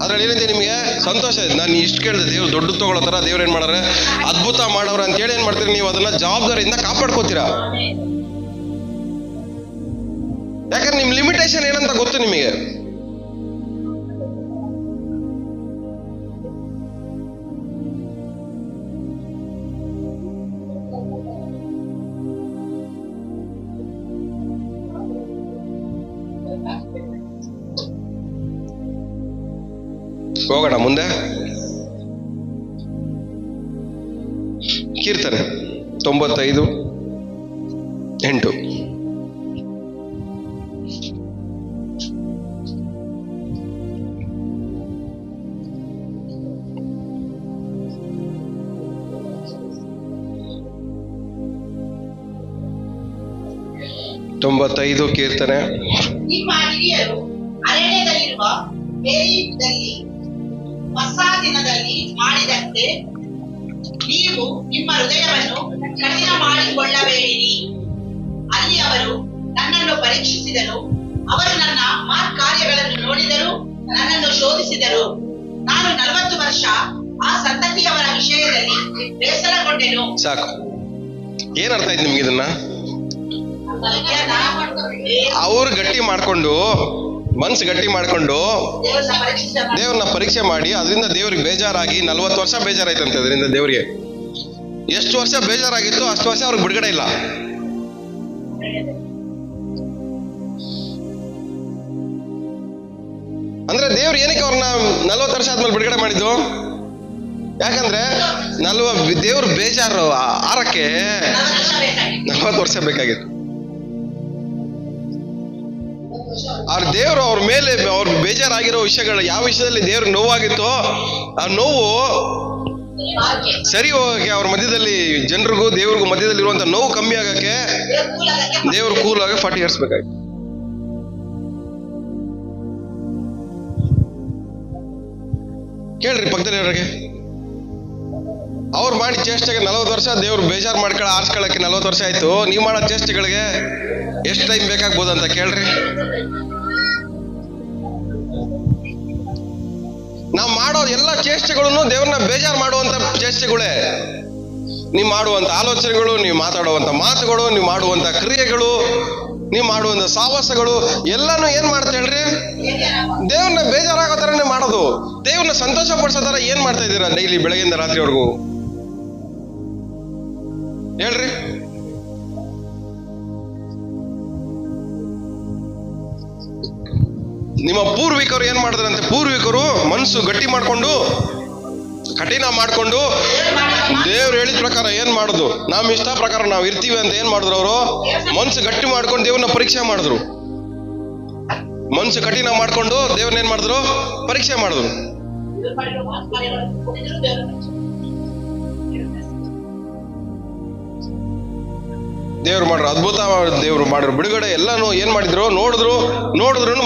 Speaker 1: ಅದ್ರಲ್ಲಿ ಏನಿದೆ? ನಿಮ್ಗೆ ಸಂತೋಷ ಇದೆ. ನಾನು ಇಷ್ಟು ಕೇಳಿದೆ, ದೇವ್ರು ದೊಡ್ಡದು ತಗೊಳತಾರ, ದೇವ್ರು ಏನ್ ಮಾಡ್ತಾರೆ? ಅದ್ಭುತ ಮಾಡವ್ರ ಅಂತ ಹೇಳಿ ಏನ್ ಮಾಡ್ತೀರಿ? ನೀವು ಅದನ್ನ ಜವಾಬ್ದಾರಿಯಿಂದ ಕಾಪಾಡ್ಕೋತೀರಾ. ಯಾಕಂದ್ರೆ ನಿಮ್ ಲಿಮಿಟೇಷನ್ ಏನಂತ ಗೊತ್ತು ನಿಮಗೆ. ಹೋಗೋಣ ಮುಂದೆ. ಕೀರ್ತನೆ 95:8. ಕೀರ್ತನೆ.
Speaker 2: ನಿಮ್ಮ ಹಿರಿಯರು ಅರಣ್ಯದಲ್ಲಿರುವ ಬೇರೀದಲ್ಲಿ ಹೊಸ ದಿನದಲ್ಲಿ ಮಾಡಿದಂತೆ ನೀವು ನಿಮ್ಮ ಹೃದಯವನ್ನು ಕಠಿಣ ಮಾಡಿಕೊಳ್ಳಬೇಡಿರಿ. ಅಲ್ಲಿ ಅವರು ನನ್ನನ್ನು ಪರೀಕ್ಷಿಸಿದರು, ಅವರು ನನ್ನ ಕಾರ್ಯಗಳನ್ನು ನೋಡಿದರು, ನನ್ನನ್ನು ಶೋಧಿಸಿದರು. ನಾನು 40 ವರ್ಷ ಆ ಸಂತತಿಯವರ ವಿಷಯದಲ್ಲಿ ಬೇಸರಗೊಂಡೆನು.
Speaker 1: ಸಾಕು. ಏನ್ ಅರ್ಥ ಆಯ್ತು ನಿಮ್ಗೆ ಇದನ್ನ? ಅವ್ರು ಗಟ್ಟಿ ಮಾಡ್ಕೊಂಡು, ಮನ್ಸು ಗಟ್ಟಿ ಮಾಡ್ಕೊಂಡು ದೇವ್ರನ್ನ ಪರೀಕ್ಷೆ ಮಾಡಿ ಅದರಿಂದ ದೇವ್ರಿಗೆ ಬೇಜಾರಾಗಿ 40 ವರ್ಷ ಬೇಜಾರಾಯ್ತಂತೆ. ಅದರಿಂದ ದೇವ್ರಿಗೆ ಎಷ್ಟು ವರ್ಷ ಬೇಜಾರಾಗಿತ್ತು ಅಷ್ಟು ವರ್ಷ ಅವ್ರಿಗೆ ಬಿಡುಗಡೆ ಇಲ್ಲ. ಅಂದ್ರೆ ದೇವ್ರು ಏನಕ್ಕೆ ಅವ್ರನ್ನ 40 ವರ್ಷ ಆದ್ಮೇಲೆ ಬಿಡುಗಡೆ ಮಾಡಿದ್ದು? ಯಾಕಂದ್ರೆ ದೇವ್ರ ಬೇಜಾರು ಆರಕ್ಕೆ 40 ವರ್ಷ ಬೇಕಾಗಿತ್ತು. ಅವ್ರ ದೇವ್ರು ಅವ್ರ ಮೇಲೆ ಅವ್ರ ಬೇಜಾರಾಗಿರೋ ವಿಷಯಗಳು, ಯಾವ ವಿಷಯದಲ್ಲಿ ದೇವ್ರಿಗೆ ನೋವಾಗಿತ್ತೋ ಆ ನೋವು ಸರಿ ಹೋಗಕ್ಕೆ, ಅವ್ರ ಮಧ್ಯದಲ್ಲಿ ಜನರಿಗೂ ದೇವ್ರಿಗೂ ಮಧ್ಯದಲ್ಲಿ ಇರುವಂತ ನೋವು ಕಮ್ಮಿ ಆಗಕ್ಕೆ ದೇವ್ರು ಕೂಲ್ ಆಗಿ 40 ಇಯರ್ಸ್ ಬೇಕಾಗಿತ್ತು. ಕೇಳ್ರಿ ಪಕ್ಕದಲ್ಲಿರೋರಿಗೆ, ಅವ್ರು ಮಾಡಿ ಚೇಷ್ಟೆಗೆ 40 ವರ್ಷ, ದೇವ್ರು ಬೇಜಾರು ಆರಿಸ್ಕೊಳಕ್ಕೆ 40 ವರ್ಷ ಆಯ್ತು. ನೀವು ಮಾಡೋ ಚೇಷ್ಟೆಗಳಿಗೆ ಎಷ್ಟು ಟೈಮ್ ಬೇಕಾಗ್ಬೋದಂತ ಕೇಳ್ರಿ. ನಾವು ಮಾಡೋ ಎಲ್ಲ ಚೇಷ್ಟೆಗಳನ್ನು ದೇವ್ರನ್ನ ಬೇಜಾರು ಮಾಡುವಂತ ಚೇಷ್ಟೆಗಳೇ. ನೀವು ಮಾಡುವಂತ ಆಲೋಚನೆಗಳು, ನೀವು ಮಾತಾಡುವಂತ ಮಾತುಗಳು, ನೀವು ಮಾಡುವಂತ ಕ್ರಿಯೆಗಳು, ನೀವು ಮಾಡುವಂತ ಸಾಹಸಗಳು ಎಲ್ಲಾನು ಏನ್ ಮಾಡ್ತಾ ಹೇಳ್ರಿ? ದೇವ್ರನ್ನ ಬೇಜಾರಾಗೋ ತರನೇ ಮಾಡೋದು. ದೇವ್ರನ್ನ ಸಂತೋಷ ಪಡಿಸೋ ತರ ಏನ್ ಮಾಡ್ತಾ ಇದ್ದೀರಾ ಡೈಲಿ ಬೆಳಗಿಂದ ರಾತ್ರಿವರೆಗೂ? ಹೇಳ್ರಿ. ನಿಮ್ಮ ಪೂರ್ವಿಕರು ಏನ್ ಮಾಡಿದ್ರಂತೆ? ಪೂರ್ವಿಕರು ಮನಸ್ಸು ಗಟ್ಟಿ ಮಾಡ್ಕೊಂಡು, ಕಠಿಣ ಮಾಡ್ಕೊಂಡು, ದೇವ್ರು ಹೇಳಿದ ಪ್ರಕಾರ ಏನ್ ಮಾಡುದು, ನಮ್ಮ ಇಷ್ಟ ಪ್ರಕಾರ ನಾವು ಇರ್ತೀವಿ ಅಂತ ಏನ್ ಮಾಡಿದ್ರು? ಅವರು ಮನಸ್ಸು ಗಟ್ಟಿ ಮಾಡ್ಕೊಂಡು ದೇವ್ರನ್ನ ಪರೀಕ್ಷೆ ಮಾಡಿದ್ರು. ಮನಸ್ಸು ಕಠಿಣ ಮಾಡ್ಕೊಂಡು ದೇವ್ರನ್ನ ಏನ್ ಮಾಡಿದ್ರು? ಪರೀಕ್ಷೆ ಮಾಡಿದ್ರು. ದೇವ್ರು ಮಾಡ್ರು ಅದ್ಭುತ, ದೇವ್ರು ಮಾಡಿದ್ರು ಬಿಡುಗಡೆ ಎಲ್ಲಾನು ಏನ್ ಮಾಡಿದ್ರು? ನೋಡಿದ್ರು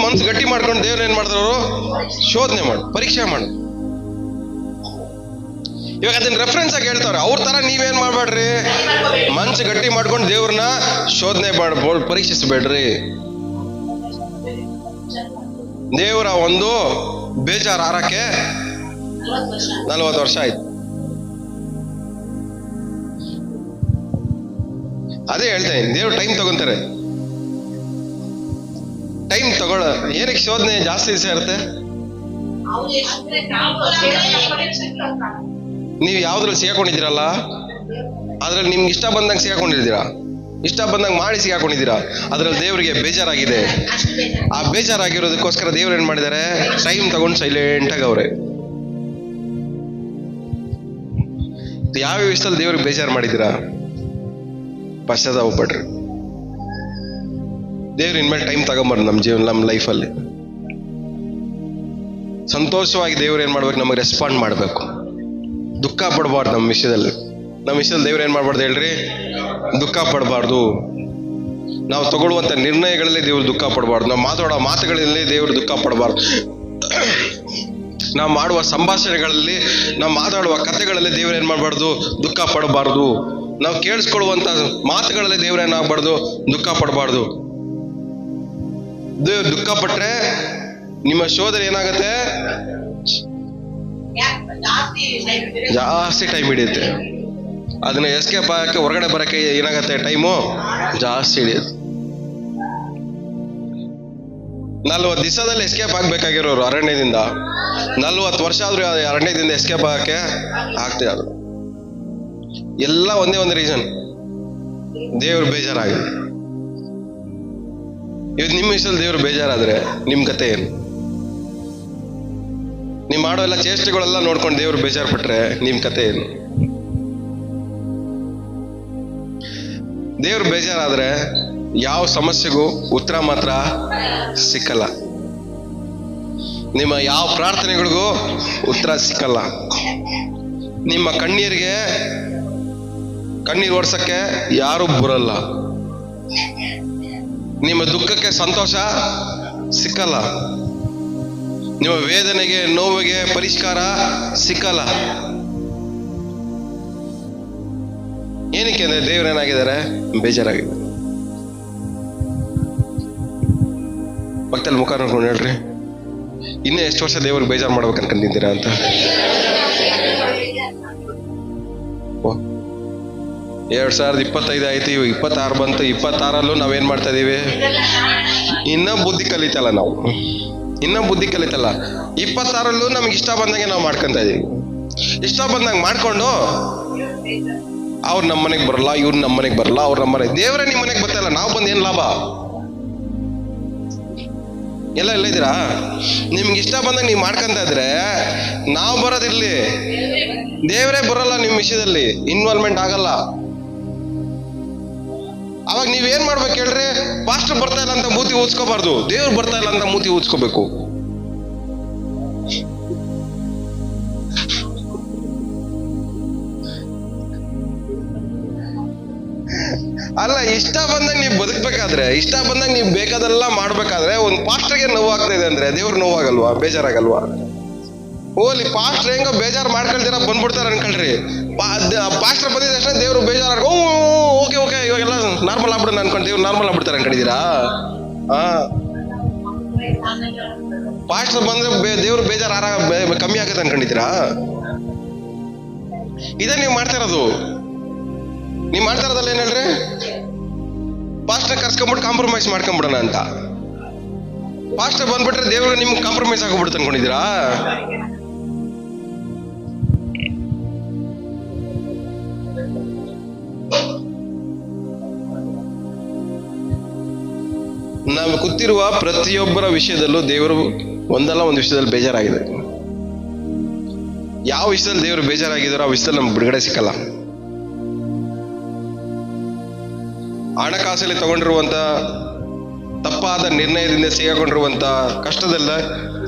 Speaker 1: ಮನ್ಸು ಗಟ್ಟಿ ಮಾಡ್ಕೊಂಡು ದೇವ್ರು ಏನ್ ಮಾಡಿದ್ರು? ಅವರು ಶೋಧನೆ ಪರೀಕ್ಷೆ ಮಾಡು. ಇವಾಗ ಅದನ್ನ ರೆಫರೆನ್ಸ್ ಆಗಿ ಹೇಳ್ತಾರೆ. ಅವ್ರ ತರ ನೀವೇನ್ ಮಾಡ್ಬೇಡ್ರಿ, ಮನ್ಸು ಗಟ್ಟಿ ಮಾಡ್ಕೊಂಡು ದೇವ್ರನ್ನ ಶೋಧನೆ ಪರೀಕ್ಷಿಸಬೇಡ್ರಿ. ದೇವರ ಒಂದು ಬೇಜಾರು ಆರಕ್ಕೆ 40 ವರ್ಷ ಆಯ್ತು. ಅದೇ ಹೇಳ್ತಾ ಇದ್ದೀನಿ, ದೇವ್ರು ಟೈಮ್ ತಗೊಂತಾರೆ. ಟೈಮ್ ಏನಕ್ಕೆ ಶೋಧನೆ ಜಾಸ್ತಿ ದಿವಸ ಇರುತ್ತೆ? ನೀವು ಯಾವ್ದ್ರಲ್ಲಿ ಸಿಗಾಕೊಂಡಿದ್ದೀರಲ್ಲ ಅದ್ರಲ್ಲಿ ನಿಮ್ಗೆ ಇಷ್ಟ ಬಂದಂಗೆ ಸಿಗಾಕೊಂಡಿದ್ದೀರಾ, ಇಷ್ಟ ಬಂದಂಗೆ ಮಾಡಿ ಸಿಗಾಕೊಂಡಿದ್ದೀರಾ. ಅದ್ರಲ್ಲಿ ದೇವ್ರಿಗೆ ಬೇಜಾರಾಗಿದೆ. ಆ ಬೇಜಾರಾಗಿರೋದಕ್ಕೋಸ್ಕರ ದೇವ್ರು ಏನ್ ಮಾಡಿದ್ದಾರೆ? ಟೈಮ್ ತಗೊಂಡು ಸೈಲೆಂಟ್ ಆಗಿ ಅವ್ರೆ. ಯಾವ ವಿಷಯದಲ್ಲಿ ದೇವ್ರಿಗೆ ಬೇಜಾರು ಮಾಡಿದ್ದೀರಾ? ಪಶ್ಚಾತ್ತಾಪ ಪಡ್ರಿ. ದೇವ್ರ ಇನ್ಮೇಲೆ ಟೈಮ್ ತಗೊಂಬರ್ರಿ ನಮ್ಮ ಜೀವನ, ನಮ್ಮ ಲೈಫಲ್ಲಿ ಸಂತೋಷವಾಗಿ ದೇವ್ರು ಏನ್ ಮಾಡ್ಬೇಕು? ನಮಗೆ ರೆಸ್ಪಾಂಡ್ ಮಾಡ್ಬೇಕು. ದುಃಖ ಪಡಬಾರ್ದು ನಮ್ಮ ವಿಷಯದಲ್ಲಿ ದೇವ್ರು ಏನ್ ಮಾಡ್ಬಾರ್ದು ಹೇಳ್ರಿ? ದುಃಖ ಪಡಬಾರ್ದು. ನಾವು ತಗೊಳ್ಳುವಂತ ನಿರ್ಣಯಗಳಲ್ಲಿ ದೇವ್ರು ದುಃಖ ಪಡಬಾರ್ದು. ನಾವು ಮಾತಾಡೋ ಮಾತುಗಳಲ್ಲಿ ದೇವ್ರು ದುಃಖ ಪಡಬಾರ್ದು. ನಾವು ಮಾಡುವ ಸಂಭಾಷಣೆಗಳಲ್ಲಿ, ನಾವು ಮಾತಾಡುವ ಕಥೆಗಳಲ್ಲಿ ದೇವ್ರು ಏನ್ ಮಾಡ್ಬಾರ್ದು? ದುಃಖ ಪಡಬಾರ್ದು. ನಾವು ಕೇಳಿಸ್ಕೊಳ್ಳುವಂತ ಮಾತುಗಳಲ್ಲಿ ದೇವ್ರು ಏನಾಗ್ಬಾರ್ದು? ದುಃಖ ಪಡಬಾರ್ದು. ದೇವ್ರು ದುಃಖ ಪಟ್ರೆ ನಿಮ್ಮ ಶೋಧನೆ ಏನಾಗತ್ತೆ? ಜಾಸ್ತಿ ಟೈಮ್ ಹಿಡಿಯುತ್ತೆ. ಅದನ್ನ ಎಸ್ಕೇಪ್ ಆಗಕ್ಕೆ, ಹೊರಗಡೆ ಬರಕ್ಕೆ ಏನಾಗತ್ತೆ? ಟೈಮು ಜಾಸ್ತಿ ಹಿಡಿಯುತ್ತೆ. 40 ದಿವಸದಲ್ಲಿ ಎಸ್ಕೇಪ್ ಆಗ್ಬೇಕಾಗಿರೋರು ಅರಣ್ಯದಿಂದ 40 ವರ್ಷ ಆದ್ರೂ ಅರಣ್ಯದಿಂದ ಎಸ್ಕೇಪ್ ಆಗಕ್ಕೆ ಆಗ್ತದೆ. ಅದು ಎಲ್ಲ ಒಂದೇ ಒಂದು ರೀಸನ್, ದೇವ್ರು ಬೇಜಾರಾಗಿದೆ. ಇವತ್ತು ನಿಮ್ಮ ವಿಷಯದಲ್ಲಿ ದೇವ್ರು ಬೇಜಾರಾದ್ರೆ ನಿಮ್ ಕತೆ ಏನು? ನೀವು ಮಾಡೋ ಎಲ್ಲ ಚೇಷ್ಟೆಗಳೆಲ್ಲ ನೋಡ್ಕೊಂಡು ದೇವ್ರು ಬೇಜಾರು ಪಟ್ರೆ ನಿಮ್ ಕತೆ ಏನು? ದೇವ್ರು ಬೇಜಾರಾದ್ರೆ ಯಾವ ಸಮಸ್ಯೆಗೂ ಉತ್ತರ ಮಾತ್ರ ಸಿಕ್ಕಲ್ಲ. ನಿಮ್ಮ ಯಾವ ಪ್ರಾರ್ಥನೆಗಳಿಗೂ ಉತ್ತರ ಸಿಕ್ಕಲ್ಲ. ನಿಮ್ಮ ಕಣ್ಣೀರಿಗೆ ಕಣ್ಣೀರು ಓಡ್ಸಕ್ಕೆ ಯಾರು ಬರಲ್ಲ. ನಿಮ್ಮ ದುಃಖಕ್ಕೆ ಸಂತೋಷ ಸಿಕ್ಕಲ್ಲ. ನಿಮ್ಮ ವೇದನೆಗೆ, ನೋವಿಗೆ ಪರಿಷ್ಕಾರ ಸಿಕ್ಕಲ್ಲ. ಏನಕ್ಕೆ ಅಂದ್ರೆ ದೇವ್ರು ಏನಾಗಿದ್ದಾರೆ? ಬೇಜಾರಾಗಿದ್ದಾರೆ. ಪಕ್ಕದಲ್ಲಿ ಮುಖ ನೋಡ್ಕೊಂಡು ಹೇಳ್ರಿ, ಇನ್ನೂ ಎಷ್ಟು ವರ್ಷ ದೇವ್ರಿಗೆ ಬೇಜಾರು ಮಾಡ್ಬೇಕು ಅನ್ಕೊಂಡಿದ್ದೀರಾ ಅಂತ? 2025 ಆಯ್ತು, ಇವಾಗ 26 ಬಂತು. 26ರಲ್ಲೂ ನಾವೇನ್ ಮಾಡ್ತಾ ಇದೀವಿ? ಇನ್ನೂ ಬುದ್ಧಿ ಕಲಿತಲ್ಲ ನಾವು, ಇನ್ನೂ ಬುದ್ಧಿ ಕಲಿತಲ್ಲ. 26ರಲ್ಲೂ ನಮ್ಗೆ ಇಷ್ಟ ಬಂದಂಗೆ ನಾವು ಮಾಡ್ಕೊಂತ ಇದೀವಿ. ಇಷ್ಟ ಬಂದಂಗೆ ಮಾಡ್ಕೊಂಡು ಅವ್ರು ನಮ್ಮ ಮನೆಗೆ ಬರಲ್ಲ, ಇವ್ರು ನಮ್ಮ ಮನೆಗೆ ಬರಲ್ಲ, ಅವ್ರು ನಮ್ಮ ಮನೆಗೆ, ದೇವರೇ ನಿಮ್ಮ ಮನೆಗೆ ಬರ್ತಾಯಿಲ್ಲ, ನಾವು ಬಂದು ಏನ್ ಲಾಭ? ಎಲ್ಲ ಇದ್ದೀರಾ? ನಿಮ್ಗೆ ಇಷ್ಟ ಬಂದಂಗೆ ನೀವು ಮಾಡ್ಕೊಂತ ಇದ್ರೆ ನಾವು ಬರೋದಿರ್ಲಿ, ದೇವರೇ ಬರಲ್ಲ ನಿಮ್ಮ ವಿಷಯದಲ್ಲಿ, ಇನ್ವಾಲ್ವ್ಮೆಂಟ್ ಆಗಲ್ಲ. ಅವಾಗ ನೀವೇನ್ ಮಾಡ್ಬೇಕು ಹೇಳ್ರಿ? ಪಾಸ್ಟರ್ ಬರ್ತಾ ಇಲ್ಲ ಅಂತ ಮೂತಿ ಊದ್ಸ್ಕೋಬಾರ್ದು, ದೇವ್ರು ಬರ್ತಾ ಇಲ್ಲ ಅಂತ ಮೂತಿ ಊದ್ಸ್ಕೋಬೇಕು. ಅಲ್ಲ, ಇಷ್ಟ ಬಂದಂಗೆ ನೀವು ಬದುಕ್ಬೇಕಾದ್ರೆ, ಇಷ್ಟ ಬಂದಂಗೆ ನೀವು ಬೇಕಾದೆಲ್ಲ ಮಾಡ್ಬೇಕಾದ್ರೆ ಒಂದು ಪಾಸ್ಟರ್ಗೆ ನೋವು ಆಗ್ತಾ ಇದೆ ಅಂದ್ರೆ ದೇವ್ರು ನೋವಾಗಲ್ವಾ? ಬೇಜಾರಾಗಲ್ವಾ? ಓಲಿ ಪಾಸ್ಟರ್ ಹೆಂಗೋ ಬೇಜಾರು ಮಾಡ್ಕೊಳ್ತೀರ ಬಂದ್ಬಿಡ್ತಾರೆ ಅನ್ಕೊಳ್ರಿ. ಪಾಸ್ಟರ್ ಬಂದಿದ ತಕ್ಷಣ ದೇವ್ರು ಬೇಜಾರು, ಓಕೆ ಓಕೆ ಇವಾಗೆಲ್ಲ ನಾರ್ಮಲ್ ಆಗ್ಬಿಡೋಣ ಅನ್ಕೊಂಡು ದೇವ್ರು ನಾರ್ಮಲ್ ಆಗ್ಬಿಡ್ತಾರೆ ಅನ್ಕೊಂಡಿದ್ದೀರಾ? ಪಾಸ್ಟರ್ ಬಂದ್ರೆ ದೇವ್ರು ಬೇಜಾರು ಕಮ್ಮಿ ಆಗುತ್ತೆ ಅನ್ಕೊಂಡಿದ್ದೀರಾ? ಇದೇ ನೀವು ಮಾಡ್ತಾ ಇರೋದು. ನೀವು ಮಾಡ್ತಾ ಇರೋದಲ್ಲ ಏನ್ ಹೇಳ್ರಿ? ಪಾಸ್ಟರ್ ಕರ್ಸ್ಕೊಂಡ್ಬಿಟ್ಟು ಕಾಂಪ್ರಮೈಸ್ ಮಾಡ್ಕೊಂಡ್ಬಿಡೋಣ ಅಂತ. ಪಾಸ್ಟರ್ ಬಂದ್ಬಿಟ್ರೆ ದೇವ್ರಿಗೆ ನಿಮ್ಗೆ ಕಾಂಪ್ರಮೈಸ್ ಆಗೋಗ್ಬಿಡುತ್ತೆ ಅನ್ಕೊಂಡಿದ್ದೀರಾ? ನಾವು ಕೂತಿರುವ ಪ್ರತಿಯೊಬ್ಬರ ವಿಷಯದಲ್ಲೂ ದೇವರು ಒಂದಲ್ಲ ಒಂದು ವಿಷಯದಲ್ಲಿ ಬೇಜಾರಾಗಿದೆ. ಯಾವ ವಿಷಯದಲ್ಲಿ ದೇವರು ಬೇಜಾರಾಗಿದ್ದಾರೋ ಆ ವಿಷಯದಲ್ಲಿ ನಮ್ಗೆ ಬಿಡುಗಡೆ ಸಿಕ್ಕಲ್ಲ. ಹಣಕಾಸಲ್ಲಿ ತಗೊಂಡಿರುವಂತ ತಪ್ಪಾದ ನಿರ್ಣಯದಿಂದ ಸಿಗಾಕೊಂಡಿರುವಂತ ಕಷ್ಟದಲ್ಲ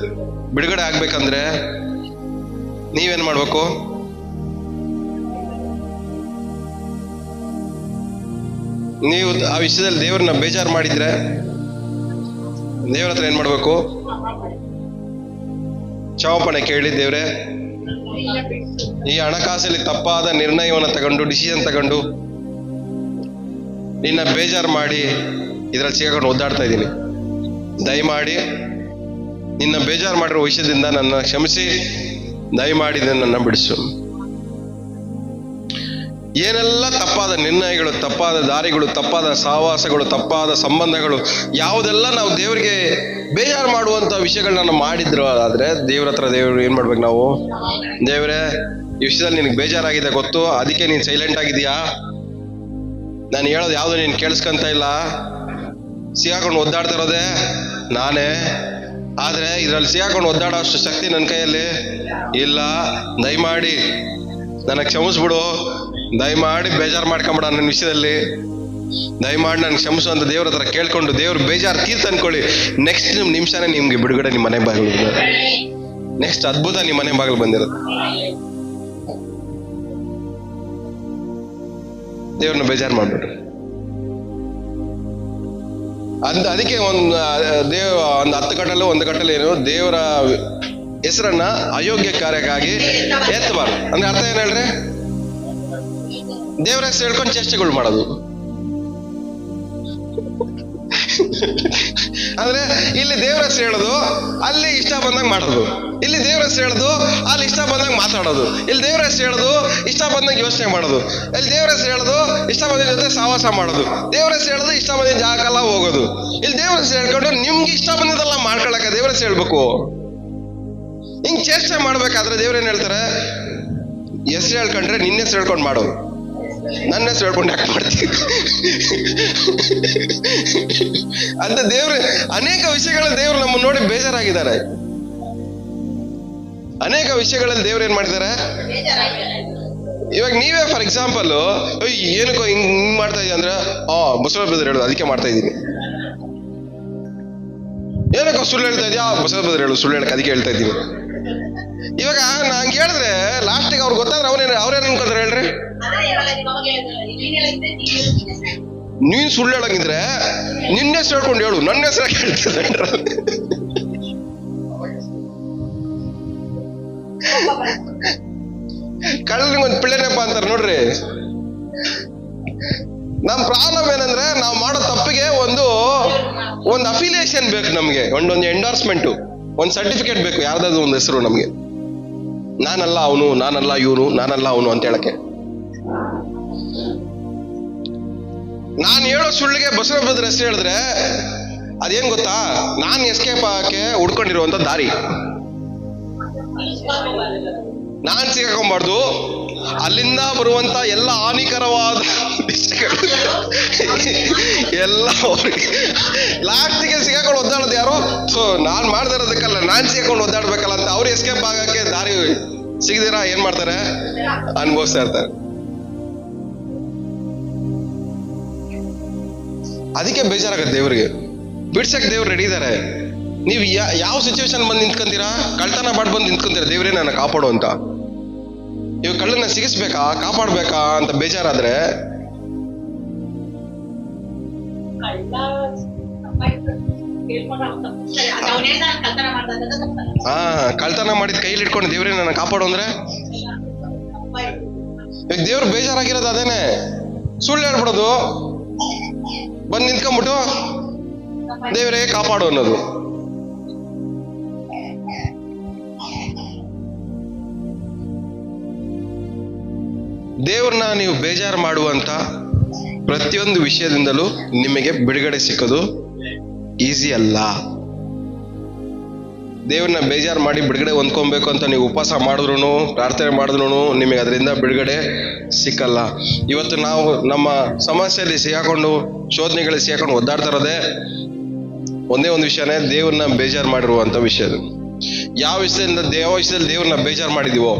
Speaker 1: ಬಿಡುಗಡೆ ಆಗ್ಬೇಕಂದ್ರೆ ನೀವೇನ್ ಮಾಡ್ಬೇಕು? ನೀವು ಆ ವಿಷಯದಲ್ಲಿ ದೇವ್ರನ್ನ ಬೇಜಾರು ಮಾಡಿದ್ರೆ ದೇವ್ರ ಹತ್ರ ಏನ್ ಮಾಡ್ಬೇಕು? ಕ್ಷಮಾಪಣೆ ಕೇಳಿ, ದೇವ್ರೆ ಈ ಹಣಕಾಸಲ್ಲಿ ತಪ್ಪಾದ ನಿರ್ಣಯವನ್ನು ತಗೊಂಡು ಡಿಸಿಷನ್ ತಗೊಂಡು ನಿನ್ನ ಬೇಜಾರು ಮಾಡಿ ಇದ್ರಲ್ಲಿ ಸಿಗಾಕೊಂಡು ಒದ್ದಾಡ್ತಾ ಇದ್ದೀನಿ. ದಯಮಾಡಿ ನಿನ್ನ ಬೇಜಾರು ಮಾಡಿರೋ ವಿಷಯದಿಂದ ನನ್ನ ಕ್ಷಮಿಸಿ, ದಯಮಾಡಿ ನನ್ನ ಬಿಡಿಸು. ಏನೆಲ್ಲ ತಪ್ಪಾದ ನಿರ್ಣಯಗಳು, ತಪ್ಪಾದ ದಾರಿಗಳು, ತಪ್ಪಾದ ಸಹವಾಸಗಳು, ತಪ್ಪಾದ ಸಂಬಂಧಗಳು, ಯಾವುದೆಲ್ಲ ನಾವು ದೇವರಿಗೆ ಬೇಜಾರು ಮಾಡುವಂತ ವಿಷಯಗಳನ್ನ ಮಾಡಿದ್ರು ಆದ್ರೆ ದೇವ್ರ ಹತ್ರ ದೇವ್ರು ಏನ್ ಮಾಡ್ಬೇಕು ನಾವು? ದೇವ್ರೆ ಈ ವಿಷಯದಲ್ಲಿ ನಿನಗೆ ಬೇಜಾರಾಗಿದೆ ಗೊತ್ತು, ಅದಕ್ಕೆ ನೀನ್ ಸೈಲೆಂಟ್ ಆಗಿದೀಯಾ, ನಾನು ಹೇಳೋದು ಯಾವ್ದು ನೀನ್ ಕೇಳಿಸ್ಕೊಂತ ಇಲ್ಲ, ಸಿಗಾಕೊಂಡು ಒದ್ದಾಡ್ತಾ ಇರೋದೆ ನಾನೇ, ಆದ್ರೆ ಇದ್ರಲ್ಲಿ ಸಿಗಾಕೊಂಡು ಒದ್ದಾಡೋ ಅಷ್ಟು ಶಕ್ತಿ ನನ್ನ ಕೈಯಲ್ಲಿ ಇಲ್ಲ. ದಯಮಾಡಿ ನನಗೆ ಕ್ಷಮಿಸ್ಬಿಡು, ದಯಮಾಡಿ ಬೇಜಾರು ಮಾಡ್ಕೊಂಬಿಡ ನನ್ನ ವಿಷಯದಲ್ಲಿ, ದಯಮಾಡಿ ನನ್ಗೆ ಕ್ಷಮಿಸು ಅಂತ ದೇವ್ರ ಹತ್ರ ಕೇಳ್ಕೊಂಡು ದೇವ್ರು ಬೇಜಾರು ತೀರ್ತು ಅನ್ಕೊಳ್ಳಿ. ನೆಕ್ಸ್ಟ್ ನಿಮಿಷನೇ ನಿಮ್ಗೆ ಬಿಡುಗಡೆ ನಿಮ್ಮ ಮನೆ ಬಾಗಿಲು, ನೆಕ್ಸ್ಟ್ ಅದ್ಭುತ ನಿಮ್ಮ ಮನೆ ಬಾಗಿಲು ಬಂದಿರೋದು. ದೇವ್ರನ್ನ ಬೇಜಾರು ಮಾಡ್ಬಿಟ್ರು. ಅದಕ್ಕೆ ಒಂದು 10 ಕಟ್ಟಲು 1 ಕಟ್ಟಲು ಏನು ದೇವರ ಹೆಸರನ್ನ ಅಯೋಗ್ಯ ಕಾರ್ಯಕ್ಕಾಗಿ ಎತ್ತಬಾರ್ದು. ಅಂದ್ರೆ ಅರ್ಥ ಏನ್ ಹೇಳ್ರಿ? ದೇವರ ಹೆಸರು ಹೇಳ್ಕೊಂಡು ಚೇಷ್ಟೆಗಳು ಮಾಡೋದು. ಅಂದ್ರೆ ಇಲ್ಲಿ ದೇವರ ಹೆಸರು ಹೇಳೋದು, ಅಲ್ಲಿ ಇಷ್ಟ ಬಂದಾಗ ಮಾಡೋದು. ಇಲ್ಲಿ ದೇವರ ಹೆಸರು ಹೇಳೋದು, ಅಲ್ಲಿ ಇಷ್ಟ ಬಂದಾಗ ಮಾತಾಡೋದು. ಇಲ್ಲಿ ದೇವರ ಹೆಸರು ಹೇಳೋದು, ಇಷ್ಟ ಬಂದಾಗ ಯೋಚನೆ ಮಾಡೋದು. ಇಲ್ಲಿ ದೇವರ ಹೆಸರು ಹೇಳೋದು, ಇಷ್ಟ ಬಂದ ಜೊತೆ ಸಹವಾಸ ಮಾಡೋದು. ದೇವರ ಹೆಸರು ಹೇಳೋದು, ಇಷ್ಟ ಬಂದ ಜಾಗಕ್ಕೆಲ್ಲ ಹೋಗೋದು. ಇಲ್ಲಿ ದೇವರ ಹೆಸರು ಹೇಳ್ಕೊಂಡು ನಿಮ್ಗೆ ಇಷ್ಟ ಬಂದದೆಲ್ಲ ಮಾಡ್ಕೊಳಕ ದೇವರ ಹೆಸರು ಹೇಳ್ಬೇಕು. ಹಿಂಗ್ ಚೇಷ್ಟೆ ಮಾಡ್ಬೇಕಾದ್ರೆ ದೇವ್ರೇನ್ ಹೇಳ್ತಾರೆ? ಹೆಸರು ಹೇಳ್ಕೊಂಡ್ರೆ ನಿನ್ನ ಹೆಸರು ಹೇಳ್ಕೊಂಡು ಮಾಡೋದು, ನನ್ನ ಹೆಸರು ಹೇಳ್ಕೊಂಡು ಯಾಕೆ ಮಾಡ್ತೀವಿ ಅಂತ ದೇವ್ರು ಅನೇಕ ವಿಷಯಗಳಲ್ಲಿ ದೇವ್ರು ನಮ್ಮನ್ನು ನೋಡಿ ಬೇಜಾರಾಗಿದ್ದಾರೆ. ಅನೇಕ ವಿಷಯಗಳಲ್ಲಿ ದೇವ್ರು ಏನ್ ಮಾಡಿದ್ದಾರೆ? ಇವಾಗ ನೀವೇ ಫಾರ್ ಎಕ್ಸಾಂಪಲ್ ಏನಕ್ಕೋ ಹಿಂಗ್ ಮಾಡ್ತಾ ಇದೀಯ ಅಂದ್ರೆ ಬಸವ ಬ್ರದರ್ ಹೇಳೋದು ಅದಕ್ಕೆ ಮಾಡ್ತಾ ಇದ್ದೀನಿ. ಏನಕ್ಕೋ ಸುಳ್ಳು ಹೇಳ್ತಾ ಇದೆಯಾ? ಬಸವ ಬ್ರದರ್ ಹೇಳೋದು ಸುಳ್ಳು ಹೇಳಕ್ ಅದಕ್ಕೆ ಹೇಳ್ತಾ ಇದ್ದೀನಿ. ಇವಾಗ ನಂಗೆ ಹೇಳಿದ್ರೆ ಲಾಸ್ಟಿಗೆ ಅವ್ರಿಗೆ ಗೊತ್ತಾದ್ರೆ ಅವ್ರೇನ್ ಅನ್ಕೊಳ್ತಾರೆ ಹೇಳ್ರಿ? ನೀನ್ ಸುಳ್ಳು ಹೇಳಂಗಿದ್ರೆ ನಿನ್ನ ಹೆಸರು ಹೇಳ್ಕೊಂಡು ಹೇಳು, ನನ್ನ ಹೆಸರು ಹೇಳ್ತಿದ್ದ. ಕಳ್ಳನಿಗೆ ಒಂದು ಪಿಳ್ಳೆನಪ್ಪ ಅಂತಾರೆ ನೋಡ್ರಿ. ನಮ್ ಪ್ರಾಬ್ಲಮ್ ಏನಂದ್ರೆ ನಾವು ಮಾಡೋ ತಪ್ಪಿಗೆ ಒಂದು ಅಫಿಲಿಯೇಷನ್ ಬೇಕು ನಮ್ಗೆ, ಒಂದೊಂದು ಎಂಡೋರ್ಸ್ಮೆಂಟ್. ಒಂದು ಸರ್ಟಿಫಿಕೇಟ್ ಬೇಕು, ಯಾವ್ದಾದ್ರು ಒಂದು ಹೆಸರು ನಮ್ಗೆ. ನಾನಲ್ಲ ಅವನು, ನಾನಲ್ಲ ಇವನು, ನಾನಲ್ಲ ಅವನು ಅಂತ ಹೇಳಕ್ಕೆ. ನಾನು ಹೇಳೋ ಸುಳ್ಳಿಗೆ ಬಸವಣ್ಣನ ಹೆಸರು ಹೇಳಿದ್ರೆ ಅದೇನ್ ಗೊತ್ತಾ, ನಾನು ಎಸ್ಕೇಪ್ ಆಗಕ್ಕೆ ಹುಡ್ಕೊಂಡಿರುವಂತ ದಾರಿ. ನಾನ್ ಸಿಗಾಕೊಂಬಾರ್ದು, ಅಲ್ಲಿಂದ ಬರುವಂತ ಎಲ್ಲ ಹಾನಿಕರವಾದ ವಿಷಯಗಳು ಎಲ್ಲ ಲಾಸ್ಟಿಗೆ ಸಿಗಾಕೊಂಡು ಒದ್ದಾಡೋದು ಯಾರು? ಸೊ ನಾನ್ ಮಾಡ್ತಾ ಇರೋದಕ್ಕಲ್ಲ, ನಾನ್ ಸಿಗಾಕೊಂಡು ಒದ್ದಾಡ್ಬೇಕಲ್ಲ ಅಂತ ಅವ್ರು ಎಸ್ಕೇಪ್ ಆಗಕ್ಕೆ ದಾರಿ ಸಿಗದಿರ ಏನ್ ಮಾಡ್ತಾರೆ, ಅನುಭವಿಸ್ತಾ ಇರ್ತಾರೆ. ಅದಕ್ಕೆ ಬೇಜಾರಾಗತ್ತೆ ದೇವ್ರಿಗೆ. ಬಿಡ್ಸಕ್ ದೇವ್ರು ರೆಡಿ ಇದಾರೆ. ನೀವು ಯಾವ ಸಿಚುವೇಶನ್ ಬಂದು ನಿಂತ್ಕೊಂತೀರಾ? ಕಳ್ತನ ಮಾಡಿ ಬಂದು ನಿಂತ್ಕೊಂತೀರಾ, ದೇವ್ರೇ ನನ್ನ ಕಾಪಾಡು ಅಂತ. ಇವಾಗ ಕಳ್ಳನ್ನ ಸಿಗಿಸ್ಬೇಕಾ, ಕಾಪಾಡ್ಬೇಕಾ ಅಂತ ಬೇಜಾರಾದ್ರೆ ಕಳ್ತನ ಮಾಡಿದ ಕೈಲಿ ಇಟ್ಕೊಂಡು ದೇವ್ರೇ ನನ್ನ ಕಾಪಾಡು ಅಂದ್ರೆ ಈಗ ದೇವ್ರು ಬೇಜಾರಾಗಿರೋದು ಅದೇನೆ. ಸುಳ್ಳು ಹೇಳ್ಬಿಡೋದು, ಬಂದು ನಿಂತ್ಕೊಂಡ್ಬಿಟ್ಟು ದೇವರೇ ಕಾಪಾಡು ಅನ್ನೋದು. ದೇವ್ರನ್ನ ನೀವು ಬೇಜಾರು ಮಾಡುವಂತ ಪ್ರತಿಯೊಂದು ವಿಷಯದಿಂದಲೂ ನಿಮಗೆ ಬಿಡುಗಡೆ ಸಿಕ್ಕೋದು ಈಸಿ ಅಲ್ಲ. ದೇವ್ರನ್ನ ಬೇಜಾರು ಮಾಡಿ ಬಿಡುಗಡೆ ಹೊಂದ್ಕೊಬೇಕು ಅಂತ ನೀವು ಉಪವಾಸ ಮಾಡಿದ್ರು, ಪ್ರಾರ್ಥನೆ ಮಾಡಿದ್ರು ನಿಮಗೆ ಅದರಿಂದ ಬಿಡುಗಡೆ ಸಿಕ್ಕಲ್ಲ. ಇವತ್ತು ನಾವು ನಮ್ಮ ಸಮಸ್ಯೆಯಲ್ಲಿ ಸಿಗಾಕೊಂಡು, ಶೋಧನೆಗಳಲ್ಲಿ ಸಿಗಾಕೊಂಡು ಒದ್ದಾಡ್ತಾ ಇರೋದೇ ಒಂದೇ ಒಂದು ವಿಷಯನೇ, ದೇವ್ರನ್ನ ಬೇಜಾರು ಮಾಡಿರುವಂತ ವಿಷಯ. ಯಾವ ವಿಷಯದಿಂದ ದೇವ್ರನ್ನ ಬೇಜಾರು ಮಾಡಿದೀವೋ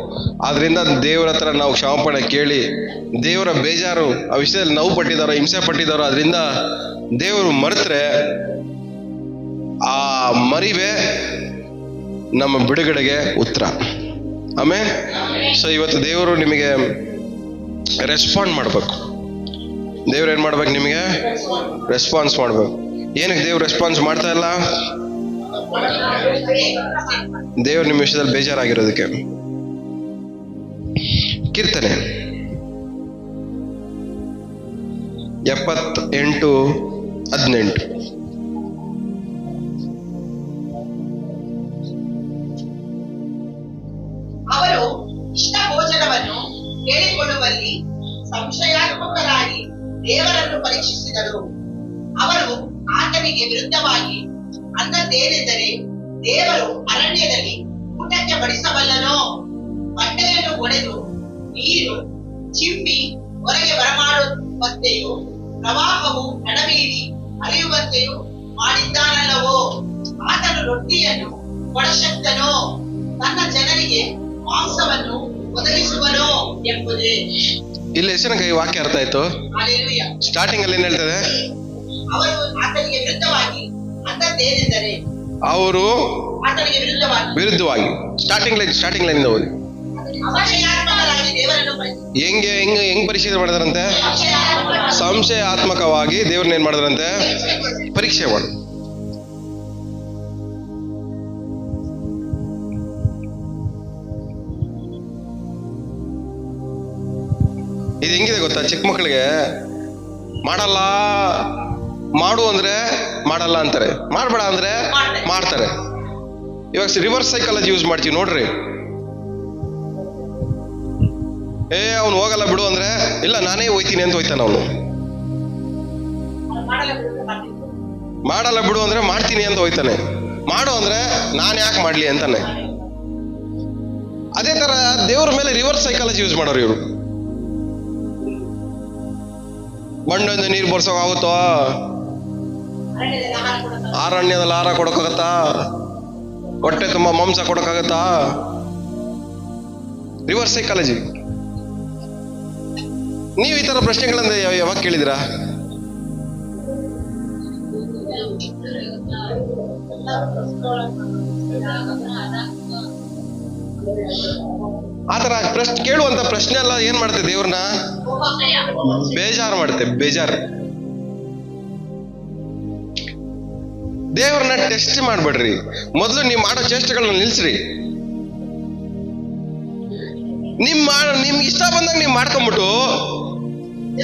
Speaker 1: ಆದ್ರಿಂದ ದೇವ್ರ ಹತ್ರ ನಾವು ಕ್ಷಮಾಪಣೆ ಕೇಳಿ, ದೇವರ ಬೇಜಾರು ಆ ವಿಷಯದಲ್ಲಿ ನೋವು ಪಟ್ಟಿದಾರೋ, ಹಿಂಸೆ ಪಟ್ಟಿದಾರೋ ಅದರಿಂದ ದೇವರು ಮರೆತ್ರೆ ಆ ಮರಿವೆ ನಮ್ಮ ಬಿಡುಗಡೆಗೆ ಉತ್ತರ. ಆಮೇಲೆ ಸೊ ಇವತ್ತು ದೇವರು ನಿಮಗೆ ರೆಸ್ಪಾಂಡ್ ಮಾಡ್ಬೇಕು. ದೇವ್ರು ಏನ್ ಮಾಡ್ಬೇಕು? ನಿಮಗೆ ರೆಸ್ಪಾನ್ಸ್ ಮಾಡ್ಬೇಕು. ಏನಕ್ಕೆ ದೇವ್ರು ರೆಸ್ಪಾನ್ಸ್ ಮಾಡ್ತಾ ಇಲ್ಲ? ದೇವ್ರು ನಿಮ್ಮ ವಿಷಯದಲ್ಲಿ ಬೇಜಾರಾಗಿರೋದಕ್ಕೆ. ಕೀರ್ತನೆ 78:18.
Speaker 2: ಅವರು ಇಷ್ಟ ಭೋಜನವನ್ನು ಕೇಳಿಕೊಳ್ಳುವಲ್ಲಿ ಸಂಶಯಾತ್ಮಕರಾಗಿ ದೇವರನ್ನು ಪರೀಕ್ಷಿಸಿದರು. ಅವರು ಆತನಿಗೆ ವಿರುದ್ಧವಾಗಿ ಅನ್ನದ್ದೇನೆಂದರೆ, ದೇವರು ಅರಣ್ಯದಲ್ಲಿ ಊಟಕ್ಕೆ ಬಡಿಸಬಲ್ಲನೋ? ಬಂಡೆಯನ್ನು ಒಡೆದು ನೀರು ಚಿಮ್ಮಿ ಹೊರಗೆ ಬರಮಾಡುವಂತೆಯೂ ಪ್ರವಾಹವು ಎಡವೀರಿ ಹರಿಯುವಂತೆಯೂ ಮಾಡಿದ್ದಾನಲ್ಲವೋ? ಆತನು ರೊಟ್ಟಿಯನ್ನು ಕೊಡಶಕ್ತನೋ? ತನ್ನ ಜನರಿಗೆ ಮಾಂಸವನ್ನು ಒದಗಿಸುವನೋ ಎಂಬುದೇ.
Speaker 1: ಇಲ್ಲಿ ಹೆಸರಿನ ಕೈ ವಾಕ್ಯ ಅರ್ಥ ಆಯ್ತು.
Speaker 2: ಹಲ್ಲೆಲೂಯಾ.
Speaker 1: ಸ್ಟಾರ್ಟಿಂಗ್ ಅಲ್ಲಿ ಏನ್ ಹೇಳ್ತದೆ?
Speaker 2: ಅವರು ಆತನಿಗೆ ವಿರುದ್ಧವಾಗಿ ಅನ್ನದ್ದೇನೆಂದರೆ,
Speaker 1: ಅವರು
Speaker 2: ಆತನಿಗೆ
Speaker 1: ವಿರುದ್ಧವಾಗಿ ಸ್ಟಾರ್ಟಿಂಗ್ ಲೈನ್ ಓದಿ.
Speaker 2: ಸಂಶಯಾತ್ಮಕರಾಗಿ ದೇವರನ್ನು
Speaker 1: ಹೆಂಗ್ ಪರಿಶೀಲನೆ ಮಾಡಿದ್ರಂತೆ? ಸಂಶಯಾತ್ಮಕವಾಗಿ ದೇವ್ರನ್ನ ಏನ್ ಮಾಡಿದ್ರಂತೆ? ಪರೀಕ್ಷೆ ಮಾಡು. ಇದು ಹೆಂಗಿದೆ ಗೊತ್ತಾ? ಚಿಕ್ಕ ಮಕ್ಕಳಿಗೆ ಮಾಡಲ್ಲ, ಮಾಡು ಅಂದ್ರೆ ಮಾಡಲ್ಲ ಅಂತಾರೆ, ಮಾಡ್ಬೇಡ ಅಂದ್ರೆ ಮಾಡ್ತಾರೆ. ಇವಾಗ ರಿವರ್ಸ್ ಸೈಕಾಲಜಿ ಯೂಸ್ ಮಾಡ್ತೀವಿ ನೋಡ್ರಿ. ಅವ್ನು ಹೋಗಲ್ಲ ಬಿಡು ಅಂದ್ರೆ, ಇಲ್ಲ ನಾನೇ ಹೋಯ್ತೀನಿ ಅಂತ ಹೋಯ್ತಾನ ಅವನು. ಮಾಡಲ್ಲ ಬಿಡು ಅಂದ್ರೆ ಮಾಡ್ತೀನಿ ಅಂತ ಹೋಯ್ತಾನೆ. ಮಾಡು ಅಂದ್ರೆ ನಾನ್ ಯಾಕೆ ಮಾಡ್ಲಿ ಅಂತಾನೆ. ಅದೇ ತರ ದೇವ್ರ ಮೇಲೆ ರಿವರ್ಸ್ ಸೈಕಾಲಜಿ ಯೂಸ್ ಮಾಡೋರು ಇವರು. ಬಂಡೆಯಿಂದ ನೀರು ಬರ್ಸೋಕಾಗುತ್ತೋ? ಅರಣ್ಯದಲ್ಲಿ ಆಹಾರ ಕೊಡೋಕ್ಕಾಗತ್ತಾ? ಹೊಟ್ಟೆ ತುಂಬಾ ಮಾಂಸ ಕೊಡೋಕ್ಕಾಗತ್ತಾ? Reverse psychology. ನೀವು ಈ ತರ ಪ್ರಶ್ನೆಗಳನ್ನ ಯಾವಾಗ ಕೇಳಿದಿರಾ? ಆತರ ಕೇಳುವಂತ ಪ್ರಶ್ನೆ ಎಲ್ಲ ಏನ್ ಮಾಡುತ್ತೆ? ದೇವ್ರನ್ನ ಬೇಜಾರು ಮಾಡುತ್ತೆ. ಬೇಜಾರು. ದೇವ್ರನ್ನ ಟೆಸ್ಟ್ ಮಾಡ್ಬೇಡ್ರಿ. ಮೊದಲು ನೀವು ಮಾಡೋ ಚೇಷ್ಟೆಗಳನ್ನ ನಿಲ್ಸ್ರಿ. ನಿಮ್ಗೆ ಇಷ್ಟ ಬಂದಾಗ ನೀವು ಮಾಡ್ಕೊಂಡ್ಬಿಟ್ಟು,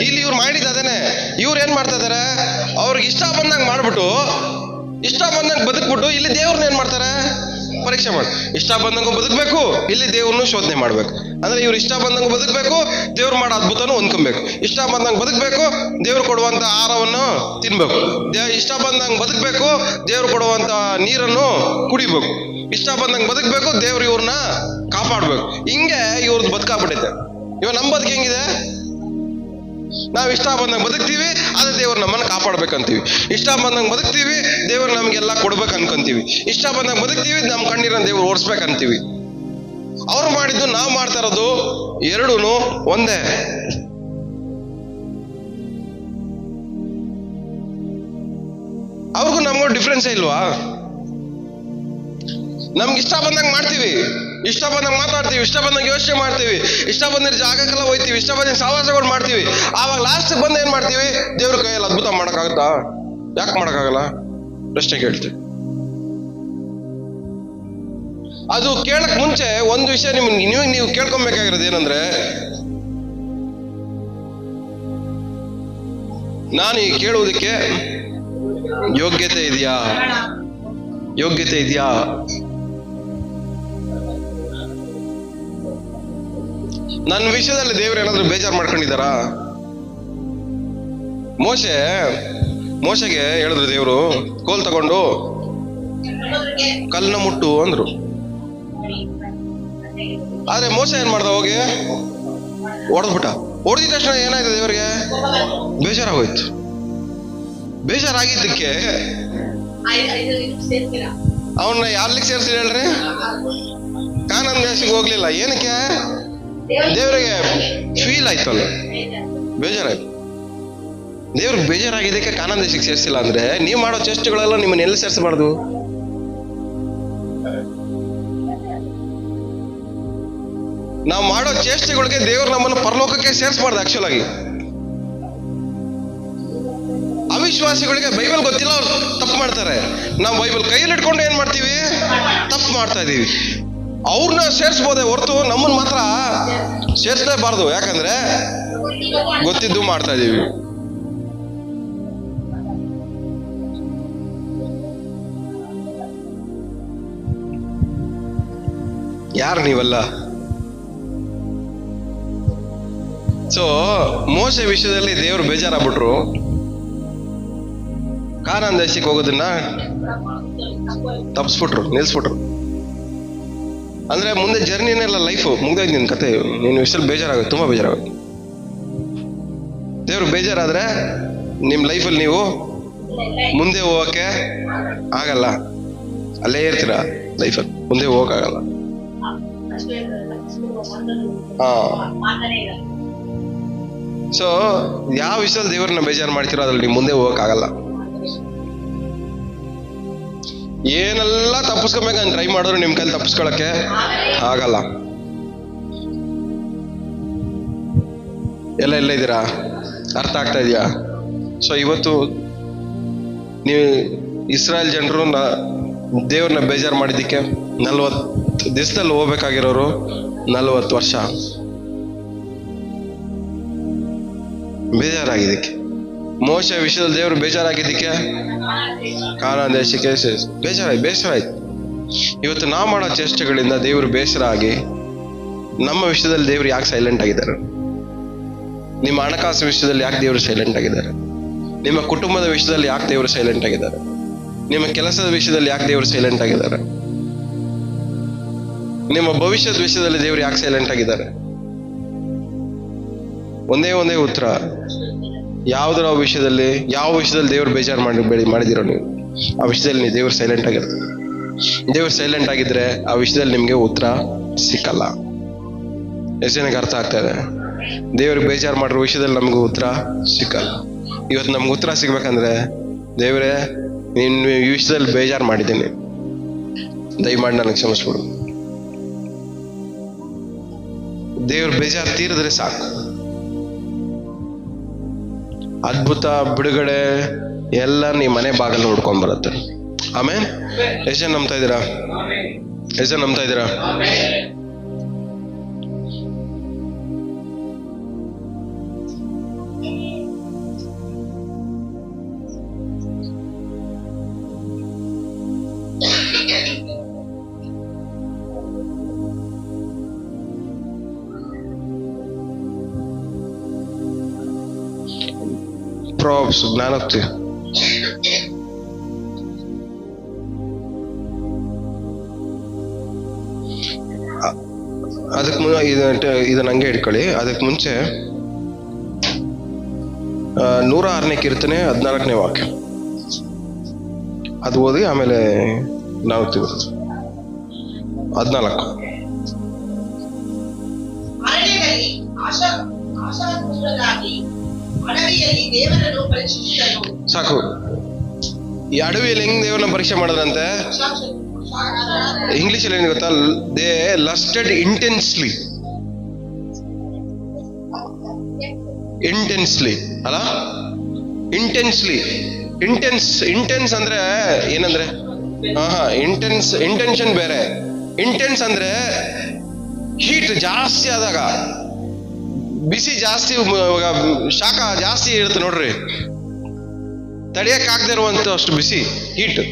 Speaker 1: ಇಲ್ಲಿ ಇವ್ರು ಮಾಡಿದ ಅದೇನೆ, ಇವ್ರು ಏನ್ ಮಾಡ್ತಾ ಇದಾರೆ? ಅವ್ರಿಗೆ ಇಷ್ಟ ಬಂದಾಗ ಮಾಡ್ಬಿಟ್ಟು, ಇಷ್ಟ ಬಂದಾಗ ಬದುಕ್ಬಿಟ್ಟು, ಇಲ್ಲಿ ದೇವ್ರನ್ನ ಏನ್ ಮಾಡ್ತಾರೆ? ಪರೀಕ್ಷೆ ಮಾಡಿ. ಇಷ್ಟ ಬಂದಂಗೂ ಬದುಕಬೇಕು, ಇಲ್ಲಿ ದೇವ್ರನ್ನು ಶೋಧನೆ ಮಾಡ್ಬೇಕು. ಅಂದ್ರೆ ಇವ್ರು ಇಷ್ಟ ಬಂದಂಗೂ ಬದುಕಬೇಕು, ದೇವ್ರು ಮಾಡೋ ಅದ್ಭುತನೂ ಹೊಂದ್ಕೊಬೇಕು. ಇಷ್ಟ ಬಂದಂಗೆ ಬದುಕಬೇಕು, ದೇವ್ರು ಕೊಡುವಂತ ಆಹಾರವನ್ನು ತಿನ್ಬೇಕು. ಇಷ್ಟ ಬಂದಂಗೆ ಬದುಕಬೇಕು, ದೇವ್ರು ಕೊಡುವಂತ ನೀರನ್ನು ಕುಡಿಬೇಕು. ಇಷ್ಟ ಬಂದಂಗೆ ಬದುಕಬೇಕು, ದೇವ್ರು ಇವ್ರನ್ನ ಕಾಪಾಡ್ಬೇಕು. ಹಿಂಗೆ ಇವ್ರದ್ದು ಬದುಕಾಗ್ಬಿಟ್ಟೈತೆ. ಇವಾಗ ನಮ್ಮ ಬದುಕು ಹೆಂಗಿದೆ? ನಾವು ಇಷ್ಟ ಬಂದಂಗೆ ಬದುಕ್ತೀವಿ, ಆದ್ರೆ ದೇವ್ರು ನಮ್ಮನ್ನ ಕಾಪಾಡ್ಬೇಕಂತೀವಿ. ಇಷ್ಟ ಬಂದಂಗೆ ಬದುಕ್ತೀವಿ, ದೇವ್ರು ನಮ್ಗೆಲ್ಲ ಕೊಡ್ಬೇಕು ಅನ್ಕೊಂತೀವಿ. ಇಷ್ಟ ಬಂದಂಗೆ ಬದುಕ್ತೀವಿ, ನಮ್ಮ ಕಣ್ಣೀರನ್ನ ದೇವ್ರು ಓಡಿಸ್ಬೇಕಂತೀವಿ. ಅವ್ರು ಮಾಡಿದ್ದು ನಾವು ಮಾಡ್ತಾ ಇರೋದು ಎರಡೂ ಒಂದೇ. ಅವ್ರಿಗೂ ನಮಗೂ ಡಿಫ್ರೆನ್ಸೇ ಇಲ್ವಾ? ನಮ್ಗೆ ಇಷ್ಟ ಬಂದಂಗೆ ಮಾಡ್ತೀವಿ, ಇಷ್ಟ ಬಂದಂಗೆ ಮಾತಾಡ್ತೀವಿ, ಇಷ್ಟ ಬಂದಂಗೆ ಯೋಚನೆ ಮಾಡ್ತೀವಿ, ಇಷ್ಟ ಬಂದಿರೋ ಜಾಗಕ್ಕೆಲ್ಲ ಹೋಯ್ತೀವಿ, ಇಷ್ಟ ಬಂದ ಸಹವಾಸಗಳು ಮಾಡ್ತೀವಿ. ಆವಾಗ ಲಾಸ್ಟ್ ಬಂದು ಏನ್ ಮಾಡ್ತೀವಿ? ದೇವ್ರ ಕೈಯಲ್ಲಿ ಅದ್ಭುತ ಮಾಡಕ್ಕಾಗತ್ತಾ? ಯಾಕೆ ಮಾಡಕ್ಕಾಗಲ್ಲ? ಪ್ರಶ್ನೆ ಕೇಳ್ತೀವಿ. ಅದು ಕೇಳಕ್ ಮುಂಚೆ ಒಂದು ವಿಷಯ ನೀವು ಕೇಳ್ಕೊಬೇಕಾಗಿರೋದು ಏನಂದ್ರೆ, ನಾನು ಈ ಕೇಳುವುದಕ್ಕೆ ಯೋಗ್ಯತೆ ಇದೆಯಾ? ಯೋಗ್ಯತೆ ಇದೆಯಾ? ನನ್ನ ವಿಷಯದಲ್ಲಿ ದೇವ್ರು ಏನಾದ್ರು ಬೇಜಾರು ಮಾಡ್ಕೊಂಡಿದ್ದಾರಾ? ಮೋಶೆಗೆ ಹೇಳಿದ್ರು ದೇವ್ರು, ಕೋಲ್ ತಗೊಂಡು ಕಲ್ಲನ್ನ ಮುಟ್ಟು ಅಂದ್ರು. ಆದ್ರೆ ಮೋಶ ಏನ್ ಮಾಡ್ದ? ಹೋಗಿ ಹೊಡೆದ್ಬಿಟ್ಟ. ಹೊಡೆದಿದ ತಕ್ಷಣ ಏನಾಯ್ತು? ದೇವ್ರಿಗೆ ಬೇಜಾರಾಗೋಯ್ತು. ಬೇಜಾರಾಗಿದ್ದಕ್ಕೆ ಅವನ್ನ ಯಾರ್ಲಿಕ್ಕೆ ಸೇರಿಸಿ ಹೇಳ್ರಿ? ಕಾನಾನ್ ದೇಶಕ್ಕೆ ಹೋಗ್ಲಿಲ್ಲ. ಏನಕ್ಕೆ? ದೇವ್ರಿಗೆ ಫೀಲ್ ಆಯ್ತಲ್ಲ, ಬೇಜಾರಾಯ್ತು. ದೇವ್ರಿಗೆ ಬೇಜಾರಾಗಿದ್ದಕ್ಕೆ ಕಾನಾನ್ ದೇಶಕ್ಕೆ ಸೇರಿಸಿಲ್ಲ ಅಂದ್ರೆ, ನೀವು ಮಾಡೋ ಚೇಷ್ಟೆಗಳೆಲ್ಲ ನಿಮ್ಮನ್ನ ಎಲ್ಲಿ ಸೇರಿಸಬಾರ್ದು? ನಾವು ಮಾಡೋ ಚೇಷ್ಟೆಗಳಿಗೆ ದೇವ್ರು ನಮ್ಮನ್ನು ಪರಲೋಕಕ್ಕೆ ಸೇರಿಸಬಾರ್ದು. ಆಕ್ಚುಲ್ ಆಗಿ ಅವಿಶ್ವಾಸಿಗಳಿಗೆ ಬೈಬಲ್ ಗೊತ್ತಿಲ್ಲ, ಅವ್ರು ತಪ್ಪು ಮಾಡ್ತಾರೆ. ನಾವು ಬೈಬಲ್ ಕೈಯಲ್ಲಿ ಇಟ್ಕೊಂಡು ಏನ್ ಮಾಡ್ತೀವಿ? ತಪ್ಪು ಮಾಡ್ತಾ ಇದೀವಿ. ಅವ್ರನ್ನ ಸೇರಿಸ್ಬೋದೇ ಹೊರತು ನಮ್ಮನ್ನ ಮಾತ್ರ ಸೇರಿಸಲೇಬಾರ್ದು. ಯಾಕಂದ್ರೆ ಗೊತ್ತಿದ್ದು ಮಾಡ್ತಾ ಇದೀವಿ. ಯಾರು ನೀವಲ್ಲ? ಸೊ ಮೋಶೆ ವಿಷಯದಲ್ಲಿ ದೇವರು ಬೇಜಾರಾಗ್ಬಿಟ್ರು. ಕಾನಾನ್ ದೇಶಕ್ಕೆ ಹೋಗೋದನ್ನ ತಪ್ಪಿಸ್ಬಿಟ್ರು, ನಿಲ್ಸ್ಬಿಟ್ರು. ಅಂದ್ರೆ ಮುಂದೆ ಜರ್ನಿನೆಲ್ಲ ಲೈಫು ಮುಗ್ದೋಯ್ತು. ನಿನ್ ಕತೆ ನೀನು ವಿಷಯದಲ್ಲಿ ಬೇಜಾರಾಗುತ್ತೆ, ತುಂಬಾ ಬೇಜಾರಾಗುತ್ತೆ. ದೇವ್ರು ಬೇಜಾರಾದ್ರೆ ನಿಮ್ ಲೈಫಲ್ಲಿ ನೀವು ಮುಂದೆ ಹೋಗಕ್ಕೆ ಆಗಲ್ಲ, ಅಲ್ಲೇ ಇರ್ತೀರಾ ಲೈಫಲ್ಲಿ, ಮುಂದೆ ಹೋಗಕ್ಕಾಗಲ್ಲ. ಸೊ ಯಾವ ವಿಷಯದಲ್ಲಿ ದೇವ್ರನ್ನ ಬೇಜಾರು ಮಾಡ್ತಿರೋ ಅದ್ರಲ್ಲಿ ನೀವು ಮುಂದೆ ಹೋಗಕ್ಕಾಗಲ್ಲ. ಏನೆಲ್ಲ ತಪ್ಪಿಸ್ಕೊಬೇಕಂತ ಟ್ರೈ ಮಾಡಿದ್ರು ನಿಮ್ ಕೈಲಿ ತಪ್ಪಿಸ್ಕೊಳಕ್ಕೆ ಆಗಲ್ಲ. ಎಲ್ಲ ಇದ್ದೀರಾ? ಅರ್ಥ ಆಗ್ತಾ ಇದೆಯಾ? ಸೊ ಇವತ್ತು ನೀವು ಇಸ್ರಾಯೇಲ್ ಜನರು ದೇವ್ರನ್ನ ಬೇಜಾರು ಮಾಡಿದ್ದಕ್ಕೆ 40 ದಿವಸದಲ್ಲಿ ಹೋಗ್ಬೇಕಾಗಿರೋರು 40 ವರ್ಷ ಬೇಜಾರಾಗಿದ್ದಕ್ಕೆ. ಮೋಶ ವಿಷಯದಲ್ಲಿ ದೇವರು ಬೇಜಾರಾಗಿದ್ದಕ್ಕೆ ಕಾನಾನ್ ದೇಶಕ್ಕೆ ಬೇಸರಾಯ್ತು. ಇವತ್ತು ನಾವು ಮಾಡೋ ಚೇಷ್ಟೆಗಳಿಂದ ದೇವರು ಬೇಸರ ಆಗಿ ನಮ್ಮ ವಿಷಯದಲ್ಲಿ ದೇವರು ಯಾಕೆ ಸೈಲೆಂಟ್ ಆಗಿದ್ದಾರೆ? ನಿಮ್ಮ ಹಣಕಾಸು ವಿಷಯದಲ್ಲಿ ಯಾಕೆ ದೇವರು ಸೈಲೆಂಟ್ ಆಗಿದ್ದಾರೆ? ನಿಮ್ಮ ಕುಟುಂಬದ ವಿಷಯದಲ್ಲಿ ಯಾಕೆ ದೇವರು ಸೈಲೆಂಟ್ ಆಗಿದ್ದಾರೆ? ನಿಮ್ಮ ಕೆಲಸದ ವಿಷಯದಲ್ಲಿ ಯಾಕೆ ದೇವರು ಸೈಲೆಂಟ್ ಆಗಿದ್ದಾರೆ? ನಿಮ್ಮ ಭವಿಷ್ಯದ ವಿಷಯದಲ್ಲಿ ದೇವರು ಯಾಕೆ ಸೈಲೆಂಟ್ ಆಗಿದ್ದಾರೆ? ಒಂದೇ ಉತ್ತರ. ಯಾವ ವಿಷಯದಲ್ಲಿ ದೇವ್ರು ಬೇಜಾರು ಮಾಡಿದಿರೋ ನೀವು, ಆ ವಿಷಯದಲ್ಲಿ ನೀವು ದೇವ್ರು ಸೈಲೆಂಟ್ ಆಗಿರ್ತೀವಿ. ದೇವ್ರು ಸೈಲೆಂಟ್ ಆಗಿದ್ರೆ ಆ ವಿಷಯದಲ್ಲಿ ನಿಮ್ಗೆ ಉತ್ತರ ಸಿಕ್ಕಲ್ಲ. ಎಷ್ಟು ಜನಕ್ಕೆ ಅರ್ಥ ಆಗ್ತಾ ಇದೆ? ದೇವ್ರಿಗೆ ಬೇಜಾರು ಮಾಡಿರೋ ವಿಷಯದಲ್ಲಿ ನಮಗೂ ಉತ್ತರ ಸಿಕ್ಕಲ್ಲ. ಇವತ್ತು ನಮ್ಗೆ ಉತ್ತರ ಸಿಗ್ಬೇಕಂದ್ರೆ, ದೇವ್ರೇ ನೀನು ಈ ವಿಷಯದಲ್ಲಿ ಬೇಜಾರು ಮಾಡಿದ್ದೀನಿ, ದಯಮಾಡಿ ನನಗೆ ಕ್ಷಮಿಸ್ಬಿಡು. ದೇವ್ರ ಬೇಜಾರು ತೀರಿದ್ರೆ ಸಾಕು. ಅದ್ಭುತ, ಬಿಡುಗಡೆ ಎಲ್ಲ ನಿಮ್ಮ ಮನೆ ಬಾಗಿಲು ನೋಡ್ಕೊಂಡ್ ಬರುತ್ತೆ. ಆಮೇಲೆ ಎಷ್ಟು ಜನ ನಂಬ್ತಾ ಇದ್ದೀರಾ? ಡ್ರಾಪ್ಸ್ ಜ್ಞಾನೋಕ್ತಿ. ಅದಕ್ಕೆ ಇದನ್ನ ಹಂಗೆ ಇಟ್ಕೊಳ್ಳಿ. ಅದಕ್ಕೆ ಮುಂಚೆ 106ನೇ ಕೀರ್ತನೆ 14ನೇ ವಾಕ್ಯ ಅದು ಓದಿ, ಆಮೇಲೆ ನಾವು 14.
Speaker 2: ಅರಣ್ಯದಲ್ಲಿ ಆಶಾಪುತ್ರರಾಗಿ ಅಡವಿಯಲ್ಲಿ ದೇವರನ್ನು ಪರೀಕ್ಷಿಸಿದನು.
Speaker 1: ಸಾಕು. ಈ ಅಡವಿಯಲ್ಲಿ ಹೆಂಗ್ ದೇವ್ರನ್ನ ಪರೀಕ್ಷೆ ಮಾಡಿದ್ರಂತೆ? ಇಂಗ್ಲಿಷಲ್ಲಿ ಏನು ಗೊತ್ತಾ? ದೇ ಲಸ್ಟೆಡ್ ಇಂಟೆನ್ಸ್ಲಿ ಅಲ್ಲ, ಇಂಟೆನ್ಸ್ ಅಂದ್ರೆ ಏನಂದ್ರೆ ಇಂಟೆನ್ಷನ್ ಬೇರೆ. ಇಂಟೆನ್ಸ್ ಅಂದ್ರೆ ಹೀಟ್ ಜಾಸ್ತಿ ಆದಾಗ, ಬಿಸಿ ಜಾಸ್ತಿ, ಶಾಖ ಜಾಸ್ತಿ ಇರುತ್ತೆ ನೋಡ್ರಿ, ತಡೆಯಕ್ ಆಗದೆ ಇರುವಂತ ಅಷ್ಟು ಬಿಸಿ ಹೀಟ್.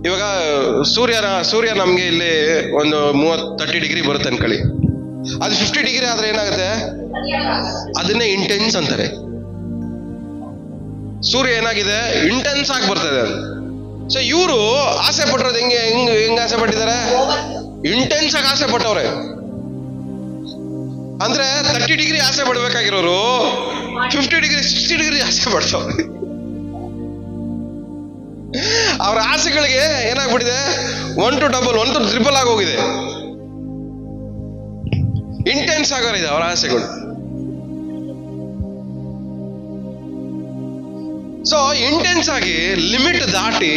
Speaker 1: ಇವಾಗ ಸೂರ್ಯ ನಮ್ಗೆ ಇಲ್ಲಿ ಒಂದು 30 ಡಿಗ್ರಿ ಬರುತ್ತೆ ಅನ್ಕೊಳ್ಳಿ. ಅದು 50 ಡಿಗ್ರಿ ಆದ್ರೆ ಏನಾಗುತ್ತೆ? ಅದನ್ನೇ ಇಂಟೆನ್ಸ್ ಅಂತಾರೆ. ಸೂರ್ಯ ಏನಾಗಿದೆ? ಇಂಟೆನ್ಸ್ ಆಗಿ ಬರ್ತದೆ ಅದು. ಸೊ ಇವರು ಆಸೆ ಪಟ್ಟಿರೋದು ಹೆಂಗ್ ಆಸೆ ಪಟ್ಟಿದ್ದಾರೆ? ಇಂಟೆನ್ಸ್ ಆಗಿ ಆಸೆ ಪಟ್ಟವ್ರೆ. ಅಂದ್ರೆ 30 ಡಿಗ್ರಿ ಆಸೆ ಪಡ್ಬೇಕಾಗಿರೋರು 50 ಡಿಗ್ರಿ 60 ಡಿಗ್ರಿ ಆಸೆ ಪಡ್ತವ್ರೆ. ಅವ್ರ ಆಸೆಗಳಿಗೆ ಏನಾಗ್ಬಿಟ್ಟಿದೆ? 1 to 3 ಆಗೋಗಿದೆ. ಇಂಟೆನ್ಸ್ ಆಗೋರಿದೆ ಅವರ ಆಸೆಗಳು. ಸೊ ಇಂಟೆನ್ಸ್ ಆಗಿ ಲಿಮಿಟ್ ದಾಟಿ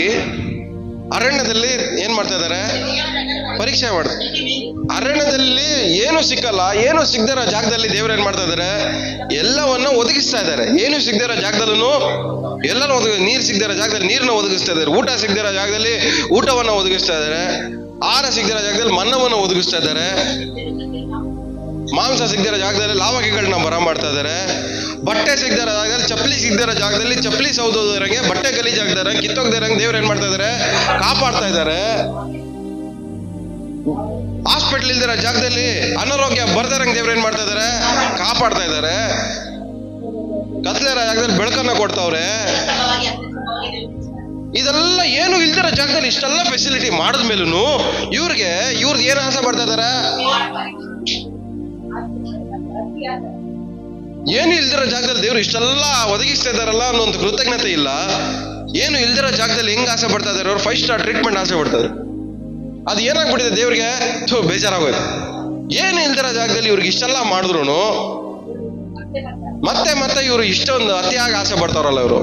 Speaker 1: ಅರಣ್ಯದಲ್ಲಿ ಏನ್ ಮಾಡ್ತಾ ಇದಾರೆ? ಪರೀಕ್ಷೆ ಮಾಡ್ತಾರೆ. ಅರಣ್ಯದಲ್ಲಿ ಏನು ಸಿಕ್ಕಲ್ಲ, ಏನು ಸಿಗದಿರೋ ಜಾಗದಲ್ಲಿ ದೇವ್ರು ಏನ್ ಮಾಡ್ತಾ ಇದಾರೆ? ಎಲ್ಲವನ್ನ ಒದಗಿಸ್ತಾ ಇದ್ದಾರೆ. ಏನು ಸಿಗದಿರೋ ಜಾಗದಲ್ಲೂ ಎಲ್ಲರೂ ನೀರು ಸಿಗದಿರೋ ಜಾಗದಲ್ಲಿ ನೀರನ್ನ ಒದಗಿಸ್ತಾ ಇದ್ದಾರೆ. ಊಟ ಸಿಗದಿರೋ ಜಾಗದಲ್ಲಿ ಊಟವನ್ನ ಒದಗಿಸ್ತಾ ಇದ್ದಾರೆ. ಆಹಾರ ಸಿಗದಿರೋ ಜಾಗದಲ್ಲಿ ಮನ್ನವನ್ನ ಒದಗಿಸ್ತಾ ಇದ್ದಾರೆ. ಮಾಂಸ ಸಿಗದಿರೋ ಜಾಗದಲ್ಲಿ ಲಾವಕಿಗಳನ್ನ ಬರ ಮಾಡ್ತಾ ಇದ್ದಾರೆ. ಬಟ್ಟೆ ಸಿಗದಿರೋ ಜಾಗದಲ್ಲಿ, ಚಪ್ಪಲಿ ಸಿಗದಿರೋ ಜಾಗದಲ್ಲಿ ಚಪ್ಪಲಿ ಸೌದೋದರಂಗೆ, ಬಟ್ಟೆ ಗಲೀಜಾಗ್ದಾರಂಗೆ, ಕಿತ್ತೋಗ್ದಾರಂಗೆ ದೇವ್ರು ಏನ್ ಮಾಡ್ತಾ ಇದಾರೆ? ಕಾಪಾಡ್ತಾ ಇದ್ದಾರೆ. ಹಾಸ್ಪಿಟಲ್ ಇಲ್ದಿರೋ ಜಾಗದಲ್ಲಿ ಅನಾರೋಗ್ಯ ಬರ್ದಾರಂಗೆ ದೇವ್ರು ಏನ್ ಮಾಡ್ತಾ ಇದಾರೆ? ಕಾಪಾಡ್ತಾ ಇದ್ದಾರೆ. ಕತ್ಲಿರೋ ಜಾಗದಲ್ಲಿ ಬೆಳಕನ್ನ ಕೊಡ್ತಾವ್ರೆ. ಇದೆಲ್ಲ ಏನು ಇಲ್ದಿರೋ ಜಾಗದಲ್ಲಿ ಇಷ್ಟೆಲ್ಲ ಫೆಸಿಲಿಟಿ ಮಾಡಿದ್ಮೇಲೂ ಇವ್ರದ್ದು ಏನು ಆಸೆ ಪಡ್ತಾ ಇದಾರೆ? ಏನು ಇಲ್ದಿರೋ ಜಾಗದಲ್ಲಿ ದೇವ್ರು ಇಷ್ಟೆಲ್ಲ ಒದಗಿಸ್ತಾ ಇದಾರಲ್ಲ ಅನ್ನೋ ಒಂದು ಕೃತಜ್ಞತೆ ಇಲ್ಲ. ಏನು ಇಲ್ದಿರೋ ಜಾಗದಲ್ಲಿ ಹೆಂಗ್ ಆಸೆ ಪಡ್ತಾ ಇದಾರೆ? ಅವ್ರು 5 ಸ್ಟಾರ್ ಟ್ರೀಟ್ಮೆಂಟ್ ಆಸೆ ಪಡ್ತಾರೆ. ಅದು ಏನಾಗ್ಬಿಟ್ಟಿದೆ? ದೇವ್ರಿಗೆ ಬೇಜಾರಾಗೋಯ್ತು. ಏನು ಇಲ್ದಿರೋ ಜಾಗದಲ್ಲಿ ಇವ್ರಿಗೆ ಇಷ್ಟೆಲ್ಲ ಮಾಡಿದ್ರು ಮತ್ತೆ ಇವರು ಇಷ್ಟೊಂದು ಅತಿಯಾಗಿ ಆಸೆ ಪಡ್ತಾರಲ್ಲ. ಇವರು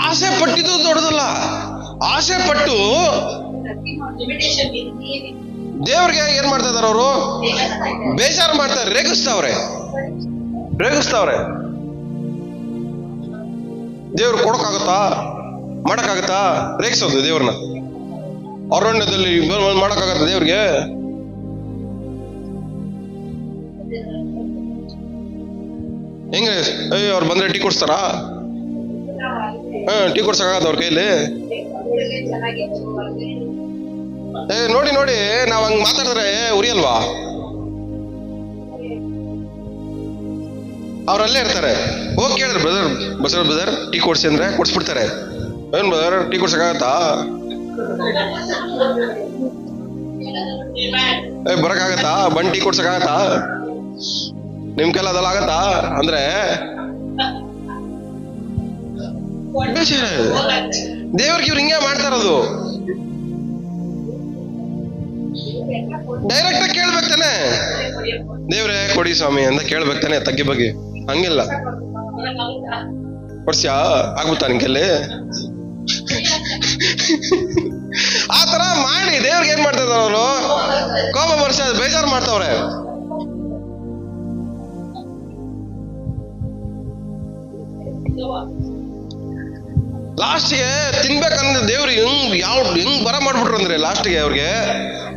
Speaker 1: ಆಸೆ ಪಟ್ಟಿದ್ದು ದೊಡ್ಡದಲ್ಲ. ಆಸೆ ಪಟ್ಟು ದೇವ್ರಿಗೆ ಏನ್ ಮಾಡ್ತಾ ಇದಾರೆ? ಅವರು ಬೇಜಾರು ಮಾಡ್ತಾರೆ, ರೇಗಿಸ್ತಾವ್ರೆ. ದೇವ್ರು ಕೊಡಕ್ಕಾಗತ್ತಾ? ಮಾಡಕ್ಕಾಗತ್ತಾ? ರೇಗಿಸೋದು ದೇವ್ರನ್ನ. ಅರಣ್ಯದಲ್ಲಿ ಮಾಡಕ್ಕಾಗತ್ತ ದೇವ್ರಿಗೆ? ಹೆಂಗ? ಅವ್ರು ಬಂದ್ರೆ ಟೀ ಕೊಡ್ಸ್ತಾರಾ? ಟೀ ಕೊಡ್ಸಕ್ಕಾಗತ್ತ ಅವ್ರ ಕೈಲಿ? ನೋಡಿ ನಾವ್ ಹಂಗ್ ಮಾತಾಡಿದ್ರೆ ಉರಿಯಲ್ವಾ? ಅವ್ರಲ್ಲೇ ಇರ್ತಾರೆ. ಹೋಗಿ ಕೇಳಿದ್ರೆ ಬ್ರದರ್ ಟೀ ಕೊಡ್ಸಿ ಅಂದ್ರೆ ಕೊಡ್ಸ್ಬಿಡ್ತಾರೆ. ಏನ್ ಬ್ರದರ್ ಟೀ ಕೊಡ್ಸಕ್ಕಾಗತ್ತಾ? ಬರಕ್ಕಾಗತ್ತಾ? ಬಂದ್ ಟೀ ಕೊಡ್ಸಕ್ಕಾಗತ್ತಾ? ನಿಮ್ ಕೈಲ ಅದೆಲ್ಲ ಆಗತ್ತಾ ಅಂದ್ರೆ ದೇವ್ರಿಗೆ ಇವ್ರು ಹಿಂಗೆ ಮಾಡ್ತಾ ಇರೋದು. ಡೈರೆಕ್ಟ್ ಆಗಿ ಕೇಳ್ಬೇಕು ತಾನೆ? ದೇವ್ರೆ ಕೊಡಿ ಸ್ವಾಮಿ ಅಂತ ಕೇಳ್ಬೇಕು ತಾನೆ, ತಗ್ಗಿ ಬಗ್ಗೆ. ಹಂಗಿಲ್ಲ, ಕೊಡ್ಸ್ಯಾ ಆಗ್ಬಿಡ್ತಾ ನಿನ್ ಕೈಲಿ? ಆ ತರ ಮಾಡಿ ದೇವ್ರಿಗೆ ಏನ್ ಮಾಡ್ತಾ ಇದಾರೆ? ಅವರು ಕೋಪ ಬರ್ಸ ಬೇಜಾರು ಮಾಡ್ತಾವ್ರೆ. ಲಾಸ್ಟ್ಗೆ ತಿನ್ಬೇಕಂದ್ರೆ ದೇವ್ರು ಹೆಂಗ್ ಬರ ಮಾಡ್ಬಿಟ್ರು ಅಂದ್ರೆ, ಲಾಸ್ಟ್ಗೆ ಅವ್ರಿಗೆ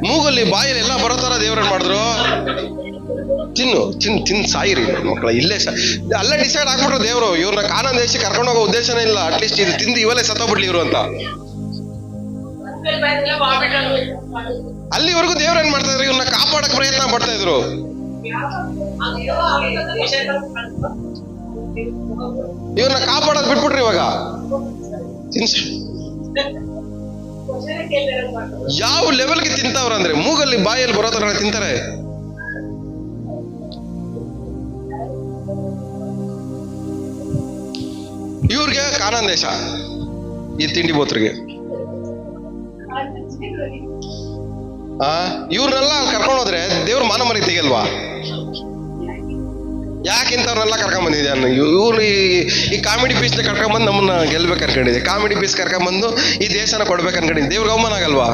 Speaker 1: ಮೂಗಲ್ಲಿ ಬಾಯಲ್ಲಿ ಎಲ್ಲ ಬರೋ ತರ ದೇವ್ರ ಏನ್ ಮಾಡಿದ್ರು? ತಿನ್ ಸಾಯಿರಿ ಮಕ್ಕಳ, ಇಲ್ಲೇ ಅಲ್ಲೇ ಡಿಸೈಡ್ ಆಗ್ಬಿಟ್ರು ದೇವ್ರು. ಇವ್ರನ್ನ ಕಾನೂನು ದೇಶಕ್ಕೆ ಕರ್ಕೊಂಡು ಹೋಗೋ ಉದ್ದೇಶನೇ ಇಲ್ಲ. ಅಟ್ಲೀಸ್ಟ್ ಇದು ತಿಂದು ಇವಲ್ಲೇ ಸತ್ತೋಗ್ಬಿಡ್ಲಿ ಇವ್ರು ಅಂತ. ಅಲ್ಲಿವರೆಗೂ ದೇವ್ರ ಏನ್ ಮಾಡ್ತಾ ಇದ್ರು? ಇವ್ರನ್ನ ಕಾಪಾಡಕ್ ಪ್ರಯತ್ನ ಪಡ್ತಾ ಇದ್ರು. ಇವ್ರನ್ನ ಕಾಪಾಡೋದು ಬಿಟ್ಬಿಟ್ರಿ ಇವಾಗ. ಯಾವ ಲೆವೆಲ್ಗೆ ತಿಂತಾವ್ರಂದ್ರೆ ಮೂಗಲ್ಲಿ ಬಾಯಲ್ಲಿ ಬರೋ ತರ ತಿಂತಾರೆ. ಇವ್ರಿಗೆ ಕಾನಾನ್ ದೇಶ, ಈ ತಿಂಡಿ ಬೋತ್ರಿಗೆ. ಇವ್ರನ್ನೆಲ್ಲ ಕರ್ಕೊಂಡು ಹೋದ್ರೆ ದೇವ್ರ ಮಾನ ಮರಿ ತೆಗಿಯಲ್ವಾ? ಯಾಕಿಂತವ್ರನ್ನೆಲ್ಲ ಕರ್ಕೊಂಡ್ ಬಂದಿದ್ದೆ ಇವ್ರು ಈ ಕಾಮಿಡಿ ಪೀಸ್ ಕರ್ಕೊಂಡ್ಬಂದು ನಮ್ಮನ್ನ ಗೆಲ್ಬೇಕು ಅನ್ಕೊಂಡಿದ್ದೆ. ಕಾಮಿಡಿ ಪೀಸ್ ಕರ್ಕೊಂಡ್ಬಂದು ಈ ದೇಶನ ಕೊಡ್ಬೇಕು ಅನ್ಕೊಂಡಿದ್ದೆ. ದೇವ್ರಿಗೆ ಅವಮಾನ ಆಗಲ್ವಾ?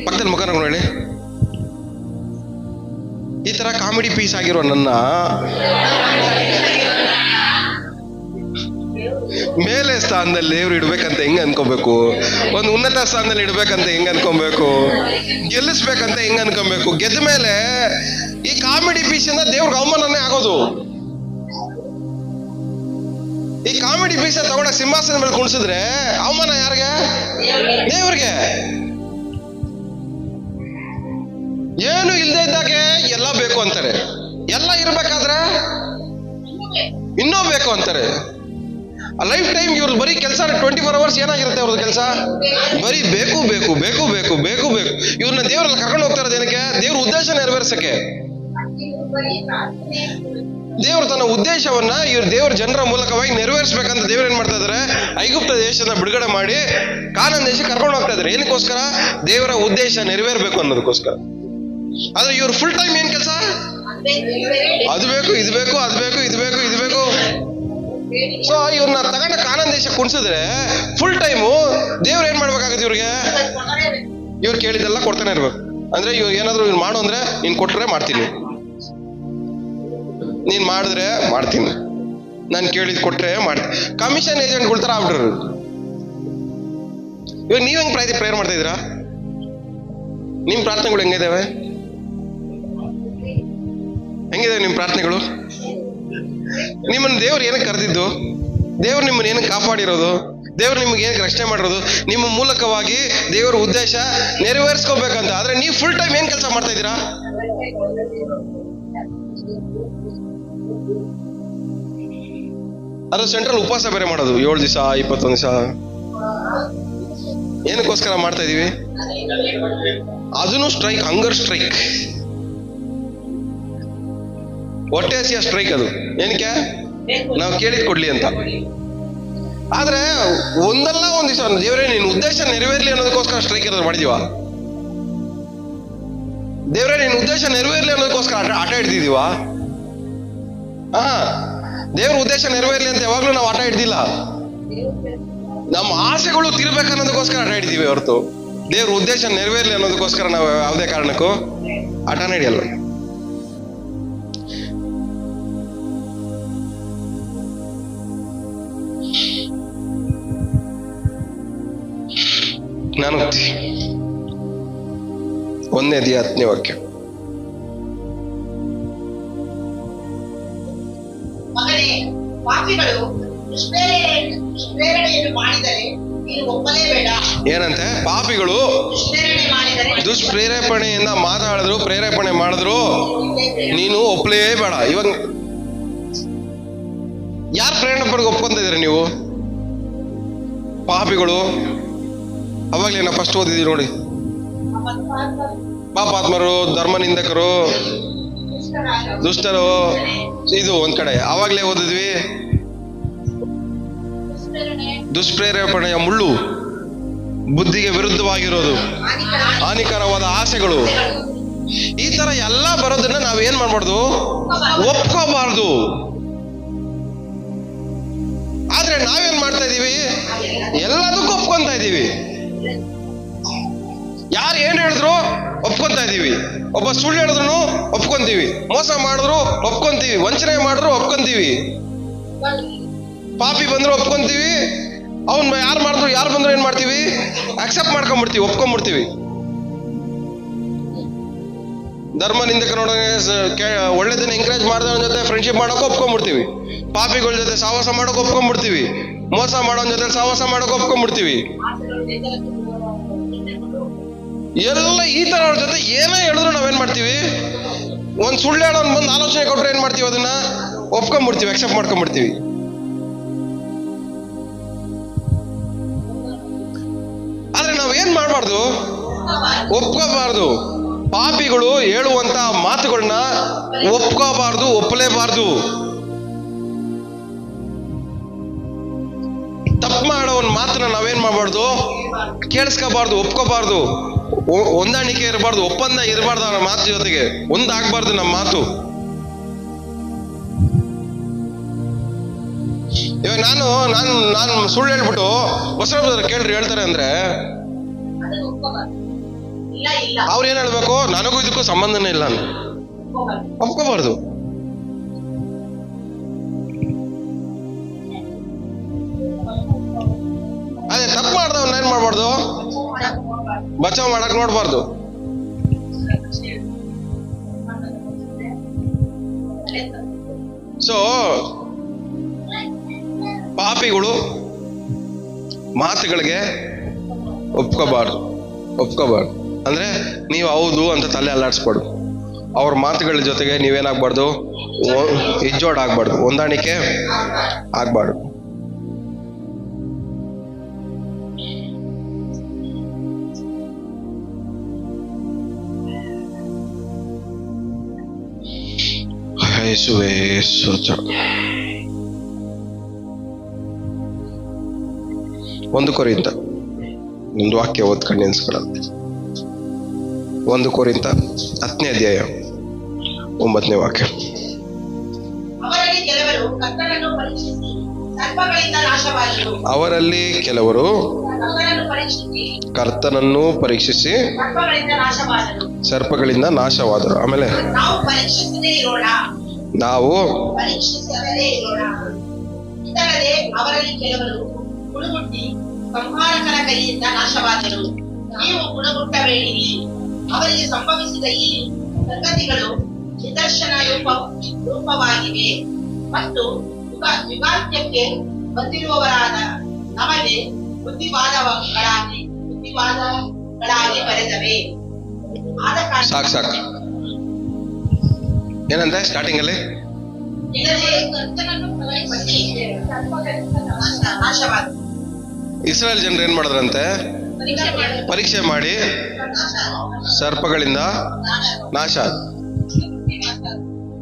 Speaker 1: ಪಕ್ಕದಲ್ಲಿ ಮುಖ ನೋಡಿ. ಈ ತರ ಕಾಮಿಡಿ ಪೀಸ್ ಆಗಿರೋ ನನ್ನ ಮೇಲೆ ಸ್ಥಾನದಲ್ಲಿ ದೇವ್ರು ಇಡ್ಬೇಕಂತ ಹೆಂಗ್ ಅನ್ಕೋಬೇಕು? ಒಂದು ಉನ್ನತ ಸ್ಥಾನದಲ್ಲಿ ಇಡ್ಬೇಕಂತ ಹೆಂಗ್ ಅನ್ಕೊಬೇಕು? ಗೆಲ್ಲಿಸ್ಬೇಕಂತ ಹೆಂಗ್ ಅನ್ಕೊಬೇಕು? ಗೆದ್ದ ಮೇಲೆ ಈ ಕಾಮಿಡಿ ಪೀಸ್ ಇಂದ ದೇವ್ರಿಗೆ ಅವಮಾನನೇ ಆಗೋದು. ಈ ಕಾಮಿಡಿ ಪೀಸ್ ತಗೊಂಡ ಸಿಂಹಾಸನ ಮೇಲೆ ಕುಣಿಸಿದ್ರೆ ಅವಮಾನ ಯಾರಿಗೆ? ದೇವ್ರಿಗೆ. ಏನು ಇಲ್ದೇ ಇದ್ದಾಗೆ ಎಲ್ಲ ಬೇಕು ಅಂತಾರೆ, ಎಲ್ಲ ಇರ್ಬೇಕಾದ್ರೆ ಇನ್ನೂ ಬೇಕು ಅಂತಾರೆ. ಲೈಫ್ ಟೈಮ್ ಇವ್ರು ಬರೀ ಕೆಲಸ 24 hours ಏನಾಗಿರುತ್ತೆ ಅವ್ರದ್ದು ಕೆಲಸ? ಬರೀ ಬೇಕು ಬೇಕು ಬೇಕು ಬೇಕು ಬೇಕು ಬೇಕು. ಇವ್ರನ್ನ ದೇವ್ರಲ್ಲಿ ಕರ್ಕೊಂಡು ಹೋಗ್ತಾ ಇರೋದು ಏನಕ್ಕೆ? ದೇವ್ರ ಉದ್ದೇಶ ನೆರವೇರ್ಸಕ್ಕೆ. ದೇವ್ರು ತನ್ನ ಉದ್ದೇಶವನ್ನ ಇವ್ರ ದೇವ್ರ ಜನರ ಮೂಲಕವಾಗಿ ನೆರವೇರಿಸಬೇಕಂತ ದೇವ್ರು ಏನ್ ಮಾಡ್ತಾ ಇದಾರೆ? ಐಗುಪ್ತ ದೇಶದ ಬಿಡುಗಡೆ ಮಾಡಿ ಕಾನಾನ್ ದೇಶಕ್ಕೆ ಕರ್ಕೊಂಡು ಹೋಗ್ತಾ ಇದಾರೆ. ಏನಕ್ಕೋಸ್ಕರ? ದೇವರ ಉದ್ದೇಶ ನೆರವೇರ್ಬೇಕು ಅನ್ನೋದಕ್ಕೋಸ್ಕರ. ಆದ್ರೆ ಇವ್ರು ಫುಲ್ ಟೈಮ್ ಏನ್ ಕೆಲಸ? ಅದು ಬೇಕು, ಇದು ಬೇಕು, ಅದು ಬೇಕು, ಇದು ಬೇಕು, ಇದು ಬೇಕು. ಸೊ ಇವ್ರನ್ನ ತಗೊಂಡ ಕಾನಾನ್ ದೇಶ ಕುಣಿಸಿದ್ರೆ ಫುಲ್ ಟೈಮು ದೇವ್ರು ಏನ್ ಮಾಡ್ಬೇಕಾಗುತ್ತೆ? ಇವ್ರಿಗೆ ಇವ್ರು ಕೇಳಿದೆಲ್ಲ ಕೊಡ್ತಾನೆ ಇರ್ಬೇಕು. ಅಂದ್ರೆ ಇವ್ರು ಏನಾದ್ರು ಇವ್ರು ಮಾಡು ಅಂದ್ರೆ ನೀನ್ ಕೊಟ್ರೆ ಮಾಡ್ತೀನಿ, ನೀನ್ ಮಾಡಿದ್ರೆ ಮಾಡ್ತೀನಿ, ನಾನು ಕೇಳಿದ್ ಕೊಟ್ರೆ ಮಾಡ್ತೀನಿ. ಕಮಿಷನ್ ಏಜೆಂಟ್ಗಳ ತರ ಆಗ್ಬಿಟ್ರು. ಇವಾಗ ನೀವ್ ಹೆಂಗ್ ಪ್ರೇಯರ್ ಮಾಡ್ತಾ ಇದ್ದೀರಾ? ನಿಮ್ ಪ್ರಾರ್ಥನೆಗಳು ಹೆಂಗಿದಾವೆ? ಹೆಂಗಿದಾವೆ ನಿಮ್ ಪ್ರಾರ್ಥನೆಗಳು? ನಿಮ್ಮನ್ನ ದೇವ್ರು ಏನಕ್ಕೆ ಕರೆದಿದ್ದು? ದೇವ್ರು ನಿಮ್ಮನ್ನ ಏನಕ್ಕೆ ಕಾಪಾಡಿರೋದು? ದೇವ್ರು ನಿಮ್ಗೆ ಏನಕ್ಕೆ ರಕ್ಷಣೆ ಮಾಡಿರೋದು? ನಿಮ್ಮ ಮೂಲಕವಾಗಿ ದೇವರ ಉದ್ದೇಶ ನೆರವೇರಿಸ್ಕೋಬೇಕಂತ. ಆದ್ರೆ ನೀವು ಫುಲ್ ಟೈಮ್ ಏನ್ ಕೆಲಸ ಮಾಡ್ತಾ ಇದ್ದೀರಾ? ಅದು ಸೆಂಟ್ರಲ್ ಉಪವಾಸ ಬೇರೆ ಮಾಡೋದು 7 ದಿವಸ 21 ದಿವಸ. ಏನಕ್ಕೋಸ್ಕರ ಮಾಡ್ತಾ ಇದೀವಿ? ಅದನ್ನು ಸ್ಟ್ರೈಕ್, ಹಂಗರ್ ಸ್ಟ್ರೈಕ್, ಹೊಟ್ಟೆ ಹಸಿಯ ಸ್ಟ್ರೈಕ್. ಅದು ಏನಕ್ಕೆ? ನಾವು ಕೇಳಿದ್ ಕೊಡ್ಲಿ ಅಂತ. ಆದ್ರೆ ಒಂದಲ್ಲ ಒಂದ್ ದಿವಸ ದೇವರೇ ನಿನ್ ಉದ್ದೇಶ ನೆರವೇರ್ಲಿ ಅನ್ನೋದಕ್ಕೋಸ್ಕರ ಸ್ಟ್ರೈಕ್ ಏನಾದ್ರು ಮಾಡಿದೀವ? ದೇವರೇ ನಿನ್ ಉದ್ದೇಶ ನೆರವೇರ್ಲಿ ಅನ್ನೋದಕ್ಕೋಸ್ಕರ ಆಟ ಹಿಡ್ದಿದೀವ? ದೇವ್ರ ಉದ್ದೇಶ ನೆರವೇರ್ಲಿ ಅಂತ ಯಾವಾಗ್ಲೂ ನಾವು ಆಟ ಹಿಡ್ದಿಲ್ಲ. ನಮ್ಮ ಆಸೆಗಳು ತಿರ್ಬೇಕನ್ನೋದಕ್ಕೋಸ್ಕರ ಆಟ ಹಿಡಿದೀವಿ ಹೊರತು ದೇವ್ರ ಉದ್ದೇಶ ನೆರವೇರ್ಲಿ ಅನ್ನೋದಕ್ಕೋಸ್ಕರ ನಾವು ಯಾವುದೇ ಕಾರಣಕ್ಕೂ ಆಟನೇ ಹಿಡಿಯಲ್ಲ. ನಾನು 1:10 ವಾಕ್ಯ.
Speaker 2: ಮಗನೇ, ಪಾಪಿಗಳು ದುಷ್ಪ್ರೇರಣೆಯನ್ನು ಮಾಡಿದರೆ ನೀನು ಒಪ್ಪಲೇಬೇಡ.
Speaker 1: ಏನಂತೆ? ಪಾಪಿಗಳು ದುಷ್ಪ್ರೇರೇಪಣೆಯಿಂದ ಮಾತಾಡಿದ್ರು, ಪ್ರೇರೇಪಣೆ ಮಾಡಿದ್ರು, ನೀನು ಒಪ್ಪಲೇಬೇಡ. ಇವಾಗ ಯಾರು ಪ್ರೇರಣೆ ಒಪ್ಕೊಂತ ಇದ್ದೀರಿ ನೀವು? ಪಾಪಿಗಳು. ಅವಾಗ್ಲೇ ನಾವು ಫಸ್ಟ್ ಓದಿದೀವಿ ನೋಡಿ, ಪಾಪಾತ್ಮರು, ಧರ್ಮ ನಿಂದಕರು, ದುಷ್ಟರು. ಇದು ಒಂದ್ ಕಡೆ ಅವಾಗ್ಲೇ ಓದಿದ್ವಿ. ದುಷ್ಪ್ರೇರೇಪಣೆಯ ಮುಳ್ಳು, ಬುದ್ಧಿಗೆ ವಿರುದ್ಧವಾಗಿರೋದು, ಹಾನಿಕರವಾದ ಆಸೆಗಳು, ಈ ತರ ಎಲ್ಲ ಬರೋದನ್ನ ನಾವೇನ್ ಮಾಡ್ಬಾರ್ದು? ಒಪ್ಕೋಬಾರ್ದು. ಆದ್ರೆ ನಾವೇನ್ ಮಾಡ್ತಾ ಇದೀವಿ? ಎಲ್ಲದಕ್ಕೂ ಒಪ್ಕೊಂತ ಇದೀವಿ. ಯಾರು ಏನ್ ಹೇಳಿದ್ರು ಒಪ್ಕೊಂತ ಇದೀವಿ. ಒಬ್ಬ ಸುಳ್ಳು ಹೇಳಿದ್ರು ಒಪ್ಕೊಂತೀವಿ, ಮೋಸ ಮಾಡಿದ್ರು ಒಪ್ಕೊಂತೀವಿ, ವಂಚನೆ ಮಾಡಿದ್ರು ಒಪ್ಕೊಂತೀವಿ, ಪಾಪಿ ಬಂದ್ರು ಒಪ್ಕೊಂತೀವಿ, ಅವ್ನ್ ಯಾರು ಬಂದ್ರು ಏನ್ ಮಾಡ್ತೀವಿ? ಅಕ್ಸೆಪ್ಟ್ ಒಪ್ಕೊಂಡ್ಬಿಡ್ತೀವಿ. ಧರ್ಮ ನಿಂದಕರೊಡನೆ ಒಳ್ಳೆದನ್ನ ಎಂಕರೇಜ್ ಮಾಡಿದವನ ಜೊತೆ ಫ್ರೆಂಡ್ಶಿಪ್ ಮಾಡೋಕೆ ಒಪ್ಕೊಂಡ್ಬಿಡ್ತೀವಿ, ಪಾಪಿಗಳ ಜೊತೆ ಸಹವಾಸ ಮಾಡೋಕೆ ಒಪ್ಕೊಂಡ್ಬಿಡ್ತೀವಿ, ಮೋಸ ಮಾಡೋನ್ ಜೊತೆ ಸಹವಾಸ ಮಾಡೋಕೆ ಒಪ್ಕೊಂಡ್ಬಿಡ್ತೀವಿ. ಎಲ್ಲ ಈ ತರ ಅವ್ರ ಜೊತೆ ಏನೇ ಹೇಳಿದ್ರು ನಾವೇನ್ ಮಾಡ್ತೀವಿ, ಒಂದ್ ಸುಳ್ಳು ಹೇಳೋನ್ ಬಂದು ಆಲೋಚನೆ ಕೊಟ್ರೆ ಏನ್ ಮಾಡ್ತೀವಿ, ಅದನ್ನ ಒಪ್ಕೊಂಡ್ಬಿಡ್ತೀವಿ, ಅಕ್ಸೆಪ್ಟ್ ಮಾಡ್ಕೊಂಡ್ಬಿಡ್ತೀವಿ. ಆದ್ರೆ ನಾವೇನ್ ಮಾಡ್ಬಾರ್ದು, ಒಪ್ಕೋಬಾರ್ದು. ಪಾಪಿಗಳು ಹೇಳುವಂತ ಮಾತುಗಳನ್ನ ಒಪ್ಕೋಬಾರ್ದು, ಒಪ್ಪಲೇಬಾರ್ದು. ತಪ್ಪು ಮಾಡೋ ಒಂದು ಮಾತನ್ನ ನಾವೇನ್ ಮಾಡಬಾರ್ದು, ಕೇಳಿಸ್ಕೋಬಾರ್ದು, ಒಪ್ಕೋಬಾರ್ದು. ಹೊಂದಾಣಿಕೆ ಇರಬಾರ್ದು, ಒಪ್ಪಂದ ಇರಬಾರ್ದು. ಅವರ ಮಾತು ಜೊತೆಗೆ ಒಂದಾಗಬಾರ್ದು ನಮ್ಮ ಮಾತು. ಇವಾಗ ನಾನು ಸುಳ್ಳು ಹೇಳ್ಬಿಟ್ಟು ಬಸವರಾಜ್ ಕೇಳ್ರಿ ಹೇಳ್ತಾರೆ ಅಂದ್ರೆ ಅವ್ರು ಏನ್ ಹೇಳ್ಬೇಕು, ನನಗೂ ಇದಕ್ಕೂ ಸಂಬಂಧನೇ ಇಲ್ಲ ಅಂತ ಒಪ್ಕೋಬಾರ್ದು. ಅದೇ ತಪ್ಪು ಮಾಡ್ದವ್ನ ಏನ್ ಮಾಡ್ಬಾರ್ದು, ಬಚಾವ್ ಮಾಡಕ್ ನೋಡ್ಬಾರ್ದು. ಸೊ ಪಾಪಿಗಳು ಮಾತುಗಳಿಗೆ ಒಪ್ಕೋಬಾರ್ದು. ಅಂದ್ರೆ ನೀವು ಹೌದು ಅಂತ ತಲೆ ಅಲ್ಲಾಡಿಸ್ಬಾರ್ದು. ಅವ್ರ ಮಾತುಗಳ ಜೊತೆಗೆ ನೀವೇನಾಗ್ಬಾರ್ದು, ಇಜ್ಜೋಡಾಗ್ಬಾರ್ದು, ಹೊಂದಾಣಿಕೆ ಆಗ್ಬಾರ್ದು. ಯೇಸುವೇ ಸ್ತೋತ್ರ. 1 ಕೊರಿಂಥ ಒಂದು ವಾಕ್ಯ ಓದ್ಕೊಂಡು ನೆನ್ಸ್ಕೊಳ್ಳೋದು. 1 ಕೊರಿಂಥ 10ನೇ ಅಧ್ಯಾಯ 9ನೇ ವಾಕ್ಯ. ಅವರಲ್ಲಿ ಕೆಲವರು ಕರ್ತನನ್ನು ಪರೀಕ್ಷಿಸಿ ಸರ್ಪಗಳಿಂದ ನಾಶವಾದರು. ಆಮೇಲೆ ನಾವು
Speaker 2: ಅವರಲ್ಲಿ ಕೆಲವರು ಗುಣಗುಟ್ಟಿ ಸಂಹಾರಕರ ಕೈಯಿಂದ ನಾಶವಾದರು. ನೀವು ಗುಣಗುಟ್ಟಬೇಡಿರಿ. ಅವರಿಗೆ ಸಂಭವಿಸಿದ ಈ ಸಂಗತಿಗಳು ನಿದರ್ಶನ ರೂಪವಾಗಿವೆ ಮತ್ತು ಯುಗಾಂತ್ಯಕ್ಕೆ ಬಂದಿರುವವರಾದ ನಮಗೆ ಬುದ್ಧಿವಾದಗಳಾಗಿ ಬರೆದವೆ.
Speaker 1: ಸಾಕು ಏನಂದ್ರೆ ಸ್ಟಾರ್ಟಿಂಗ್ ಅಲ್ಲಿ ಇಸ್ರಾಯೇಲ್ ಜನರು ಏನ್ ಮಾಡಿದ್ರಂತೆ, ಪರೀಕ್ಷೆ ಮಾಡಿ ಸರ್ಪಗಳಿಂದ ನಾಶ ಆದ್ರು.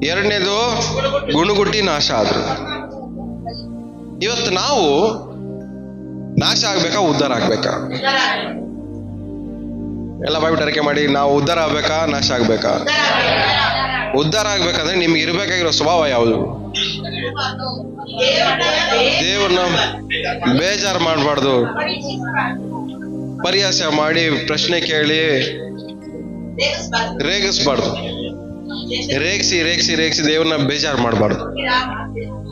Speaker 1: 2ನೇದು ಗುಣಗುಟ್ಟಿ ನಾಶ ಆದ್ರು. ಇವತ್ತು ನಾವು ನಾಶ ಆಗ್ಬೇಕಾ, ಉದ್ಧಾರ ಆಗ್ಬೇಕಾ? ಎಲ್ಲ ಬಾಯ್ಬಿಟ್ಟು ಅರಿಕೆ ಮಾಡಿ, ನಾವು ಉದ್ಧಾರ ಆಗ್ಬೇಕಾ, ನಾಶ ಆಗ್ಬೇಕಾ? ಉದ್ಧಾರ ಆಗ್ಬೇಕಂದ್ರೆ ನಿಮ್ಗೆ ಇರ್ಬೇಕಾಗಿರೋ ಸ್ವಭಾವ ಯಾವುದು? ದೇವ್ರನ್ನ ಬೇಜಾರು ಮಾಡಬಾರ್ದು, ಪರಿಹಾಸ ಮಾಡಿ ಪ್ರಶ್ನೆ ಕೇಳಿ ರೇಗಿಸ್ಬಾರ್ದು. ರೇಗಿಸಿ ದೇವ್ರನ್ನ ಬೇಜಾರು ಮಾಡಬಾರ್ದು.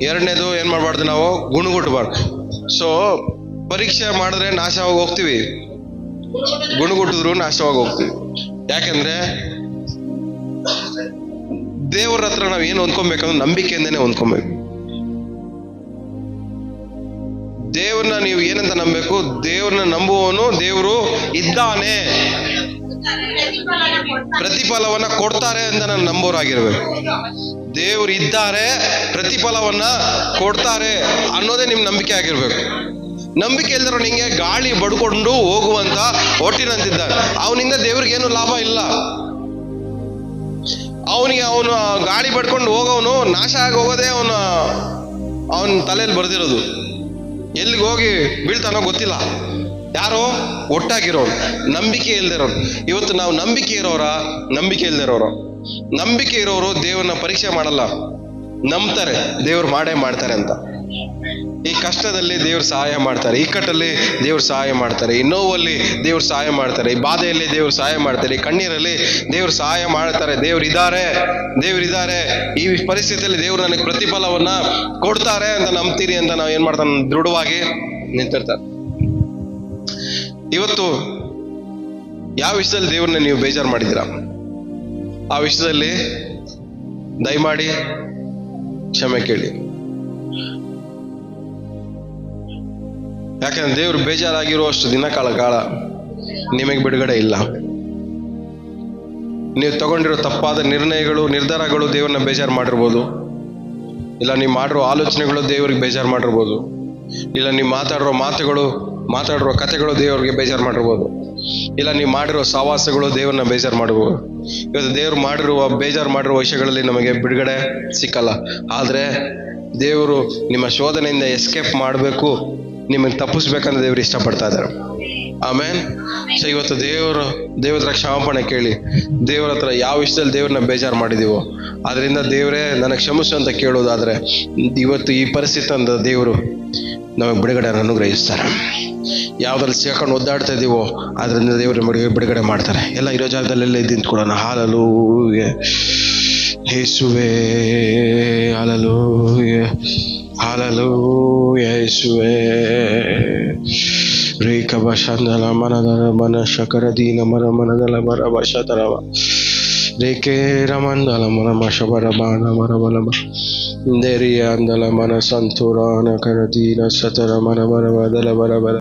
Speaker 1: 2ನೇದು ಏನ್ ಮಾಡಬಾರ್ದು, ನಾವು ಗುಣಗುಟ್ಟಬಾರ್ದು. ಸೊ ಪರೀಕ್ಷೆ ಮಾಡಿದ್ರೆ ನಾಶವಾಗಿ ಹೋಗ್ತೀವಿ, ಗುಣಗುಟ್ಟಿದ್ರು ನಾಶವಾಗಿ ಹೋಗ್ತೀವಿ. ಯಾಕಂದ್ರೆ ದೇವರ ಹತ್ರ ನಾವ್ ಏನು ಹೊಂದ್ಕೊಬೇಕಂದ್ರೆ ನಂಬಿಕೆಯಿಂದನೇ ಹೊಂದ್ಕೊಬೇಕು. ದೇವ್ರನ್ನ ನೀವು ಏನಂತ ನಂಬಬೇಕು, ದೇವ್ರನ್ನ ನಂಬುವವನು ದೇವರು ಇದ್ದಾನೆ, ಪ್ರತಿಫಲವನ್ನ ಕೊಡ್ತಾರೆ ಅಂತ ನಾನು ನಂಬೋರಾಗಿರ್ಬೇಕು. ದೇವ್ರು ಇದ್ದಾರೆ, ಪ್ರತಿಫಲವನ್ನ ಕೊಡ್ತಾರೆ ಅನ್ನೋದೇ ನಿಮ್ ನಂಬಿಕೆ ಆಗಿರ್ಬೇಕು. ನಂಬಿಕೆ ಇಲ್ದಿರೋ ನಿಂಗೆ ಗಾಳಿ ಬಡ್ಕೊಂಡು ಹೋಗುವಂತ ಒಟ್ಟಿನಂತಿದ್ದಾನೆ, ಅವನಿಂದ ದೇವ್ರಿಗೇನು ಲಾಭ ಇಲ್ಲ. ಅವನು ಗಾಳಿ ಬಡ್ಕೊಂಡು ಹೋಗೋನು ನಾಶ ಆಗಿ ಹೋಗೋದೇ ಅವನ ತಲೆಯಲ್ಲಿ ಬರ್ದಿರೋದು. ಎಲ್ಲಿಗೆ ಹೋಗಿ ಬೀಳ್ತಾನೋ ಗೊತ್ತಿಲ್ಲ. ಯಾರೋ ಒಟ್ಟಾಗಿರೋರು, ನಂಬಿಕೆ ಇಲ್ದಿರೋರು. ಇವತ್ತು ನಾವು ನಂಬಿಕೆ ಇಲ್ದಿರೋರು. ನಂಬಿಕೆ ಇರೋರು ದೇವ್ರನ್ನ ಪರೀಕ್ಷೆ ಮಾಡಲ್ಲ, ನಂಬ್ತಾರೆ ದೇವ್ರು ಮಾಡೇ ಮಾಡ್ತಾರೆ ಅಂತ. ಈ ಕಷ್ಟದಲ್ಲಿ ದೇವ್ರು ಸಹಾಯ ಮಾಡ್ತಾರೆ, ಇಕ್ಕಟ್ಟಲ್ಲಿ ದೇವ್ರು ಸಹಾಯ ಮಾಡ್ತಾರೆ, ಈ ನೋವಲ್ಲಿ ದೇವ್ರು ಸಹಾಯ ಮಾಡ್ತಾರೆ, ಈ ಬಾಧೆಯಲ್ಲಿ ದೇವ್ರು ಸಹಾಯ ಮಾಡ್ತಾರೆ, ಈ ಕಣ್ಣೀರಲ್ಲಿ ದೇವ್ರು ಸಹಾಯ ಮಾಡ್ತಾರೆ. ದೇವ್ರಿದ್ದಾರೆ, ಈ ಪರಿಸ್ಥಿತಿಯಲ್ಲಿ ದೇವ್ರು ನನಗೆ ಪ್ರತಿಫಲವನ್ನ ಕೊಡ್ತಾರೆ ಅಂತ ನಂಬ್ತೀರಿ ಅಂತ ನಾವು ಏನ್ ಮಾಡ್ತಾನೆ, ದೃಢವಾಗಿ ನಿಂತಿರ್ತಾರೆ. ಇವತ್ತು ಯಾವ ವಿಷಯದಲ್ಲಿ ದೇವ್ರನ್ನ ನೀವು ಬೇಜಾರು ಮಾಡಿದ್ದೀರಾ, ಆ ವಿಷಯದಲ್ಲಿ ದಯಮಾಡಿ ಕ್ಷಮೆ ಕೇಳಿ. ಯಾಕಂದ್ರೆ ದೇವರು ಬೇಜಾರಾಗಿರುವಷ್ಟು ದಿನ ಕಾಲ ನಿಮಗೆ ಬಿಡುಗಡೆ ಇಲ್ಲ. ನೀವು ತಗೊಂಡಿರೋ ತಪ್ಪಾದ ನಿರ್ಧಾರಗಳು ದೇವ್ರನ್ನ ಬೇಜಾರು ಮಾಡಿರ್ಬೋದು, ಇಲ್ಲ ನೀವು ಮಾಡಿರೋ ಆಲೋಚನೆಗಳು ದೇವ್ರಿಗೆ ಬೇಜಾರು ಮಾಡಿರ್ಬೋದು, ಇಲ್ಲ ನೀವು ಮಾತಾಡಿರೋ ಕಥೆಗಳು ದೇವ್ರಿಗೆ ಬೇಜಾರು ಮಾಡಿರ್ಬೋದು, ಇಲ್ಲ ನೀವು ಮಾಡಿರೋ ಸಹವಾಸಗಳು ದೇವ್ರನ್ನ ಬೇಜಾರು ಮಾಡ್ಬೋದು. ಇವತ್ತು ದೇವ್ರು ಬೇಜಾರು ಮಾಡಿರುವ ವಿಷಯಗಳಲ್ಲಿ ನಮಗೆ ಬಿಡುಗಡೆ ಸಿಕ್ಕಲ್ಲ. ಆದರೆ ದೇವರು ನಿಮ್ಮ ಶೋಧನೆಯಿಂದ ಎಸ್ಕೇಪ್ ಮಾಡಬೇಕು, ನಿಮಗೆ ತಪ್ಪಿಸ್ಬೇಕಂತ ದೇವರು ಇಷ್ಟಪಡ್ತಾ ಇದ್ದಾರೆ. ಆಮೇನ್. ಸೊ ಇವತ್ತು ದೇವ್ರ ಹತ್ರ ಕ್ಷಮಾಪಣೆ ಕೇಳಿ, ದೇವ್ರ ಹತ್ರ ಯಾವ ವಿಷಯದಲ್ಲಿ ದೇವ್ರನ್ನ ಬೇಜಾರು ಮಾಡಿದೀವೋ ಅದರಿಂದ ದೇವರೇ ನನಗೆ ಕ್ಷಮಿಸು ಅಂತ ಕೇಳೋದಾದ್ರೆ ಇವತ್ತು ಈ ಪರಿಸ್ಥಿತಿ ಅಂತ ದೇವರು ನಮಗೆ ಬಿಡುಗಡೆ ಅನುಗ್ರಹಿಸ್ತಾರೆ. ಯಾವ್ದ್ರಲ್ಲಿ ಸಿಕ್ಕೊಂಡು ಒದ್ದಾಡ್ತಾ ಇದೀವೋ ಅದರಿಂದ ದೇವರು ನಮಗೆ ಬಿಡುಗಡೆ ಮಾಡ್ತಾರೆ. ಎಲ್ಲ ಇರೋ ಜಾಗದಲ್ಲೆಲ್ಲ ನಿಂತ್ಕೊಳ್ಳೋಣ. ಹಾಲೆಲೂಯ ಯೇಸುವೇ, ಹಾಲೆಲೂಯ, ಹಾಲೆಲೂಯ ಯೇಸುವೇ. ರೇಖವ ಶಂದಲ ಮನದಲ ಮನ ಶಕರ ದೀನ ಮರ ಮನದಲ ಮರ ವಶತರವ ರೇಖೆ ರಮಂದಲ ಮನ ಮಶಬರ ಬಾಣ ಮರ ಬಲಮ ದೇರಿಯ ಅಂದಲ ಮನ ಸಂತುರಾನ ಕರ ದೀನ ಸತರ ಮನ ಬರ ಬದಲ ಬರ ಬರ